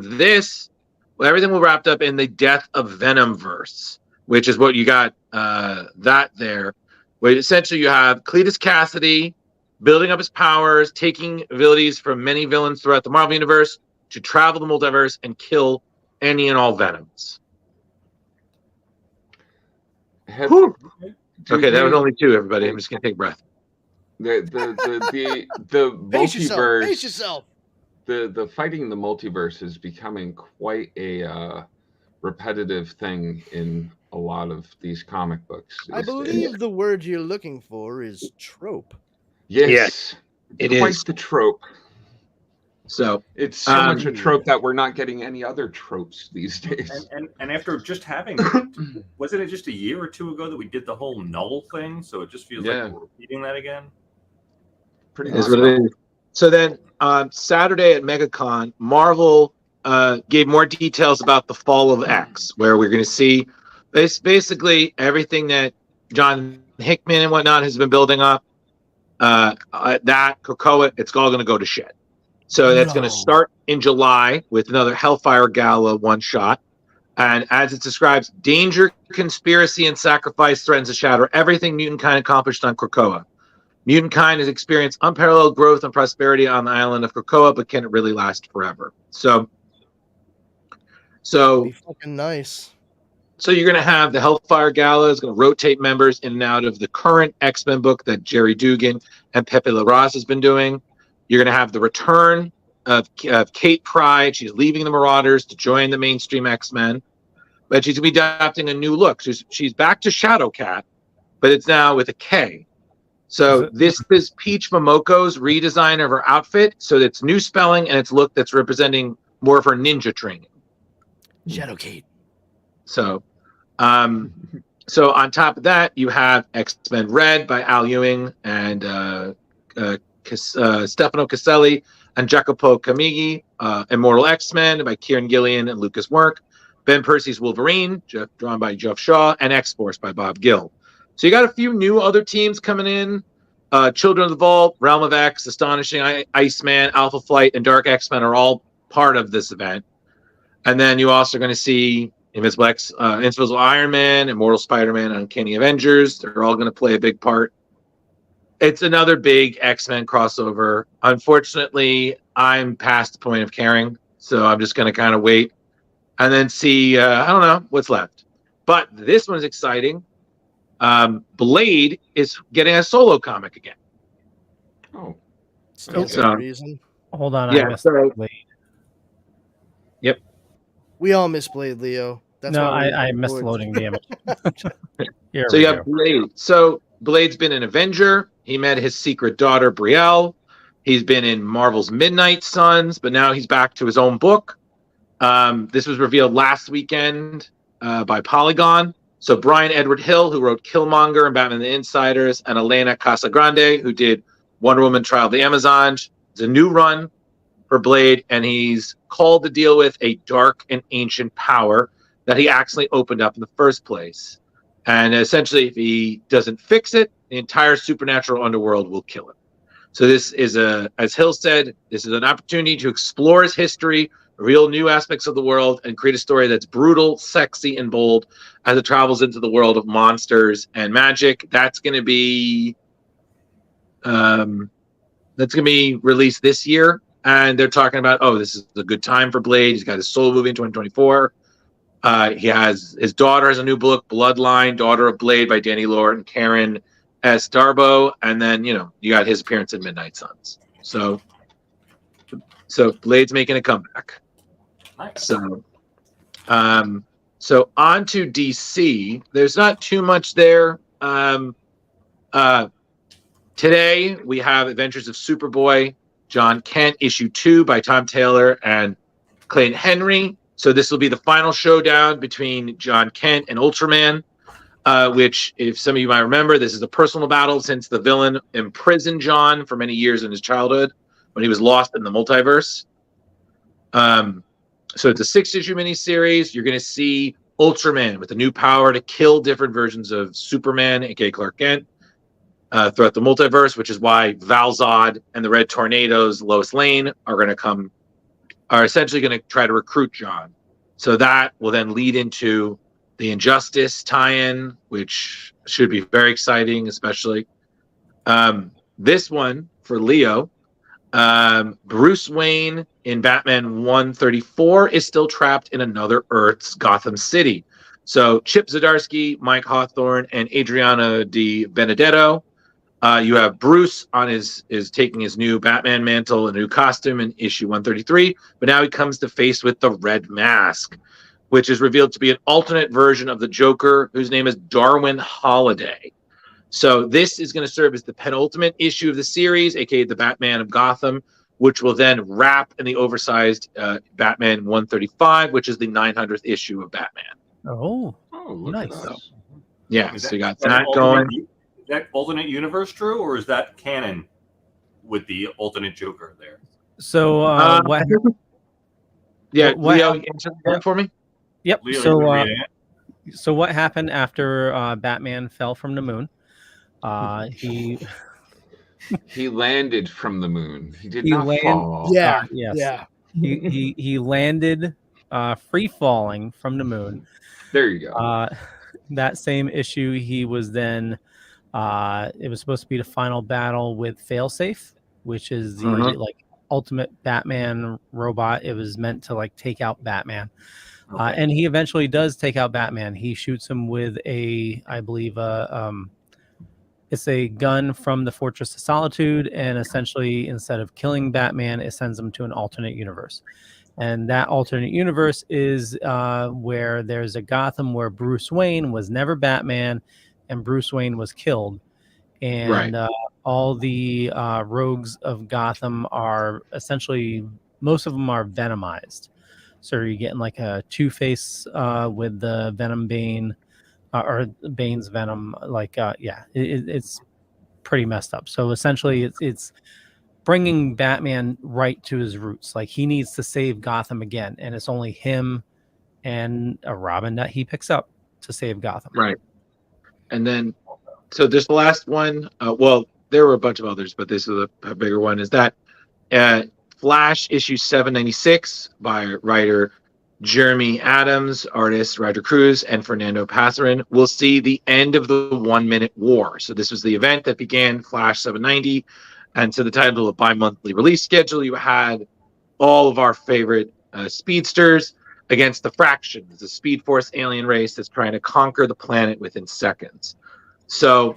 everything will wrapped up in the Death of Venom verse, which is what you got that there. Where essentially you have Cletus Cassidy building up his powers, taking abilities from many villains throughout the Marvel Universe to travel the multiverse and kill any and all Venoms. Okay, that was only 2, everybody. I'm just gonna take a breath.
The multiverse.
Pace yourself.
The fighting the multiverse is becoming quite a repetitive thing in a lot of these comic books.
I believe the word you're looking for is trope.
Yes,
it
quite
is
the trope.
So
it's so much a trope that we're not getting any other tropes these days.
And after just having, wasn't it just a year or 2 ago that we did the whole null thing? So it just feels like we're repeating that again.
Pretty
much. What it is. So then on Saturday at MegaCon, Marvel gave more details about the Fall of X, where we're going to see basically everything that John Hickman and whatnot has been building up. That Krakoa, it's all going to go to shit. So that's going to start in July with another Hellfire Gala one-shot. And as it describes, danger, conspiracy, and sacrifice threatens to shatter everything mutant kind accomplished on Krakoa. Mutant kind has experienced unparalleled growth and prosperity on the island of Krakoa, but can it really last forever? So
be fucking nice.
So you're going to have the Hellfire Gala is going to rotate members in and out of the current X-Men book that Jerry Dugan and Pepe Larraz has been doing. You're going to have the return of Kate Pryde. She's leaving the Marauders to join the mainstream X-Men, but she's going to be adopting a new look. She's back to Shadowcat, but it's now with a K. So this is Peach Momoko's redesign of her outfit. So it's new spelling and it's look that's representing more of her ninja training.
Shadowcat.
So on top of that, you have X-Men Red by Al Ewing and Stefano Caselli and Jacopo Camighi, Immortal X-Men by Kieran Gillian and Lucas Work, Ben Percy's Wolverine, drawn by Geoff Shaw, and X-Force by Bob Gill. So you got a few new other teams coming in. Children of the Vault, Realm of X, Astonishing Iceman, Alpha Flight, and Dark X-Men are all part of this event. And then you also are going to see Invisible Iron Man, Immortal Spider-Man, and Uncanny Avengers. They're all going to play a big part. It's another big X-Men crossover. Unfortunately, I'm past the point of caring, so I'm just going to kind of wait and then see, I don't know, what's left. But this one's exciting. Blade is getting a solo comic again.
Oh.
Reason.
Hold on,
yeah,
I missed Blade.
Yep.
We all miss Blade, Leo.
That's I missed loading the image.
So you have Blade. So Blade's been an Avenger. He met his secret daughter, Brielle. He's been in Marvel's Midnight Suns, but now he's back to his own book. This was revealed last weekend by Polygon. So Brian Edward Hill, who wrote Killmonger and Batman the Insiders, and Elena Casagrande, who did Wonder Woman Trial of the Amazon. It's a new run for Blade, and he's called to deal with a dark and ancient power that he accidentally opened up in the first place. And essentially, if he doesn't fix it, the entire supernatural underworld will kill him. So this is as Hill said, this is an opportunity to explore his history, reveal new aspects of the world, and create a story that's brutal, sexy, and bold as it travels into the world of monsters and magic. That's going to be released this year. And they're talking about, this is a good time for Blade. He's got his solo movie in 2024. He has his daughter has a new book, Bloodline, Daughter of Blade by Danny Lord and Karen S. Darbo. And then, you got his appearance in Midnight Suns. So Blade's making a comeback.
Nice.
So on to DC. There's not too much there. Today we have Adventures of Superboy, John Kent, issue 2 by Tom Taylor and Clayton Henry. So this will be the final showdown between John Kent and Ultraman, which, if some of you might remember, this is a personal battle since the villain imprisoned John for many years in his childhood when he was lost in the multiverse. So it's a 6-issue miniseries. You're going to see Ultraman with a new power to kill different versions of Superman, aka Clark Kent. throughout the multiverse, which is why Val-Zod and the Red Tornadoes, Lois Lane, are essentially going to try to recruit John. So that will then lead into the Injustice tie-in, which should be very exciting, especially. This one for Leo, Bruce Wayne in Batman 134 is still trapped in another Earth's Gotham City. So Chip Zdarsky, Mike Hawthorne, and Adriana Di Benedetto. You have Bruce is taking his new Batman mantle, a new costume in issue 133, but now he comes to face with the Red Mask, which is revealed to be an alternate version of the Joker, whose name is Darwin Holiday. So this is going to serve as the penultimate issue of the series, aka the Batman of Gotham, which will then wrap in the oversized Batman 135, which is the 900th issue of Batman.
Oh, nice.
So, yeah, so you got
that
that going.
Is that alternate universe true, or is that canon with the alternate Joker there?
So what?
Yeah,
what
Leo, answer that for me.
Yep.
Leo,
So what happened after Batman fell from the moon?
He landed from the moon. He did
He
not
land-
fall.
Yeah.
Yes.
Yeah.
He landed free falling from the moon.
There you go.
That same issue, he was then. It was supposed to be the final battle with Failsafe, which is the like ultimate Batman robot. It was meant to like take out Batman, and he eventually does take out Batman. He shoots him with I believe, it's a gun from the Fortress of Solitude, and essentially instead of killing Batman, it sends him to an alternate universe. And that alternate universe is where there's a Gotham where Bruce Wayne was never Batman, and Bruce Wayne was killed. And all the rogues of Gotham are essentially, most of them are venomized. So you're getting like a Two-Face with the Venom Bane, or Bane's Venom. Like, it's pretty messed up. So essentially it's bringing Batman right to his roots. Like, he needs to save Gotham again, and it's only him and a Robin that he picks up to save Gotham.
Right. And then, so this last one, well, there were a bunch of others, but this is a bigger one, is that Flash issue 796 by writer Jeremy Adams, artist Roger Cruz, and Fernando Pasarin will see the end of the 1 Minute War. So this was the event that began Flash 790. And so the title of bi-monthly release schedule, you had all of our favorite speedsters against the Fraction, the Speed Force alien race that's trying to conquer the planet within seconds. So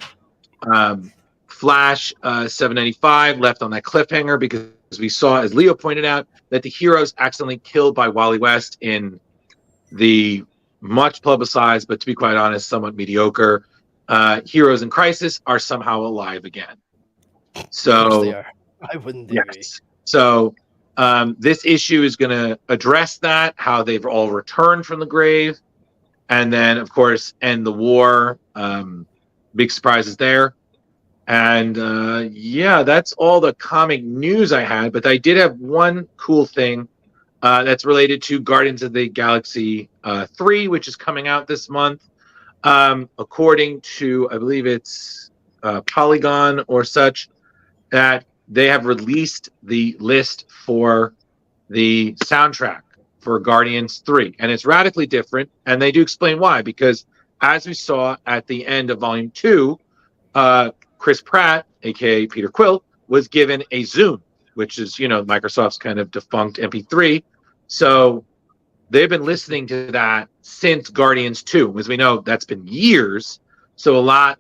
Flash 795 left on that cliffhanger because we saw, as Leo pointed out, that the heroes accidentally killed by Wally West in the much publicized, but to be quite honest, somewhat mediocre Heroes in Crisis are somehow alive again. So
they are. I wouldn't think.
Yes. So this issue is going to address that, how they've all returned from the grave, and then, of course, end the war. Big surprises there. And yeah, that's all the comic news I had. But I did have one cool thing that's related to Guardians of the Galaxy 3, which is coming out this month. According to, I believe it's Polygon or such, that they have released the list for the soundtrack for Guardians 3. And it's radically different. And they do explain why. Because as we saw at the end of Volume 2, Chris Pratt, a.k.a. Peter Quill, was given a Zune, which is, you know, Microsoft's kind of defunct MP3. So they've been listening to that since Guardians 2. As we know, that's been years. So a lot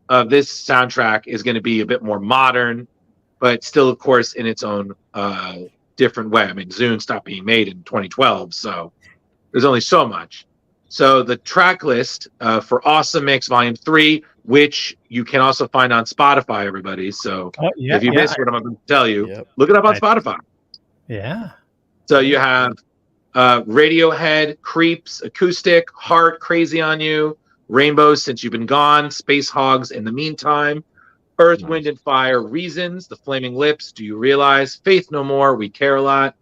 of this soundtrack is going to be a bit more modern, but still, of course, in its own different way. I mean, Zune stopped being made in 2012, so there's only so much. So the track list for Awesome Mix Volume 3, which you can also find on Spotify, everybody. So if you missed what I'm about to tell you, look it up on Spotify.
Yeah.
So you have Radiohead, Creeps, Acoustic, Heart, Crazy on You, Rainbows, Since You've Been Gone, Space Hogs, In the Meantime, Earth, Wind, and Fire, Reasons, The Flaming Lips, Do You Realize, Faith No More, We Care a Lot,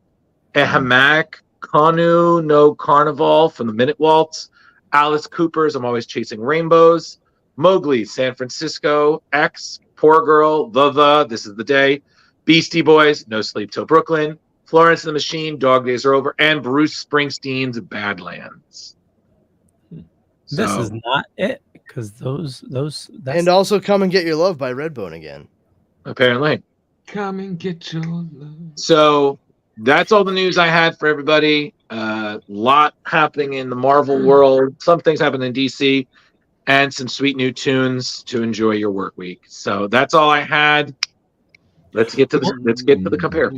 Ehamak, Kanu No Carnival from the Minute Waltz, Alice Cooper's I'm Always Chasing Rainbows, Mowgli, San Francisco, X, Poor Girl, This Is the Day, Beastie Boys, No Sleep Till Brooklyn, Florence and the Machine, Dog Days Are Over, and Bruce Springsteen's Badlands.
This
So-
is not it, because that's
And also Come and Get Your Love by Redbone again.
Apparently.
Come and get your love.
So that's all the news I had for everybody. Lot happening in the Marvel world. Some things happen in DC, and some sweet new tunes to enjoy your work week. So that's all I had. Let's get to the compare.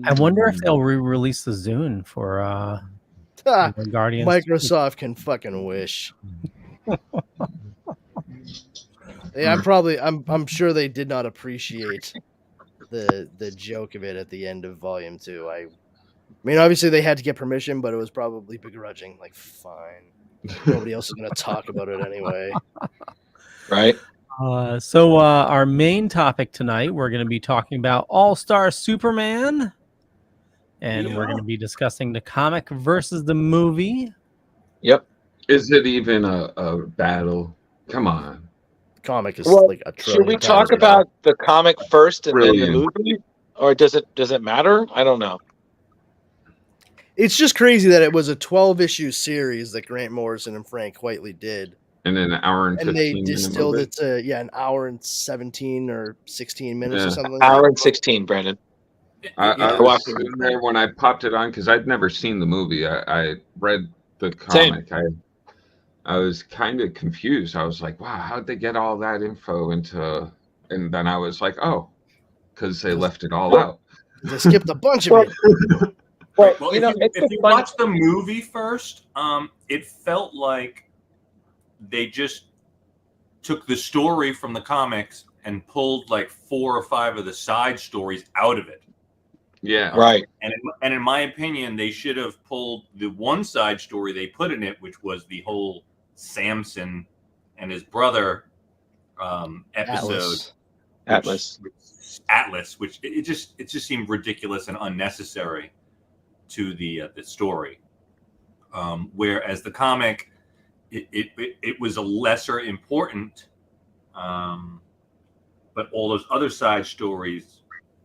I wonder if they'll re-release the Zune for Guardians.
Microsoft can fucking wish. Yeah, I'm sure they did not appreciate the joke of it at the end of Volume 2. I mean, obviously they had to get permission, but it was probably begrudging. Like, fine, nobody else is going to talk about it anyway.
Right.
So our main topic tonight, we're going to be talking about All-Star Superman, and we're going to be discussing the comic versus the movie.
Yep.
Is it even a battle? Come on.
Comic is
Well,
like a
should we
trillion
talk
times
about the comic first and then the
Brilliant.
movie, or does it matter? I don't know.
It's just crazy that it was a 12-issue series that Grant Morrison and Frank Whiteley did.
And then an hour and 15
And they
minute
distilled
movie?
it to an hour and 17 or 16 minutes or
Yeah.
something.
Hour and 16, Brandon.
I
watched
was
it.
sitting there when I popped it on because I'd never seen the movie. I read the comic. I was kind of confused. I was like, wow, how'd they get all that info into? And then I was like, oh, because they left it all out.
They skipped a bunch of it.
Well, if you watch the movie first, it felt like they just took the story from the comics and pulled like 4 or 5 of the side stories out of it.
Yeah.
Right.
And in my opinion, they should have pulled the one side story they put in it, which was the whole Samson and his brother episode. Atlas, which it just seemed ridiculous and unnecessary to the story. Whereas the comic, it was a lesser important, but all those other side stories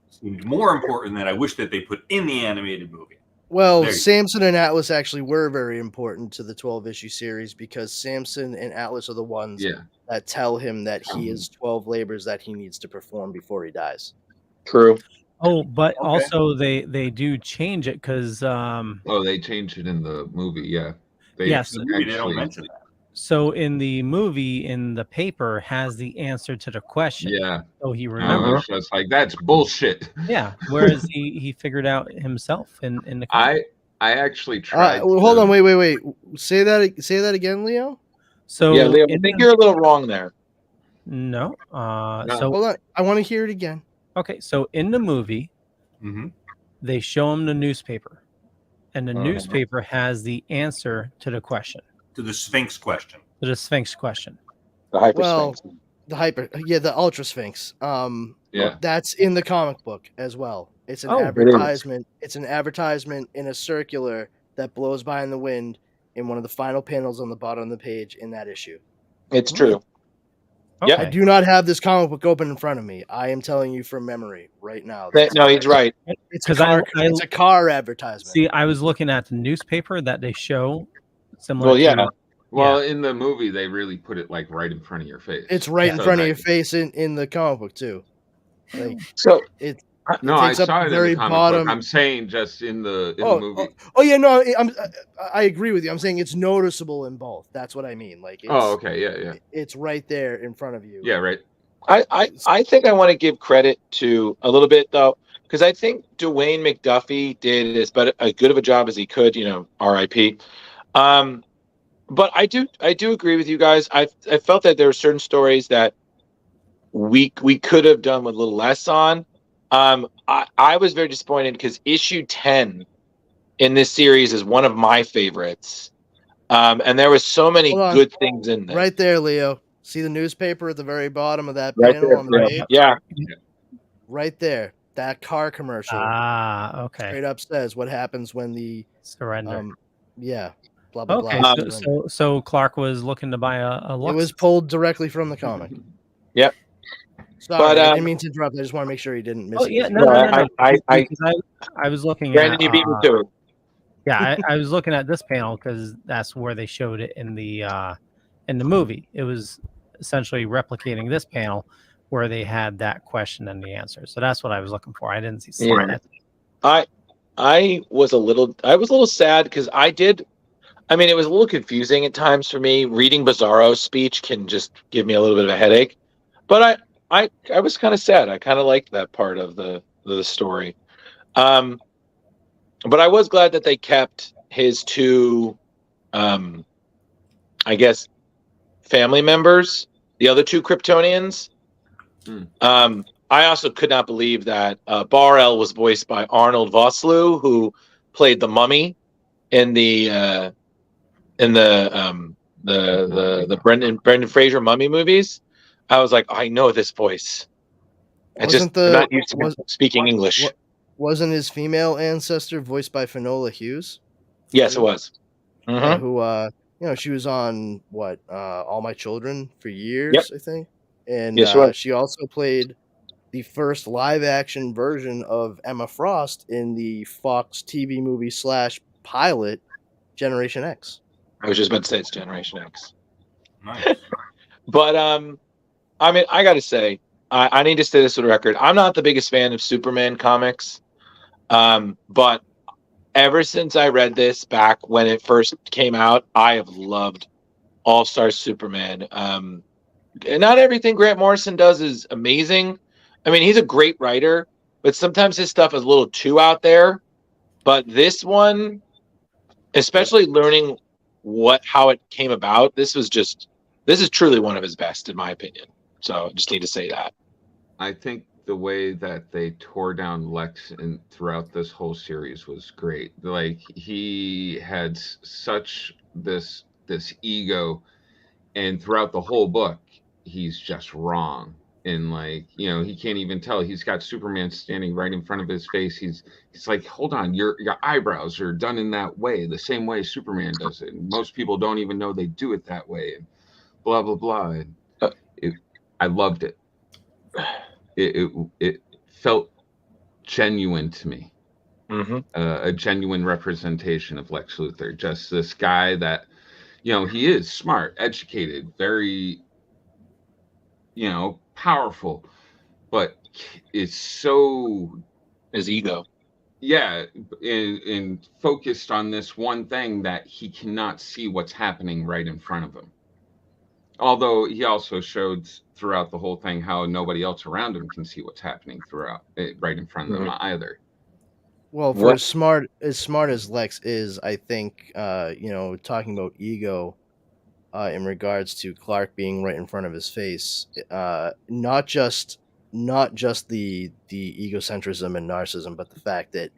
seemed more important that I wish that they put in the animated movie.
Well, Samson and Atlas actually were very important to the 12-issue series because Samson and Atlas are the ones that tell him that he has 12 labors that he needs to perform before he dies.
True.
Oh, but also they do change it because
they changed it in the movie. Yeah.
Yes.
The movie, they don't mention that.
So in the movie, in the paper, has the answer to the question.
Yeah.
So he
I
remembers.
was just like, that's bullshit.
Yeah. Whereas he figured out himself in the
I actually tried.
Hold on, wait. Say that again, Leo.
So
yeah, Leo, I think you're a little wrong there.
No.
So hold on. I want to hear it again.
Okay. So in the movie, they show him the newspaper, and the newspaper has the answer to the question.
To the Sphinx question.
To the Sphinx question.
The Hyper Sphinx.
The Ultra Sphinx.
Yeah.
That's in the comic book as well. It's an
Oh,
advertisement. It's an advertisement in a circular that blows by in the wind in one of the final panels on the bottom of the page in that issue.
It's true.
Okay.
I do not have this comic book open in front of me. I am telling you from memory right now.
No, he's right.
It's a car advertisement.
See, I was looking at the newspaper that they show. Similar
Well, yeah.
to,
Well, in the movie, they really put it like right in front of your face.
It's right in front of your face in the comic book too. Like,
so
it.
No,
it
I
takes up
saw
the
it
very
in the comic
bottom.
book. I'm saying just in the movie.
No, I agree with you. I'm saying it's noticeable in both. That's what I mean. Like, it's,
okay, yeah.
It's right there in front of you.
Yeah, right.
I think I want to give credit to a little bit though, because I think Dwayne McDuffie did as good of a job as he could. R.I.P. But I do agree with you guys. I felt that there were certain stories that we could have done with a little less on. I was very disappointed because issue 10 in this series is one of my favorites. And there was so many good things in there.
Right there, Leo. See the newspaper at the very bottom of that
Right
panel
there,
on the page?
yeah.
Right there. That car commercial.
Okay.
Straight up says what happens when the
surrender.
Yeah. Blah blah
Okay.
blah.
So Clark was looking to buy a Lux.
It was pulled directly from the comic.
Yep.
Sorry, I didn't mean to interrupt. I just want to make sure he didn't miss
Oh
it.
yeah,
if he
no,
did.
no. Because I was looking
Brandon,
at.
you beat me to it.
Yeah, I was looking at this panel because that's where they showed it in the movie. It was essentially replicating this panel where they had that question and the answer. So that's what I was looking for. I didn't see that.
I was a little sad because it was a little confusing at times for me. Reading Bizarro's speech can just give me a little bit of a headache. But I was kind of sad. I kind of liked that part of the story. But I was glad that they kept his two, I guess, family members, the other two Kryptonians. I also could not believe that Bar-El was voiced by Arnold Vosloo, who played the Mummy in the Brendan Fraser Mummy movies. I was like, I know this voice. I'm not used to speaking English.
Wasn't his female ancestor voiced by Finola Hughes?
Yes, it was.
Yeah, who she was on All My Children for years, I think. And
Yes,
she also played the first live action version of Emma Frost in the Fox TV movie / pilot Generation X.
I was just about to say it's Generation X.
Nice.
But I gotta say, I need to say this for the record. I'm not the biggest fan of Superman comics. But ever since I read this back when it first came out, I have loved All-Star Superman. And not everything Grant Morrison does is amazing. I mean, he's a great writer, but sometimes his stuff is a little too out there. But this one, especially learning how it came about, this is truly one of his best, in my opinion. So I just need to say that.
I think the way that they tore down Lex throughout this whole series was great. Like, he had such this ego, and throughout the whole book, he's just wrong. And he can't even tell. He's got Superman standing right in front of his face. He's like, hold on, your eyebrows are done in that way, the same way Superman does it. And most people don't even know they do it that way. And blah blah blah. And I loved it. It felt genuine to me. A genuine representation of Lex Luthor. Just this guy that, he is smart, educated, very, powerful, but it's so
his ego.
Yeah, and focused on this one thing that he cannot see what's happening right in front of him. Although he also showed throughout the whole thing how nobody else around him can see what's happening right in front of them either.
Well, for as smart as Lex is, I think talking about ego in regards to Clark being right in front of his face, not just the egocentrism and narcissism, but the fact that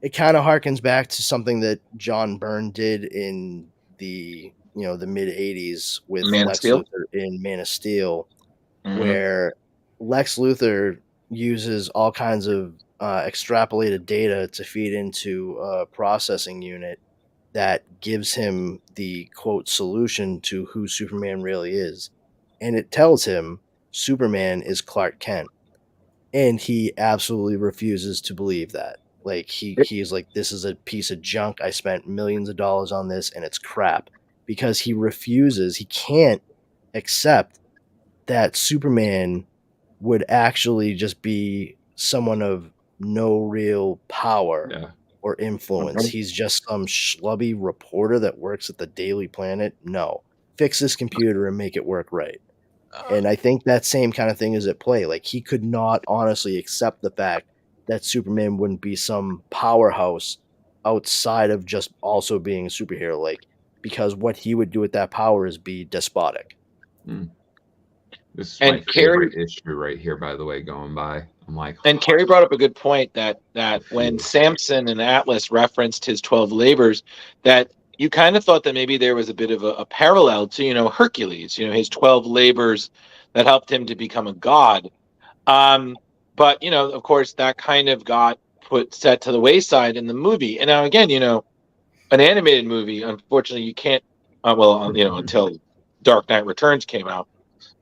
it kind of harkens back to something that John Byrne did in the the mid 80s with Lex Luthor in Man of Steel, where Lex Luthor uses all kinds of extrapolated data to feed into a processing unit that gives him the quote solution to who Superman really is. And it tells him Superman is Clark Kent. And he absolutely refuses to believe that. Like he's like, this is a piece of junk. I spent millions of dollars on this and it's crap. Because he can't accept that Superman would actually just be someone of no real power or influence. He's just some schlubby reporter that works at the Daily Planet. No, fix this computer and make it work right. And I think that same kind of thing is at play. Like, he could not honestly accept the fact that Superman wouldn't be some powerhouse outside of just also being a superhero. Like, because what he would do with that power is be despotic.
This is my favorite issue right here, by the way, going by. I'm like,
and Carrie brought up a good point that when Samson and Atlas referenced his 12 labors, that you kind of thought that maybe there was a bit of a parallel to, Hercules, his 12 labors that helped him to become a god. But, of course, that kind of got set to the wayside in the movie. And now, again, an animated movie, unfortunately, you can't, until Dark Knight Returns came out,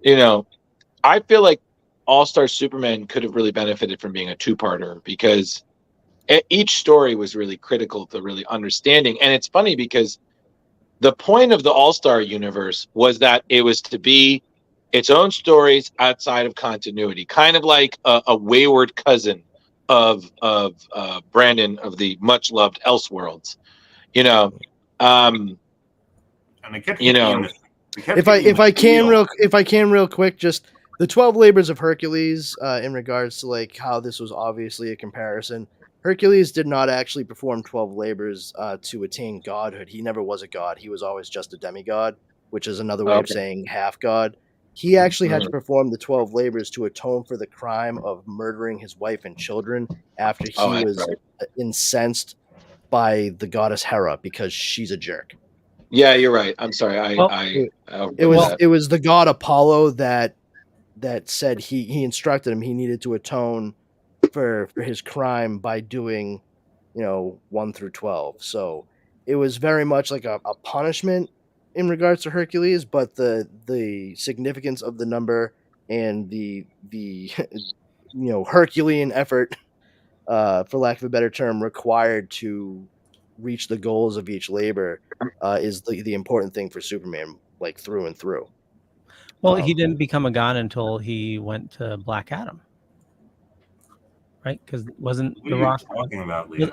I feel like All-Star Superman could have really benefited from being a two-parter, because each story was really critical to really understanding. And it's funny because the point of the All-Star universe was that it was to be its own stories outside of continuity, kind of like a wayward cousin of Brandon of the much loved Elseworlds, you know.
And they kept
You know,
hitting you in
If I can
wheel.
real quick, just the 12 labors of Hercules, in regards to like how this was obviously a comparison. Hercules did not actually perform 12 labors to attain godhood. He never was a god. He was always just a demigod, which is another way of
Okay.
saying half god. He actually had to
Mhm.
perform the 12 labors to atone for the crime of murdering his wife and children after
Oh,
he
that's
was
right.
incensed by the goddess Hera because she's a jerk.
Yeah, you're right. I'm sorry.
Well,
I
It
overlooked
was
that.
it was the god Apollo that said he instructed him he needed to atone for his crime by doing 1 through 12. So it was very much like a punishment in regards to Hercules, but the significance of the number and the Herculean effort, for lack of a better term, required to reach the goals of each labor, is the important thing for Superman, like through and through.
Well, he didn't become a god until he went to Black Adam, right? Because wasn't
What
The
are you
Rock
talking about, Leo?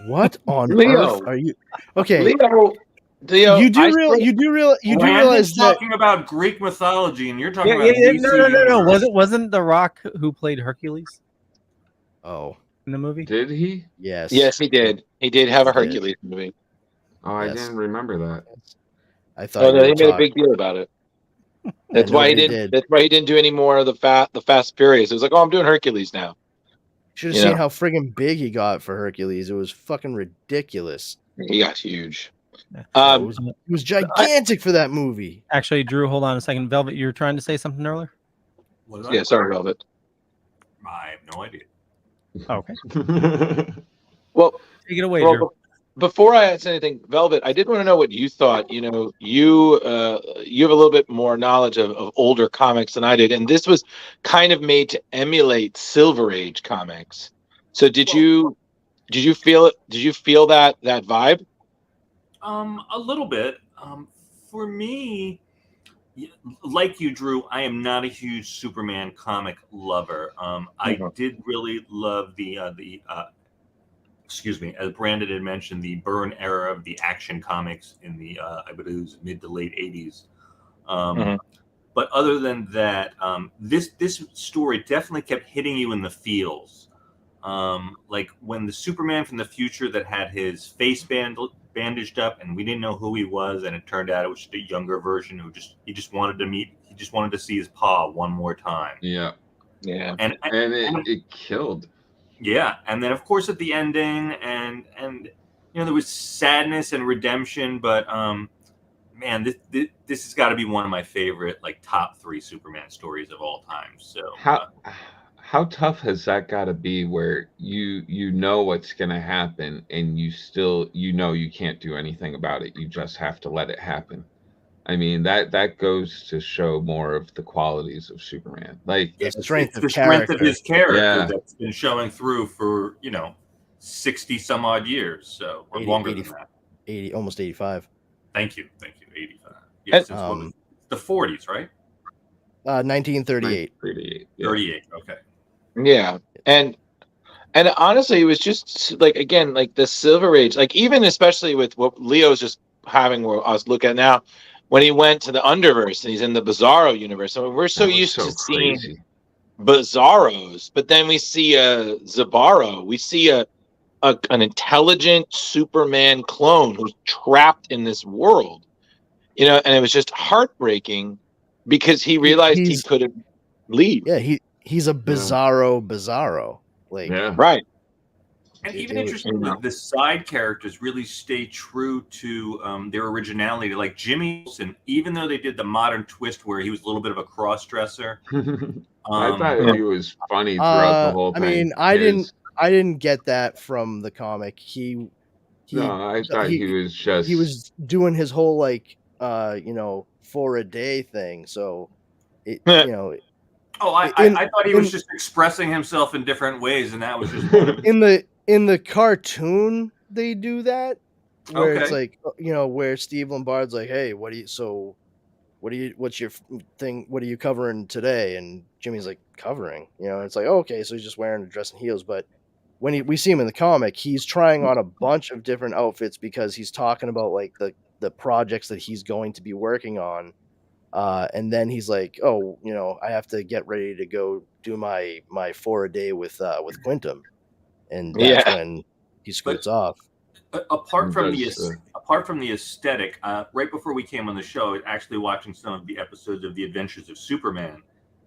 What on earth
Leo,
are you? Okay,
Leo,
you do
I
real
still,
you do real you do realize
Brandon's
that
talking about Greek mythology, and you're talking
Yeah,
about
yeah,
DC
no.
universe.
Wasn't The Rock who played Hercules
oh
in the movie?
Did he?
yes
yes, he did. He did have a
He did.
Hercules movie.
Oh, I
Yes.
didn't remember that.
I
Oh
thought
no,
you
he
were
made a
talking.
big deal about it.
Yeah,
That's why he
nobody
didn't.
did.
That's why he didn't do any more of the Fast Furious. It was like, oh, I'm doing Hercules now.
Should have
You
seen
know,
how friggin' big he got for Hercules. It was fucking ridiculous.
he got huge.
Yeah.
It was gigantic for that movie.
Actually, Drew, hold on a second. Velvet, you were trying to say something earlier?
Was I?
Yeah, sorry, Velvet.
I have no idea.
Oh, okay.
Well,
Take it away, Drew.
before I ask anything, Velvet, I did want to know what you thought. You know, you have a little bit more knowledge of older comics than I did, and this was kind of made to emulate Silver Age comics. So did you feel it? Did you feel that vibe?
A little bit. For me, like you, Drew, I am not a huge Superman comic lover. I did really love the excuse me, as Brandon had mentioned, the Byrne era of the Action Comics in the I believe it was mid to late '80s. But other than that, this story definitely kept hitting you in the feels. Like when the Superman from the future that had his face bandaged up, and we didn't know who he was, and it turned out it was just a younger version who he just wanted to see his paw one more time.
Yeah,
and
it killed.
Yeah, and then of course at the ending, and there was sadness and redemption, but man, this has got to be one of my favorite like top 3 Superman stories of all time. So
how tough has that got to be, where you know what's going to happen, and you still you can't do anything about it. You just have to let it happen. I mean, that goes to show more of the qualities of Superman. Like
the strength of
his character
Yeah.
that's been showing through for 60 some odd years, so or
80,
longer
80,
than that.
80, almost 85.
Thank you, 85. Yes, it's the 40s, right?
1938.
38. Okay.
Yeah, and honestly, it was just like, again, like the Silver Age, like even especially with what Leo's just having, where I was looking at now, when he went to the Underverse and he's in the Bizarro universe. I mean, we're so used to seeing Bizarros, but then we see a Zabaro. We see an intelligent Superman clone who's trapped in this world, and it was just heartbreaking because he realized he couldn't leave.
Yeah, he's a bizarro. Like,
right.
And even interestingly, the side characters really stay true to their originality. Like Jimmy Olsen, even though they did the modern twist where he was a little bit of a cross-dresser.
I thought he was funny throughout the whole thing.
I mean, I didn't get that from the comic.
No, I thought he was just...
He was doing his whole, like, for a day thing. So,
Oh, I thought he was just expressing himself in different ways, and that was just one of his...
in the cartoon they do that, where it's
Okay.
like, where Steve Lombard's like, hey, what's your thing? What are you covering today? And Jimmy's like, covering, it's like, oh, okay, so he's just wearing a dress and heels. But when we see him in the comic, he's trying on a bunch of different outfits because he's talking about like the projects that he's going to be working on. And then he's like, oh, I have to get ready to go do my 4 a day with Quintum. And that's when he scoots off.
Apart from the aesthetic, right before we came on the show, actually watching some of the episodes of The Adventures of Superman,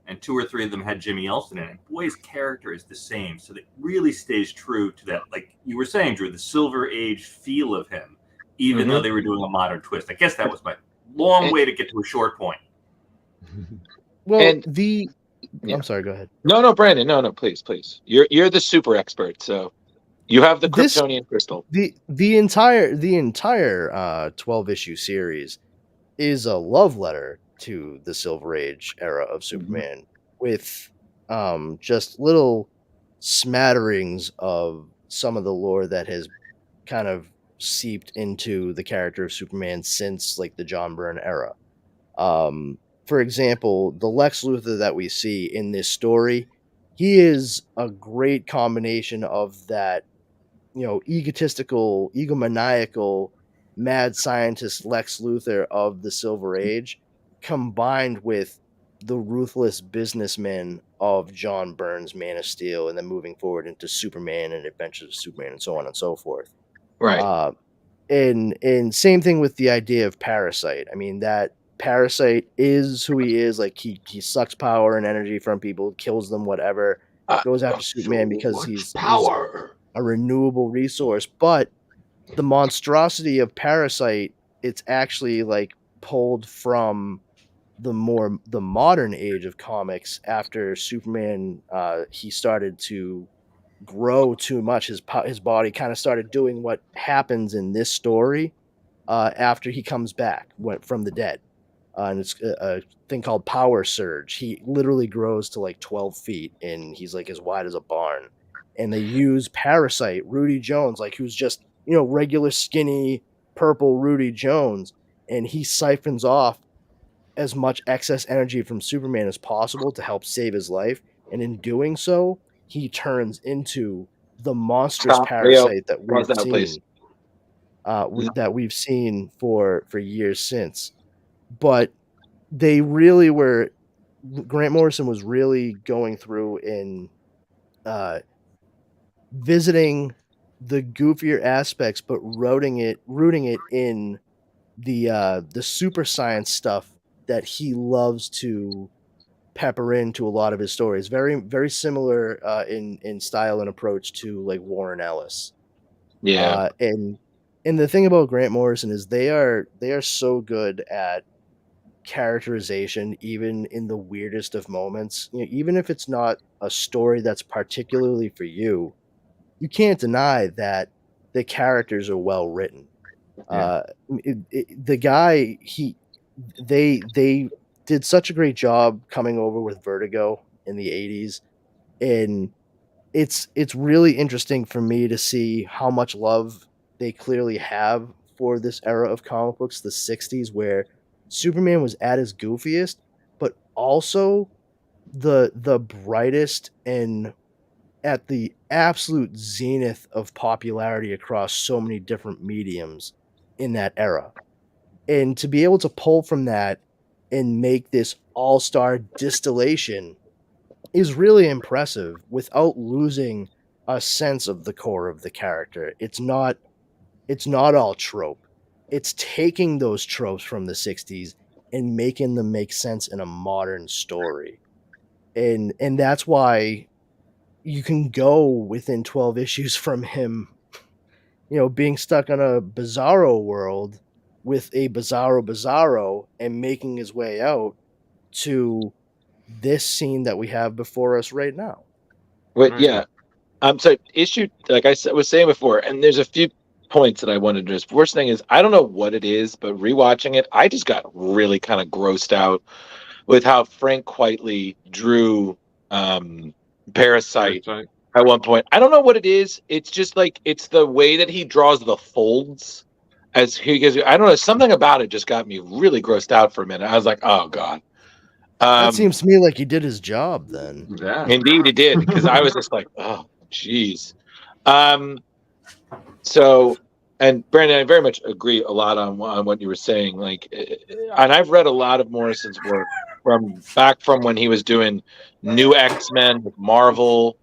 and 2 or 3 of them had Jimmy Olsen in it. Boy's character is the same, so that really stays true to that, like you were saying, Drew, the Silver Age feel of him, even though they were doing a modern twist. I guess that was my long way to get to a short point.
Well, I'm sorry, go ahead.
No, Brandon, no, please. You're the super expert, so you have the Kryptonian crystal.
The entire 12-issue series is a love letter to the Silver Age era of Superman, with just little smatterings of some of the lore that has kind of seeped into the character of Superman since like the John Byrne era. For example, the Lex Luthor that we see in this story, he is a great combination of that, egotistical, egomaniacal, mad scientist Lex Luthor of the Silver Age, combined with the ruthless businessman of John Byrne's Man of Steel, and then moving forward into Superman and Adventures of Superman and so on and so forth.
Right.
And same thing with the idea of Parasite. I mean, that Parasite is who he is. Like he sucks power and energy from people, kills them, whatever. Goes after Superman because he's a renewable resource. But the monstrosity of Parasite, it's actually like pulled from the modern age of comics. After Superman, he started to grow too much. His body kind of started doing what happens in this story after he comes back from the dead. And it's a thing called power surge. He literally grows to like 12 feet, and he's like as wide as a barn. And they use Parasite, Rudy Jones, like who's just, regular skinny purple Rudy Jones. And he siphons off as much excess energy from Superman as possible to help save his life. And in doing so, he turns into the monstrous Parasite that we've seen for years since. But they really were, Grant Morrison was really going through and visiting the goofier aspects, but rooting it in the super science stuff that he loves to pepper into a lot of his stories. Very, very similar in style and approach to like Warren Ellis.
Yeah.
And the thing about Grant Morrison is they are so good at characterization, even in the weirdest of moments. Even if it's not a story that's particularly for you, you can't deny that the characters are well written. The guy, they did such a great job coming over with Vertigo in the 80s, and it's really interesting for me to see how much love they clearly have for this era of comic books, the 60s, where Superman was at his goofiest, but also the brightest and at the absolute zenith of popularity across so many different mediums in that era. And to be able to pull from that and make this all-star distillation is really impressive without losing a sense of the core of the character. It's not all trope. It's taking those tropes from the 60s and making them make sense in a modern story. And that's why you can go within 12 issues from him, being stuck on a Bizarro world with a Bizarro and making his way out to this scene that we have before us right now.
Yeah. So issue, like I was saying before, and there's a few points that I wanted to address. First thing is, I don't know what it is, but rewatching it, I just got really kind of grossed out with how Frank Quitely drew Parasite at one point. I don't know what it is. It's just like it's the way that he draws the folds as he goes. I don't know. Something about it just got me really grossed out for a minute. I was like, oh god.
That seems to me like he did his job then.
Yeah.
Indeed, he did, because I was just like, oh, jeez. So, and Brandon, I very much agree a lot on what you were saying. Like, and I've read a lot of Morrison's work from when he was doing New X-Men with Marvel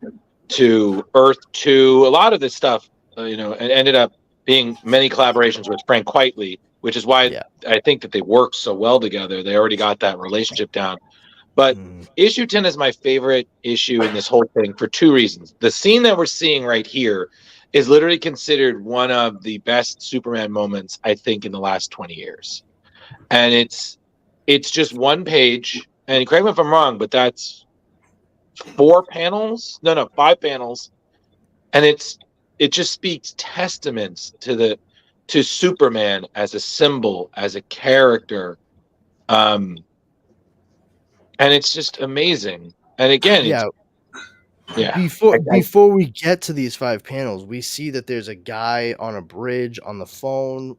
to Earth 2. A lot of this stuff, and ended up being many collaborations with Frank Quitely, which is why I think that they work so well together. They already got that relationship down. But issue 10 is my favorite issue in this whole thing for two reasons. The scene that we're seeing right here is literally considered one of the best Superman moments, I think, in the last 20 years. And it's just one page. And correct me if I'm wrong, but that's 5 panels. And it just speaks testaments to Superman as a symbol, as a character. And it's just amazing. And again,
Before we get to these 5 panels, we see that there's a guy on a bridge on the phone.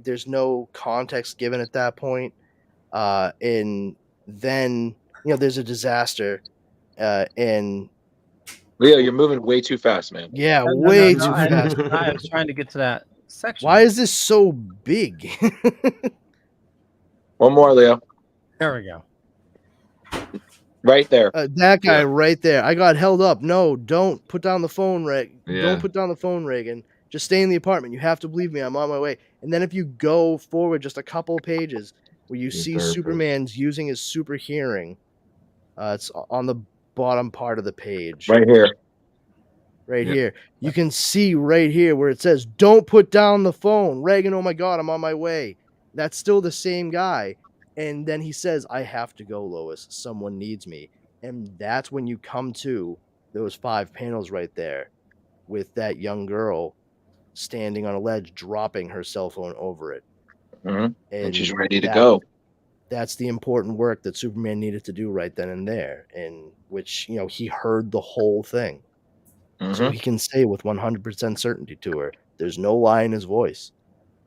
There's no context given at that point. And then there's a disaster. And
Leo, you're moving way too fast, man.
Yeah, way too fast.
I was trying to get to that section.
Why is this so big?
One more, Leo.
There we go.
Right there.
That guy right there. I got held up. No, don't put down the phone,
Yeah.
Don't put down the phone, Reagan. Just stay in the apartment. You have to believe me. I'm on my way. And then if you go forward just a couple of pages where you see Superman's using his super hearing, it's on the bottom part of the page.
Right here.
Right here. You can see right here where it says, don't put down the phone. Reagan, oh my God, I'm on my way. That's still the same guy. And then he says, I have to go, Lois. Someone needs me. And that's when you come to those 5 panels right there with that young girl standing on a ledge, dropping her cell phone over it.
Mm-hmm. And she's ready to go.
That's the important work that Superman needed to do right then and there, in which, he heard the whole thing. Mm-hmm. So he can say with 100% certainty to her, there's no lie in his voice.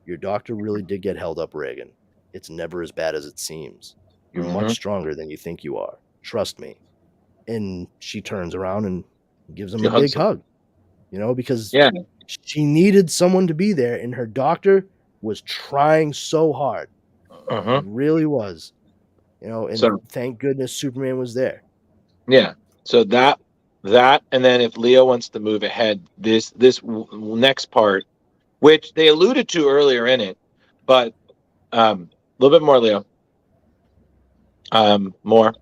Your doctor really did get held up, Reagan. It's never as bad as it seems. You're much stronger than you think you are. Trust me. And she turns around and gives him a big hug. Because she needed someone to be there, and her doctor was trying so hard. It really was. And thank goodness Superman was there.
Yeah. So that, and then if Leo wants to move ahead, this next part, which they alluded to earlier in it, but a little bit more, Leo. More.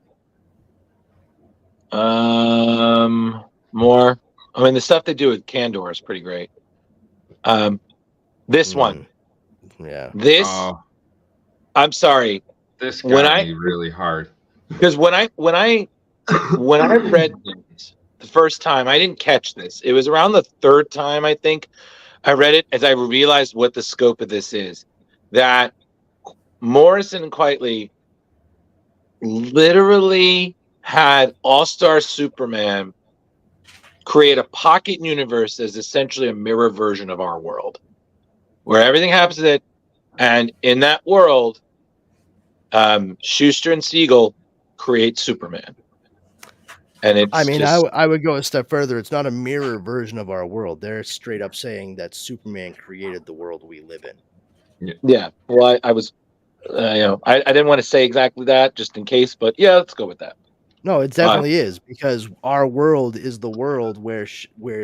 More. I mean, the stuff they do with Kandor is pretty great. This one.
Yeah.
This. I'm sorry.
This got me really hard.
Because when I read this the first time, I didn't catch this. It was around the 3rd time, I think, I read it as I realized what the scope of this is. That Morrison and Quitely literally had All-Star Superman create a pocket universe as essentially a mirror version of our world, where everything happens in it, and in that world, Schuster and Siegel create Superman. And it's
I would go a step further. It's not a mirror version of our world. They're straight up saying that Superman created the world we live in.
Yeah. Well, I was, I didn't want to say exactly that just in case, but yeah, let's go with that.
No, it definitely is, because our world is the world where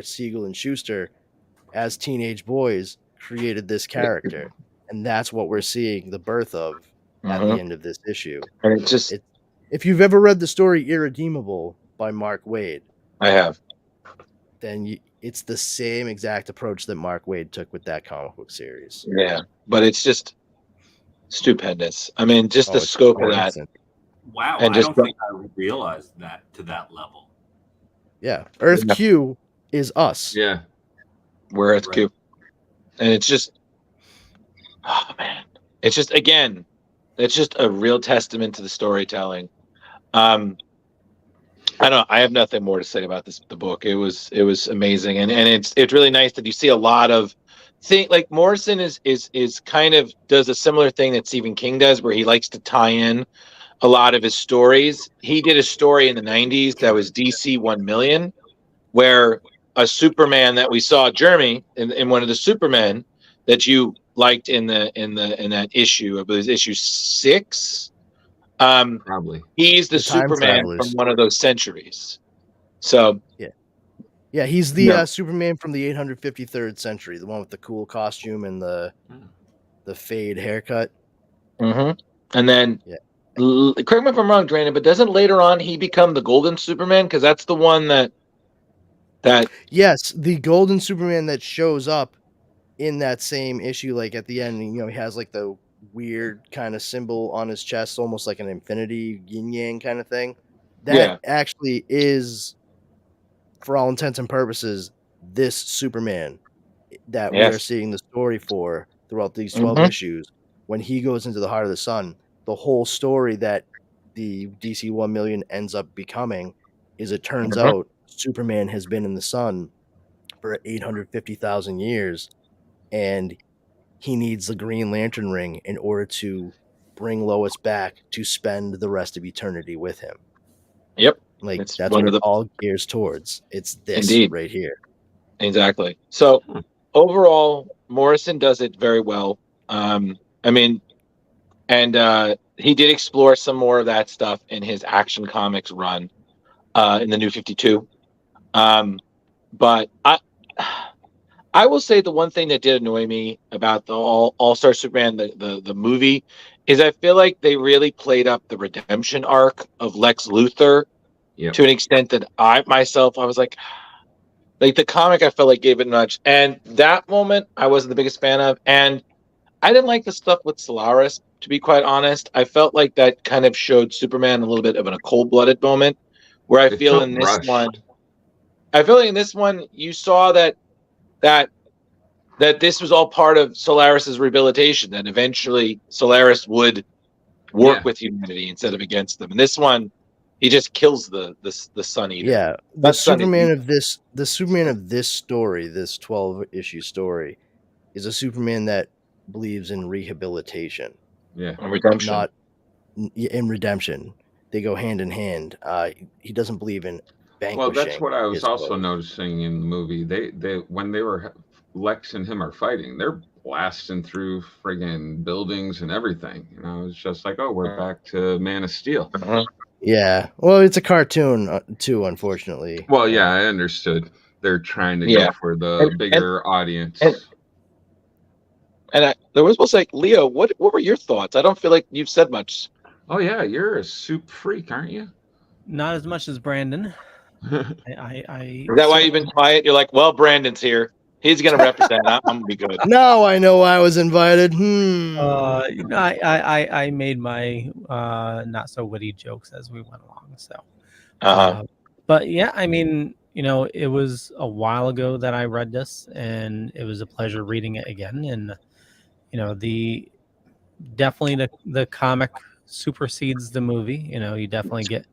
Siegel and Schuster, as teenage boys, created this character, and that's what we're seeing the birth of at the end of this issue.
And it's just,
if you've ever read the story Irredeemable by Mark Waid,
I have,
then it's the same exact approach that Mark Waid took with that comic book series.
Yeah, but it's just stupendous. I mean, just the scope of that.
Wow, and I don't think I realized that to that level.
Yeah, Earth Q is us.
Yeah,
we're Earth Q, and it's just, oh man, it's just, again, it's just a real testament to the storytelling. I don't know. I have nothing more to say about the book. It was amazing, and it's really nice that you see a lot of like Morrison is kind of does a similar thing that Stephen King does, where he likes to tie in a lot of his stories. He did a story in the '90s that was DC 1,000,000, where a Superman that we saw, Jeremy, in one of the Supermen that you liked in that issue, I believe it was issue 6.
Probably.
He's the
Time
Superman from
Travelers.
one of those centuries. So
Yeah, he's the Superman from the 853rd century, the one with the cool costume and the fade haircut.
And then,
Yeah.
correct me if I'm wrong, Brandon, but doesn't later on he become the Golden Superman? Because that's the one that.
Yes, the Golden Superman that shows up in that same issue, like at the end, he has like the weird kind of symbol on his chest, almost like an infinity yin yang kind of thing. That actually is, for all intents and purposes, this Superman that we are seeing the story for throughout these 12 issues. When he goes into the heart of the sun, the whole story that the DC 1,000,000 ends up becoming is, it turns out Superman has been in the sun for 850,000 years, and he needs the Green Lantern ring in order to bring Lois back to spend the rest of eternity with him.
Yep.
Like, that's what it all gears towards. It's this right here.
Exactly. So overall, Morrison does it very well. I mean, and he did explore some more of that stuff in his Action Comics run in the New 52. But I will say the one thing that did annoy me about the All-Star Superman, the movie, is I feel like they really played up the redemption arc of Lex Luthor to an extent that I was like the comic, I felt like gave it much. And that moment I wasn't the biggest fan of. And I didn't like the stuff with Solaris, to be quite honest. I felt like that kind of showed Superman a little bit of a cold-blooded moment, where I feel in this one, you saw that this was all part of Solaris's rehabilitation, that eventually Solaris would work with humanity instead of against them. And this one, he just kills the Sun Eater.
Yeah, the Superman of this story, this 12-issue story, is a Superman that believes in rehabilitation.
Yeah,
and redemption.
Not in redemption. They go hand in hand. He doesn't believe in vanquishing.
Well, that's what I was also noticing in the movie. They when they were Lex and him are fighting, they're blasting through friggin' buildings and everything. It's just like, oh, we're back to Man of Steel.
Yeah, well, it's a cartoon too, unfortunately.
Well, yeah, I understood. They're trying to go for the bigger audience.
And I was like, Leo, what were your thoughts? I don't feel like you've said much.
Oh yeah, you're a soup freak, aren't you?
Not as much as Brandon.
Is that why you've been quiet? You're like, well, Brandon's here. He's going to represent. I'm going to be good.
Now I know I was invited.
I made my not so witty jokes as we went along. So, but yeah, I mean, it was a while ago that I read this, and it was a pleasure reading it again. And definitely the comic supersedes the movie. You definitely get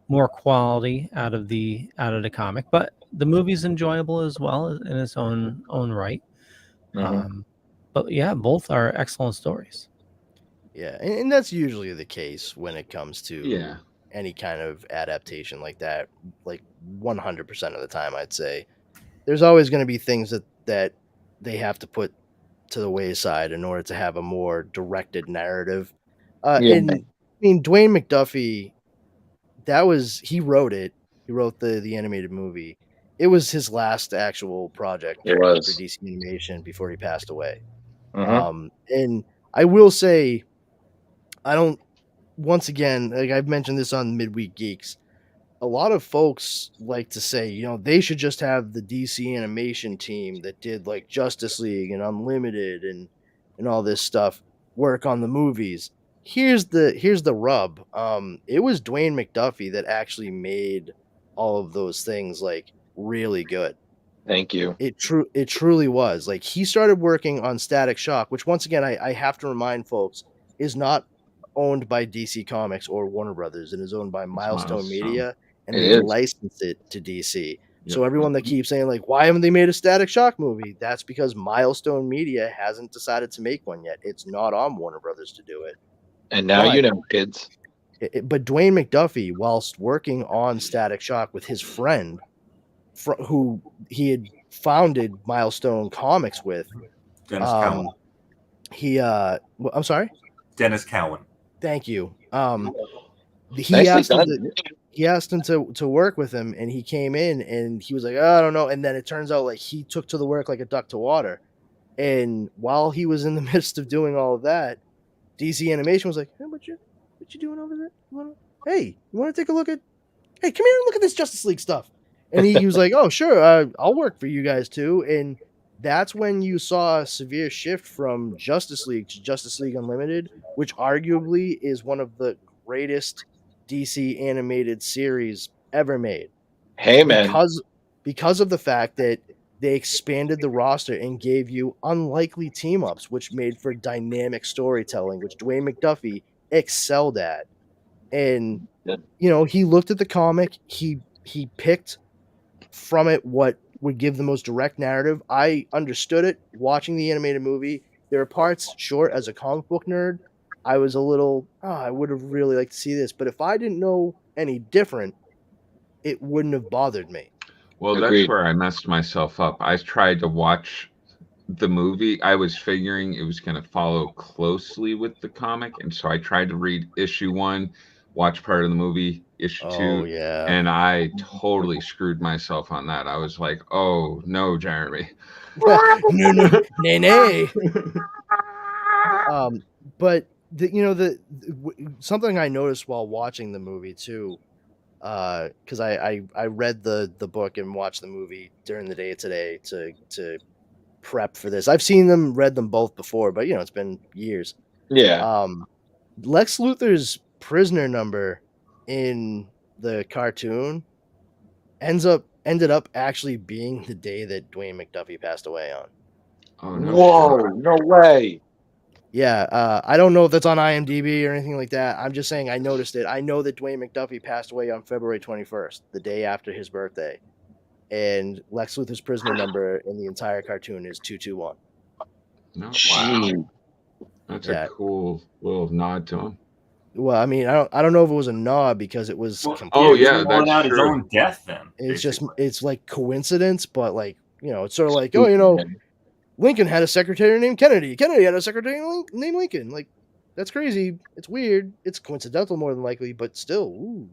more quality out of the comic, but the movie's enjoyable as well in its own right. But yeah, both are excellent stories.
Yeah, and that's usually the case when it comes to any kind of adaptation like that. Like 100% of the time, I'd say there's always going to be things that they have to put to the wayside in order to have a more directed narrative. And I mean, Dwayne McDuffie, he wrote it. He wrote the animated movie. It was his last actual project for DC Animation before he passed away. And I will say, once again, like I've mentioned this on Midweek Geeks, a lot of folks like to say, they should just have the DC Animation team that did like Justice League and Unlimited and all this stuff work on the movies. Here's the rub. It was Dwayne McDuffie that actually made all of those things like really good.
Thank you.
It truly was. Like, he started working on Static Shock, which once again I have to remind folks is not owned by DC Comics or Warner Brothers. It is owned by Milestone Media, and
It
they
is.
license it to DC. So
Yep.
everyone that keeps saying like, why haven't they made a Static Shock movie? That's because Milestone Media hasn't decided to make one yet. It's not on Warner Brothers to do it.
And now
But-
you know, kids.
But Dwayne McDuffie, whilst working on Static Shock with his friend, who he had founded Milestone Comics with,
Dennis Cowan.
I'm sorry?
Dennis Cowan.
Thank you. He
Nicely
asked him to work with him, and he came in, and he was like, oh, I don't know. And then it turns out like he took to the work like a duck to water. And while he was in the midst of doing all of that, DC Animation was like, hey, what you doing over there? You want to take a look at? Hey, come here and look at this Justice League stuff. And he was like, oh, sure, I'll work for you guys too. And that's when you saw a severe shift from Justice League to Justice League Unlimited, which arguably is one of the greatest DC animated series ever made.
Hey, man.
Because of the fact that they expanded the roster and gave you unlikely team-ups, which made for dynamic storytelling, which Dwayne McDuffie excelled at. And, he looked at the comic, he picked from it what would give the most direct narrative. I understood it watching the animated movie. There are parts, short, as a comic book nerd, I was a little, I would have really liked to see this. But if I didn't know any different, it wouldn't have bothered me.
Well,
Agreed.
That's where I messed myself up. I tried to watch the movie. I was figuring it was going to follow closely with the comic. And so I tried to read issue 1, watch part of the movie, issue 2.
Yeah.
And I totally screwed myself on that. I was like, oh, no, Jeremy.
Nay. But something I noticed while watching the movie too, because I read the book and watched the movie during the day today to prep for this. I've read them both before, but it's been years.
Yeah.
Lex Luthor's prisoner number in the cartoon ended up actually being the day that Dwayne McDuffie passed away on.
Oh no!
Whoa! No way.
Yeah, I don't know if that's on IMDb or anything like that. I'm just saying I noticed it. I know that Dwayne McDuffie passed away on February 21st, the day after his birthday. And Lex Luthor's prisoner number in the entire cartoon is 221.
No,
Gee.
wow. That's a cool little nod to him.
Well, I mean, I don't know if it was a nod because it was.
Oh yeah,
calling
that's
out his
true.
own death. Then
It's like coincidence, but like it's sort of like Lincoln had a secretary named Kennedy. Kennedy had a secretary named Lincoln. Like, that's crazy. It's weird. It's coincidental more than likely, but still. Ooh.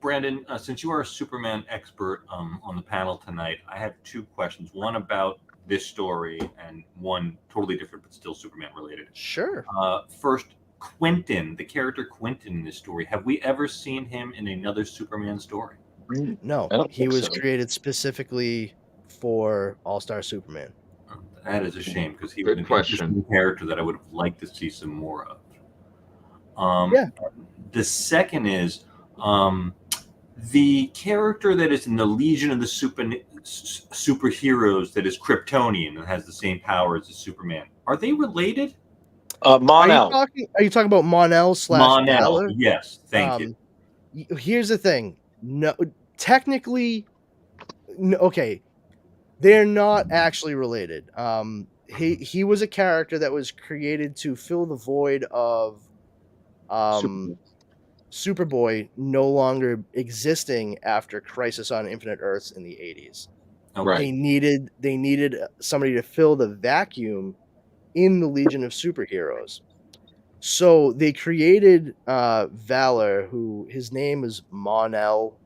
Brandon, since you are a Superman expert on the panel tonight, I have 2 questions. One about this story and one totally different, but still Superman related.
Sure.
First, Quentin, the character Quentin in this story. Have we ever seen him in another Superman story?
No, he was created specifically for All-Star Superman.
That is a shame because he was an interesting character that I would have liked to see some more of. The second is the character that is in the Legion of the Superheroes that is Kryptonian and has the same powers as Superman. Are they related?
Mon-El.
Are you talking about Mon-El / Valor?
Yes, thank you.
Here's the thing. No, technically, okay. They're not actually related. He was a character that was created to fill the void of Superboy no longer existing after Crisis on Infinite Earths in the 80s.
Right.
They needed somebody to fill the vacuum in the Legion of Superheroes. So they created Valor, who his name is Mon-El.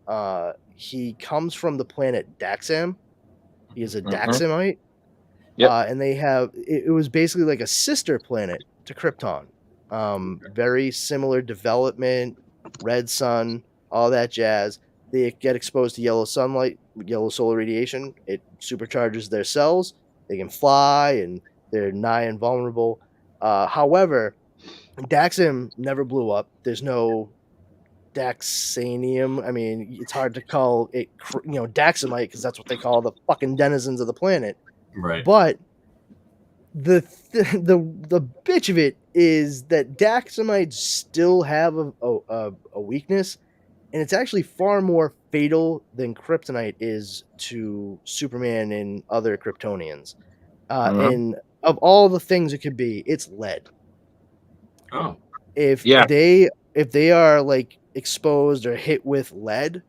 He comes from the planet Daxam. He is a Daxamite.
Yep.
And they have it was basically like a sister planet to Krypton. Very similar development, red sun, all that jazz. They get exposed to yellow sunlight, yellow solar radiation. It supercharges their cells. They can fly and they're nigh invulnerable. However, Daxam never blew up. There's no Daxanium. I mean, it's hard to call it, Daxamite because that's what they call the fucking denizens of the planet.
Right.
But the bitch of it is that Daxamites still have a weakness, and it's actually far more fatal than kryptonite is to Superman and other Kryptonians.
Mhm.
And of all the things it could be, it's lead.
Oh,
If
Yeah.
they are like exposed or hit with lead,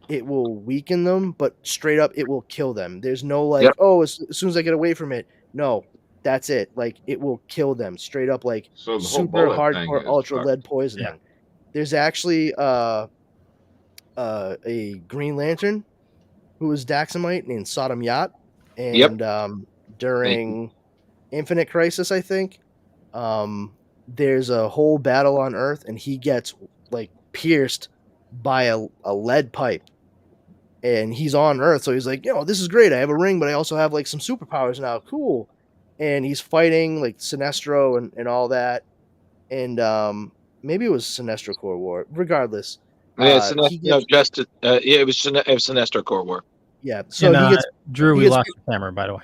it will weaken them, but straight up it will kill them. There's no like,
Yep.
oh, as soon as I get away from it, no, that's it. Like it will kill them straight up, like
so the whole
super
bullet thing
hardcore
is
ultra
fucked.
lead poisoning. There's actually a Green Lantern who was Daxamite named Sodom Yacht,
Yep.
and
Thank you.
during Infinite Crisis, I think, um, there's a whole battle on Earth, and he gets like pierced by a lead pipe, and he's on Earth, so he's like, this is great. I have a ring, but I also have like some superpowers now. Cool. And he's fighting like Sinestro and all that, and maybe it was Sinestro Corps War. Regardless,
Yeah,
he
no,
gets
just yeah, it was Sinestro Corps War.
yeah. So
And Drew,
he
we
gets
lost the camera, by the way.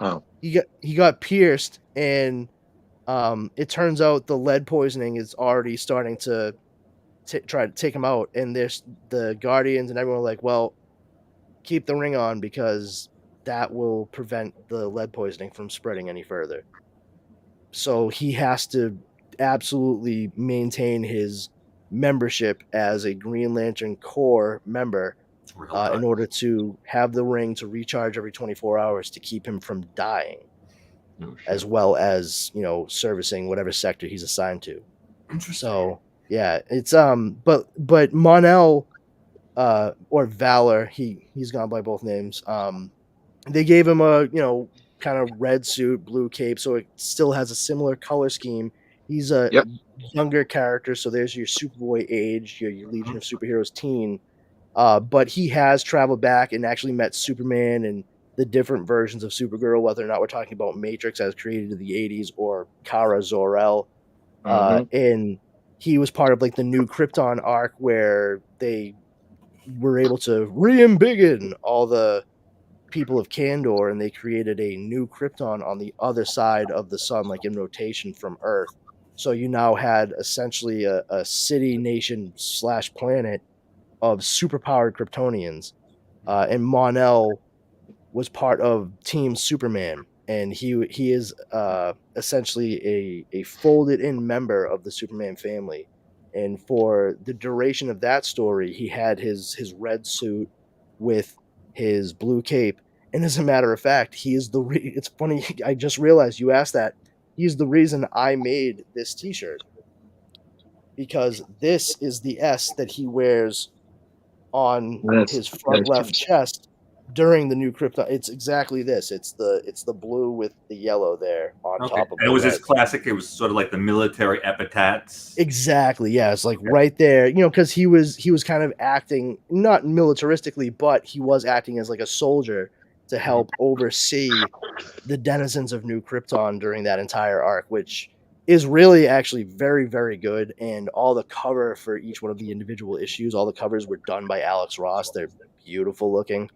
Oh,
he got pierced, and it turns out the lead poisoning is already starting to try to take him out, and there's the Guardians and everyone are like, well, keep the ring on because that will prevent the lead poisoning from spreading any further. So he has to absolutely maintain his membership as a Green Lantern Corps member in order to have the ring to recharge every 24 hours to keep him from dying, as well as servicing whatever sector he's assigned to.
Interesting.
So yeah, it's but Mon-El or Valor, he's gone by both names. They gave him a kind of red suit, blue cape, so it still has a similar color scheme. He's a
Yep.
younger character, so there's your Superboy age, your Legion of Superheroes teen. But he has traveled back and actually met Superman and the different versions of Supergirl, whether or not we're talking about Matrix as created in the 80s or Kara Zor-El.
Mhm.
And he was part of like the new Krypton arc where they were able to re-embiggen all the people of Kandor, and they created a new Krypton on the other side of the sun, like in rotation from Earth. So you now had essentially a city, nation slash planet of superpowered Kryptonians, and Mon-El was part of Team Superman, and he is essentially a folded in member of the Superman family. And for the duration of that story, he had his red suit with his blue cape. And as a matter of fact, he is it's funny. I just realized you asked that. He's the reason I made this T-shirt, because this is the S that he wears on his front left chest during the new Krypton. It's exactly this. It's the blue with the yellow there on
Okay.
top of
And it
the
was
red.
his classic. It was sort of like the military epithets.
Exactly. Yeah, it's like right there. Because he was kind of acting not militaristically, but he was acting as like a soldier to help oversee the denizens of New Krypton during that entire arc, which is really actually very, very good. And all the cover for each one of the individual issues, all the covers were done by Alex Ross. They're beautiful looking.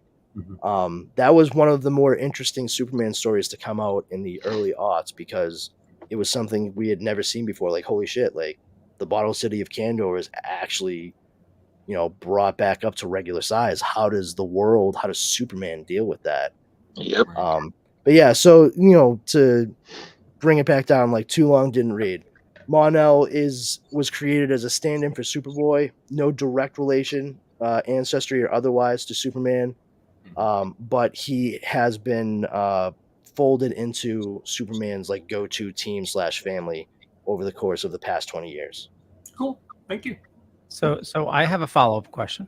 That was one of the more interesting Superman stories to come out in the early aughts, because it was something we had never seen before. Like, holy shit, like the bottle city of Kandor is actually, brought back up to regular size. How does Superman deal with that?
Yep.
But yeah, so to bring it back down, like too long didn't read. Mon-El was created as a stand-in for Superboy, no direct relation, ancestry or otherwise, to Superman, but he has been folded into Superman's like go-to team slash family over the course of the past 20 years.
Cool, thank you.
So I have a follow-up question.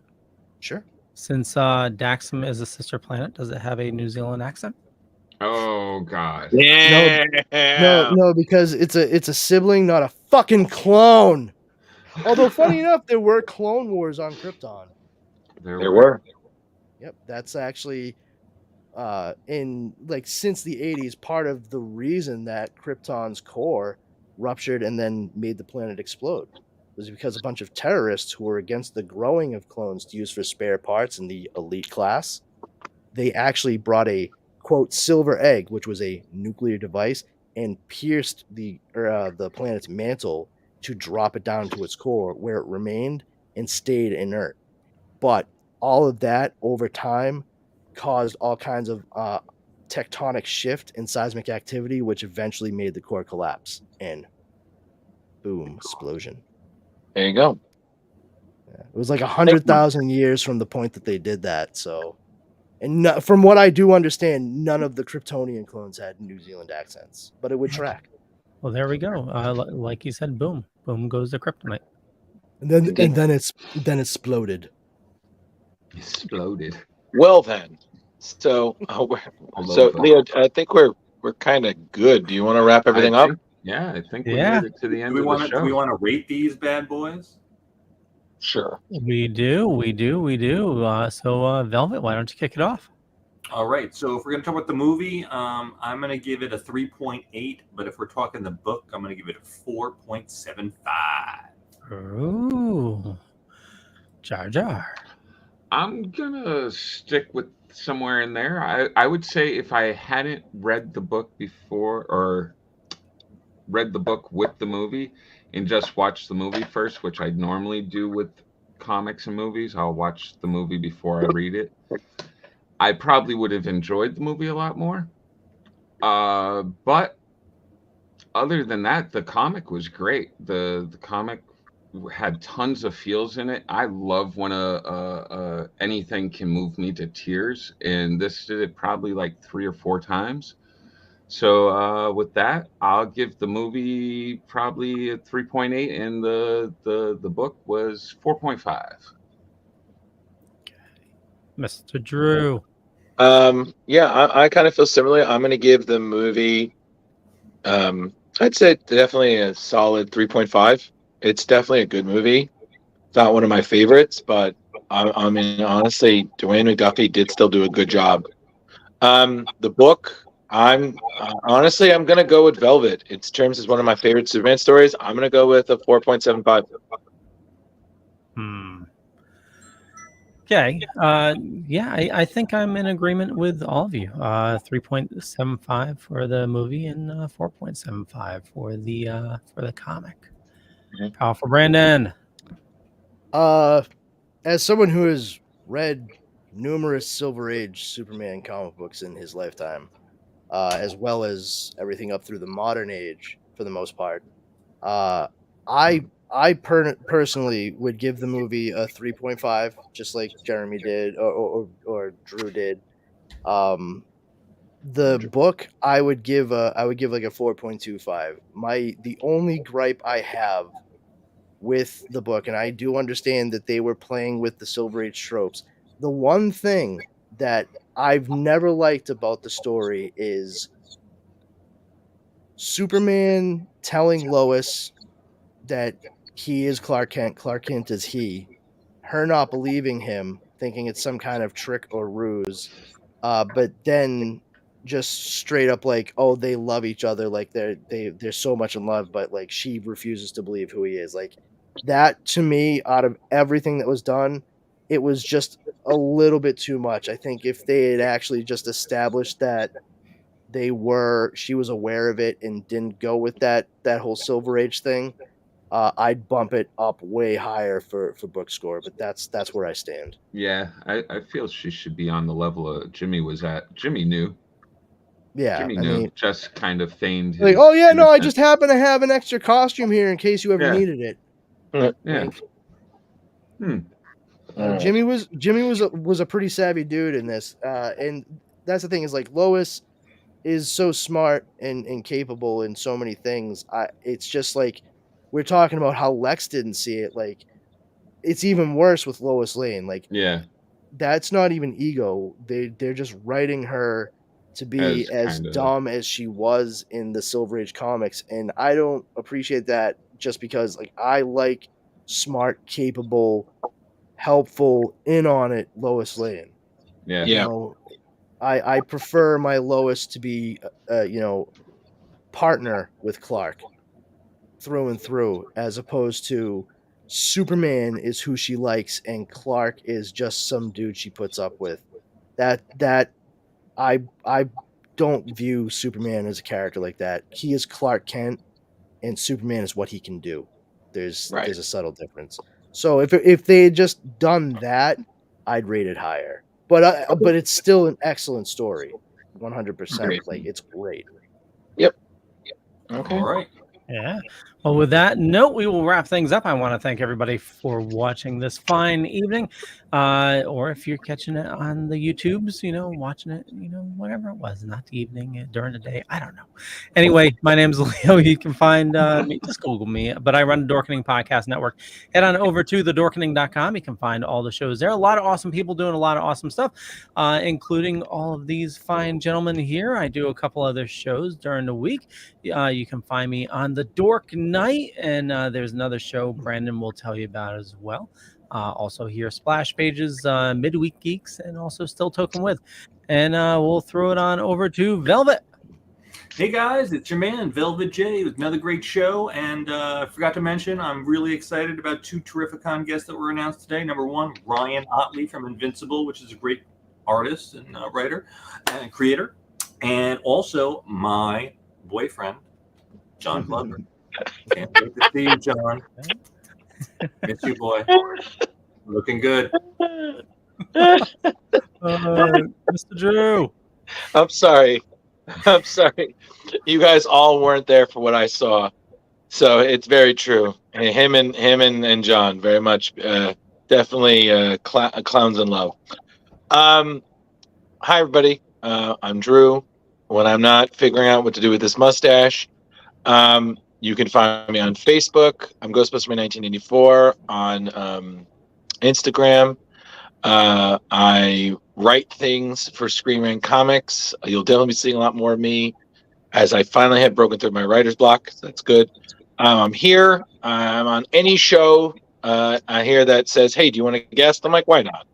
Sure.
Since Daxam is a sister planet, does it have a New Zealand accent?
Oh God.
Yeah.
No, because it's a sibling, not a fucking clone. Although funny enough, there were clone wars on Krypton.
There were.
Yep, that's actually in like since the 80s, part of the reason that Krypton's core ruptured and then made the planet explode was because a bunch of terrorists who were against the growing of clones to use for spare parts in the elite class, they actually brought a quote silver egg, which was a nuclear device, and pierced the planet's mantle to drop it down to its core, where it remained and stayed inert. But all of that over time caused all kinds of tectonic shift and seismic activity, which eventually made the core collapse. And boom, explosion.
There you go.
Yeah. It was like 100,000 years from the point that they did that. So, and from what I do understand, none of the Kryptonian clones had New Zealand accents, but it would track.
Well, there we go. Like you said, boom, boom goes the kryptonite.
And then it exploded.
Exploded.
Well then, so Leo, I think we're kind of good. Do you want to wrap everything up?
Yeah, I think we made it to the end of the show.
Do we want to rate these bad boys?
Sure.
We do. So, Velvet, why don't you kick it off?
All right. So if we're going to talk about the movie, I'm going to give it a 3.8. But if we're talking the book, I'm going to give it a 4.75.
Ooh. Jar Jar.
I'm going to stick with somewhere in there. I would say if I hadn't read the book before or read the book with the movie and just watched the movie first, which I normally do with comics and movies, I'll watch the movie before I read it. I probably would have enjoyed the movie a lot more. But other than that, the comic was great. The comic had tons of feels in it. I love when anything can move me to tears, and this did it probably like 3 or 4 times. So with that, I'll give the movie probably a 3.8, and the book was 4.5.
Mr. Drew.
Yeah, I kind of feel similarly. I'm going to give the movie, I'd say definitely a solid 3.5. It's definitely a good movie. It's not one of my favorites, but I mean, honestly, Dwayne McDuffie did still do a good job. The book, I'm going to go with Velvet. It's terms as one of my favorite Superman stories. I'm going to go with a 4.75.
Okay. Yeah, I think I'm in agreement with all of you. 3.75 for the movie and 4.75 for the comic.
Mm-hmm.
Powerful, Brandon.
As someone who has read numerous Silver Age Superman comic books in his lifetime, as well as everything up through the modern age for the most part, I personally would give the movie a 3.5, just like Jeremy did or Drew did. The book I would give like a 4.25. The only gripe I have with the book, and I do understand that they were playing with the Silver Age tropes. The one thing that I've never liked about the story is Superman telling Lois that he is Clark Kent, Clark Kent is he, her not believing him, thinking it's some kind of trick or ruse, but then just straight up like, oh, they love each other, like they're so much in love, but like she refuses to believe who he is. Like that to me, out of everything that was done, it was just a little bit too much. I think if they had actually just established that she was aware of it and didn't go with that whole Silver Age thing, I'd bump it up way higher for book score, but that's where I stand.
Yeah, I feel she should be on the level of Jimmy was at. Jimmy knew.
Yeah,
Jimmy
I
knew,
mean,
just kind of feigned.
Like, oh yeah, no, I just happen to have an extra costume here in case you ever needed it.
Yeah.
Jimmy was a pretty savvy dude in this, and that's the thing is like Lois is so smart and capable in so many things. It's just like we're talking about how Lex didn't see it. Like it's even worse with Lois Lane. Like that's not even ego. They're just writing her to be as dumb as she was in the Silver Age comics, and I don't appreciate that just because like I like smart, capable, helpful, in on it Lois Lane.
Yeah.
You know, I prefer my Lois to be partner with Clark through and through, as opposed to Superman is who she likes and Clark is just some dude she puts up with. That I don't view Superman as a character like that. He is Clark Kent, and Superman is what he can do. There's
Right.
a subtle difference. So if they had just done that, I'd rate it higher. But it's still an excellent story, 100%.
Great.
Like it's great.
Yep. Okay.
All right.
Yeah. Well, with that note, we will wrap things up. I want to thank everybody for watching this fine evening. Or if you're catching it on the YouTubes, watching it, whatever it was, not the evening, during the day. I don't know. Anyway, my name's Leo. You can find me, just Google me. But I run the Dorkening Podcast Network. Head on over to thedorkening.com. You can find all the shows there. A lot of awesome people doing a lot of awesome stuff, including all of these fine gentlemen here. I do a couple other shows during the week. You can find me on the Dork Night, and there's another show Brandon will tell you about as well. Also here, Splash Pages, Midweek Geeks, and also Still Token With. And we'll throw it on over to Velvet.
Hey guys, it's your man Velvet J with another great show, and I forgot to mention I'm really excited about two Terrificon guests that were announced today. Number one, Ryan Otley from Invincible, which is a great artist and writer and creator, and also my boyfriend, John Glover. Can't wait to see you, John. Miss you, boy. Looking good.
Mr. Drew.
I'm sorry. You guys all weren't there for what I saw, so it's very true. And him and John very much, definitely clowns in love. Hi everybody. I'm Drew. When I'm not figuring out what to do with this mustache, you can find me on Facebook. I'm Ghostbuster 1984 on Instagram. I write things for Screen Rant Comics. You'll definitely be seeing a lot more of me as I finally have broken through my writer's block. So that's good. I'm here. I'm on any show I hear that says, "Hey, do you want to guest?" I'm like, "Why not?"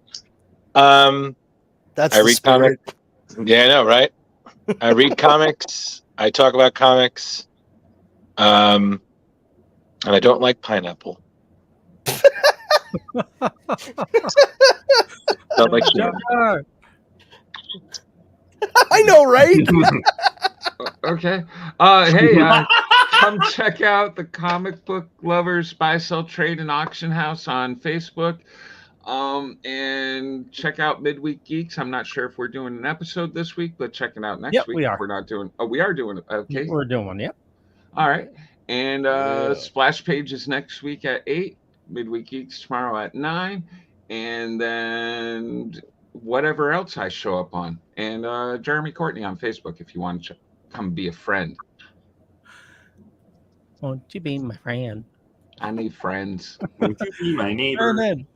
That's
I
the
read
spirit.
comics. Yeah, I know, right? I read comics. I talk about comics. And I don't like pineapple. Don't like shit.
I know, right?
Okay. Hey, come check out the Comic Book Lovers Buy, Sell, Trade, and Auction House on Facebook. And check out Midweek Geeks. I'm not sure if we're doing an episode this week, but check it out next week.
We are.
We're not doing. Oh, we are doing it. Okay.
We're doing one. Yep.
All right. And Splash Pages next week at 8. Midweek Geeks tomorrow at 9. And then whatever else I show up on. And Jeremy Courtney on Facebook if you want to come be a friend.
Won't you be my friend?
I need friends.
Won't you be my neighbor?
Brandon.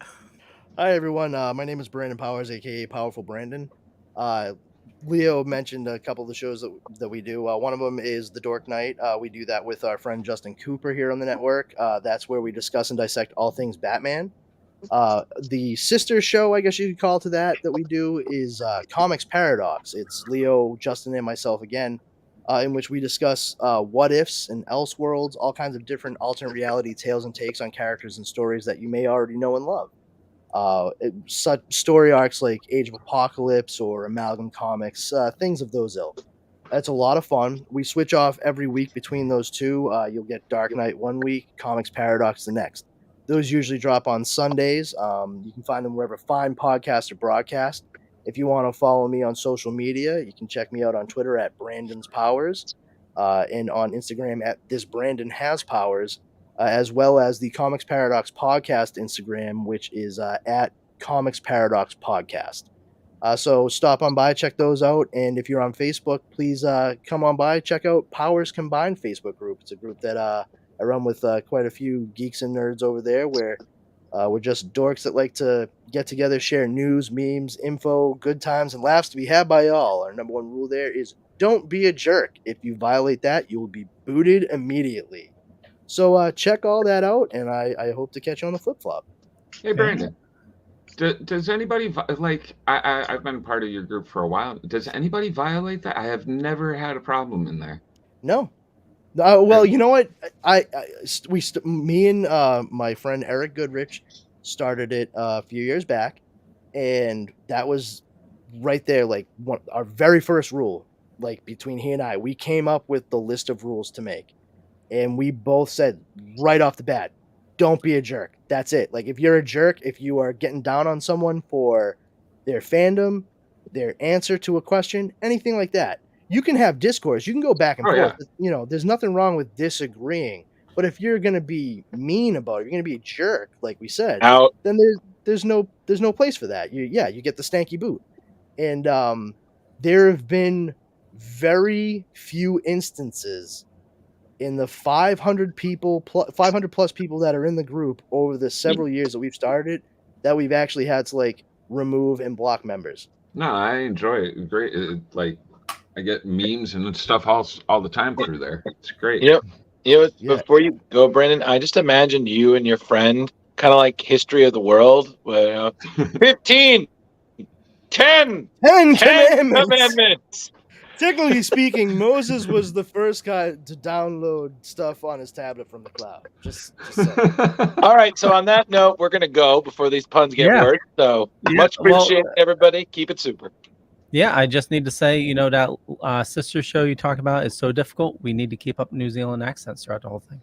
Hi everyone. My name is Brandon Powers, aka Powerful Brandon. Leo mentioned a couple of the shows that we do. One of them is The Dork Night. We do that with our friend Justin Cooper here on the network. That's where we discuss and dissect all things Batman. The sister show, I guess you could call it, to that we do is Comics Paradox. It's Leo, Justin, and myself again, in which we discuss what ifs and elseworlds, all kinds of different alternate reality tales and takes on characters and stories that you may already know and love. Such story arcs like Age of Apocalypse or Amalgam Comics, things of those ilk. That's a lot of fun. We switch off every week between those two. You'll get Dark Knight one week, Comics Paradox the next. Those usually drop on Sundays. You can find them wherever fine podcasts are broadcast. If you want to follow me on social media, you can check me out on Twitter at Brandon's Powers, and on Instagram at This Brandon Has Powers. As well as the Comics Paradox Podcast Instagram, which is at Comics Paradox Podcast. So stop on by, check those out. And if you're on Facebook, please come on by, check out Powers Combined Facebook group. It's a group that I run with quite a few geeks and nerds over there, where we're just dorks that like to get together, share news, memes, info, good times, and laughs to be had by all. Our number one rule there is don't be a jerk. If you violate that, you will be booted immediately. So check all that out, and I hope to catch you on the flip-flop.
Hey, Brandon, does anybody, I've been part of your group for a while. Does anybody violate that? I have never had a problem in there.
No. Well, you know what? Me and my friend Eric Goodrich started it a few years back, and that was right there, like our very first rule. like between he and I, we came up with the list of rules to make. And we both said right off the bat, don't be a jerk. That's it. Like if you're a jerk, if you are getting down on someone for their fandom, their answer to a question, anything like that, you can have discourse. You can go back and forth.
Yeah.
You know, there's nothing wrong with disagreeing. But if you're gonna be mean about it, you're gonna be a jerk, like we said, then there's no place for that. You get the stanky boot. And there have been very few instances in the 500 plus people that are in the group over the several years that we've started that we've actually had to like remove and block members.
No, I enjoy it. Great. Like I get memes and stuff all the time through there. It's great.
Before you go, Brandon, I just imagined you and your friend kind of like History of the World, where 15, 10 commandments.
Technically speaking, Moses was the first guy to download stuff on his tablet from the cloud. Just
All right. So on that note, we're going to go before these puns get worse. So much appreciate everybody. Keep it super.
Yeah, I just need to say, you know, that sister show you talk about is so difficult. We need to keep up New Zealand accents throughout the whole thing.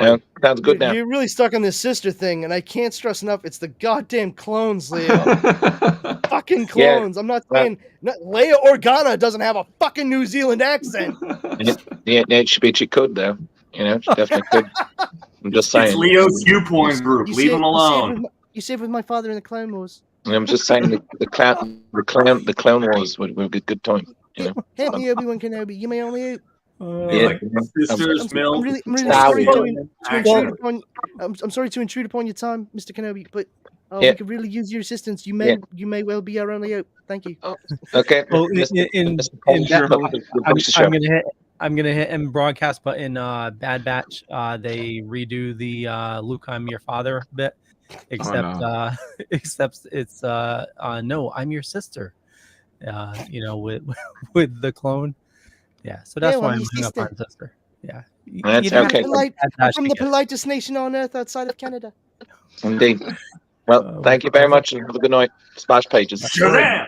Yeah, sounds good now.
You're really stuck on this sister thing, and I can't stress enough. It's the goddamn clones, Leo. Fucking clones. I'm not saying Leia Organa doesn't have a fucking New Zealand accent.
It should be she could though. You know, she definitely could. I'm just saying.
It's Leo's viewpoint group. Leave him alone.
You saved with my father in the Clone Wars.
I'm just saying the Clone Wars would be a good time. You know.
Help me, Obi-Wan Kenobi. You may only.
Like sisters,
I'm really sorry I'm sorry to intrude upon your time, Mr. Kenobi, but we could really use your assistance. You may well be our only hope. Thank you.
Okay.
Well, I'm gonna hit in broadcast, but in Bad Batch, they redo the Luke, I'm your father bit, except except it's no, I'm your sister. You know, with the clone. Yeah, so that's why I'm hung up on sister. Yeah,
that's okay.
From the politest nation on earth outside of Canada.
Indeed. Well, thank you very much, and have a good night. Splash Pages.
Shazam!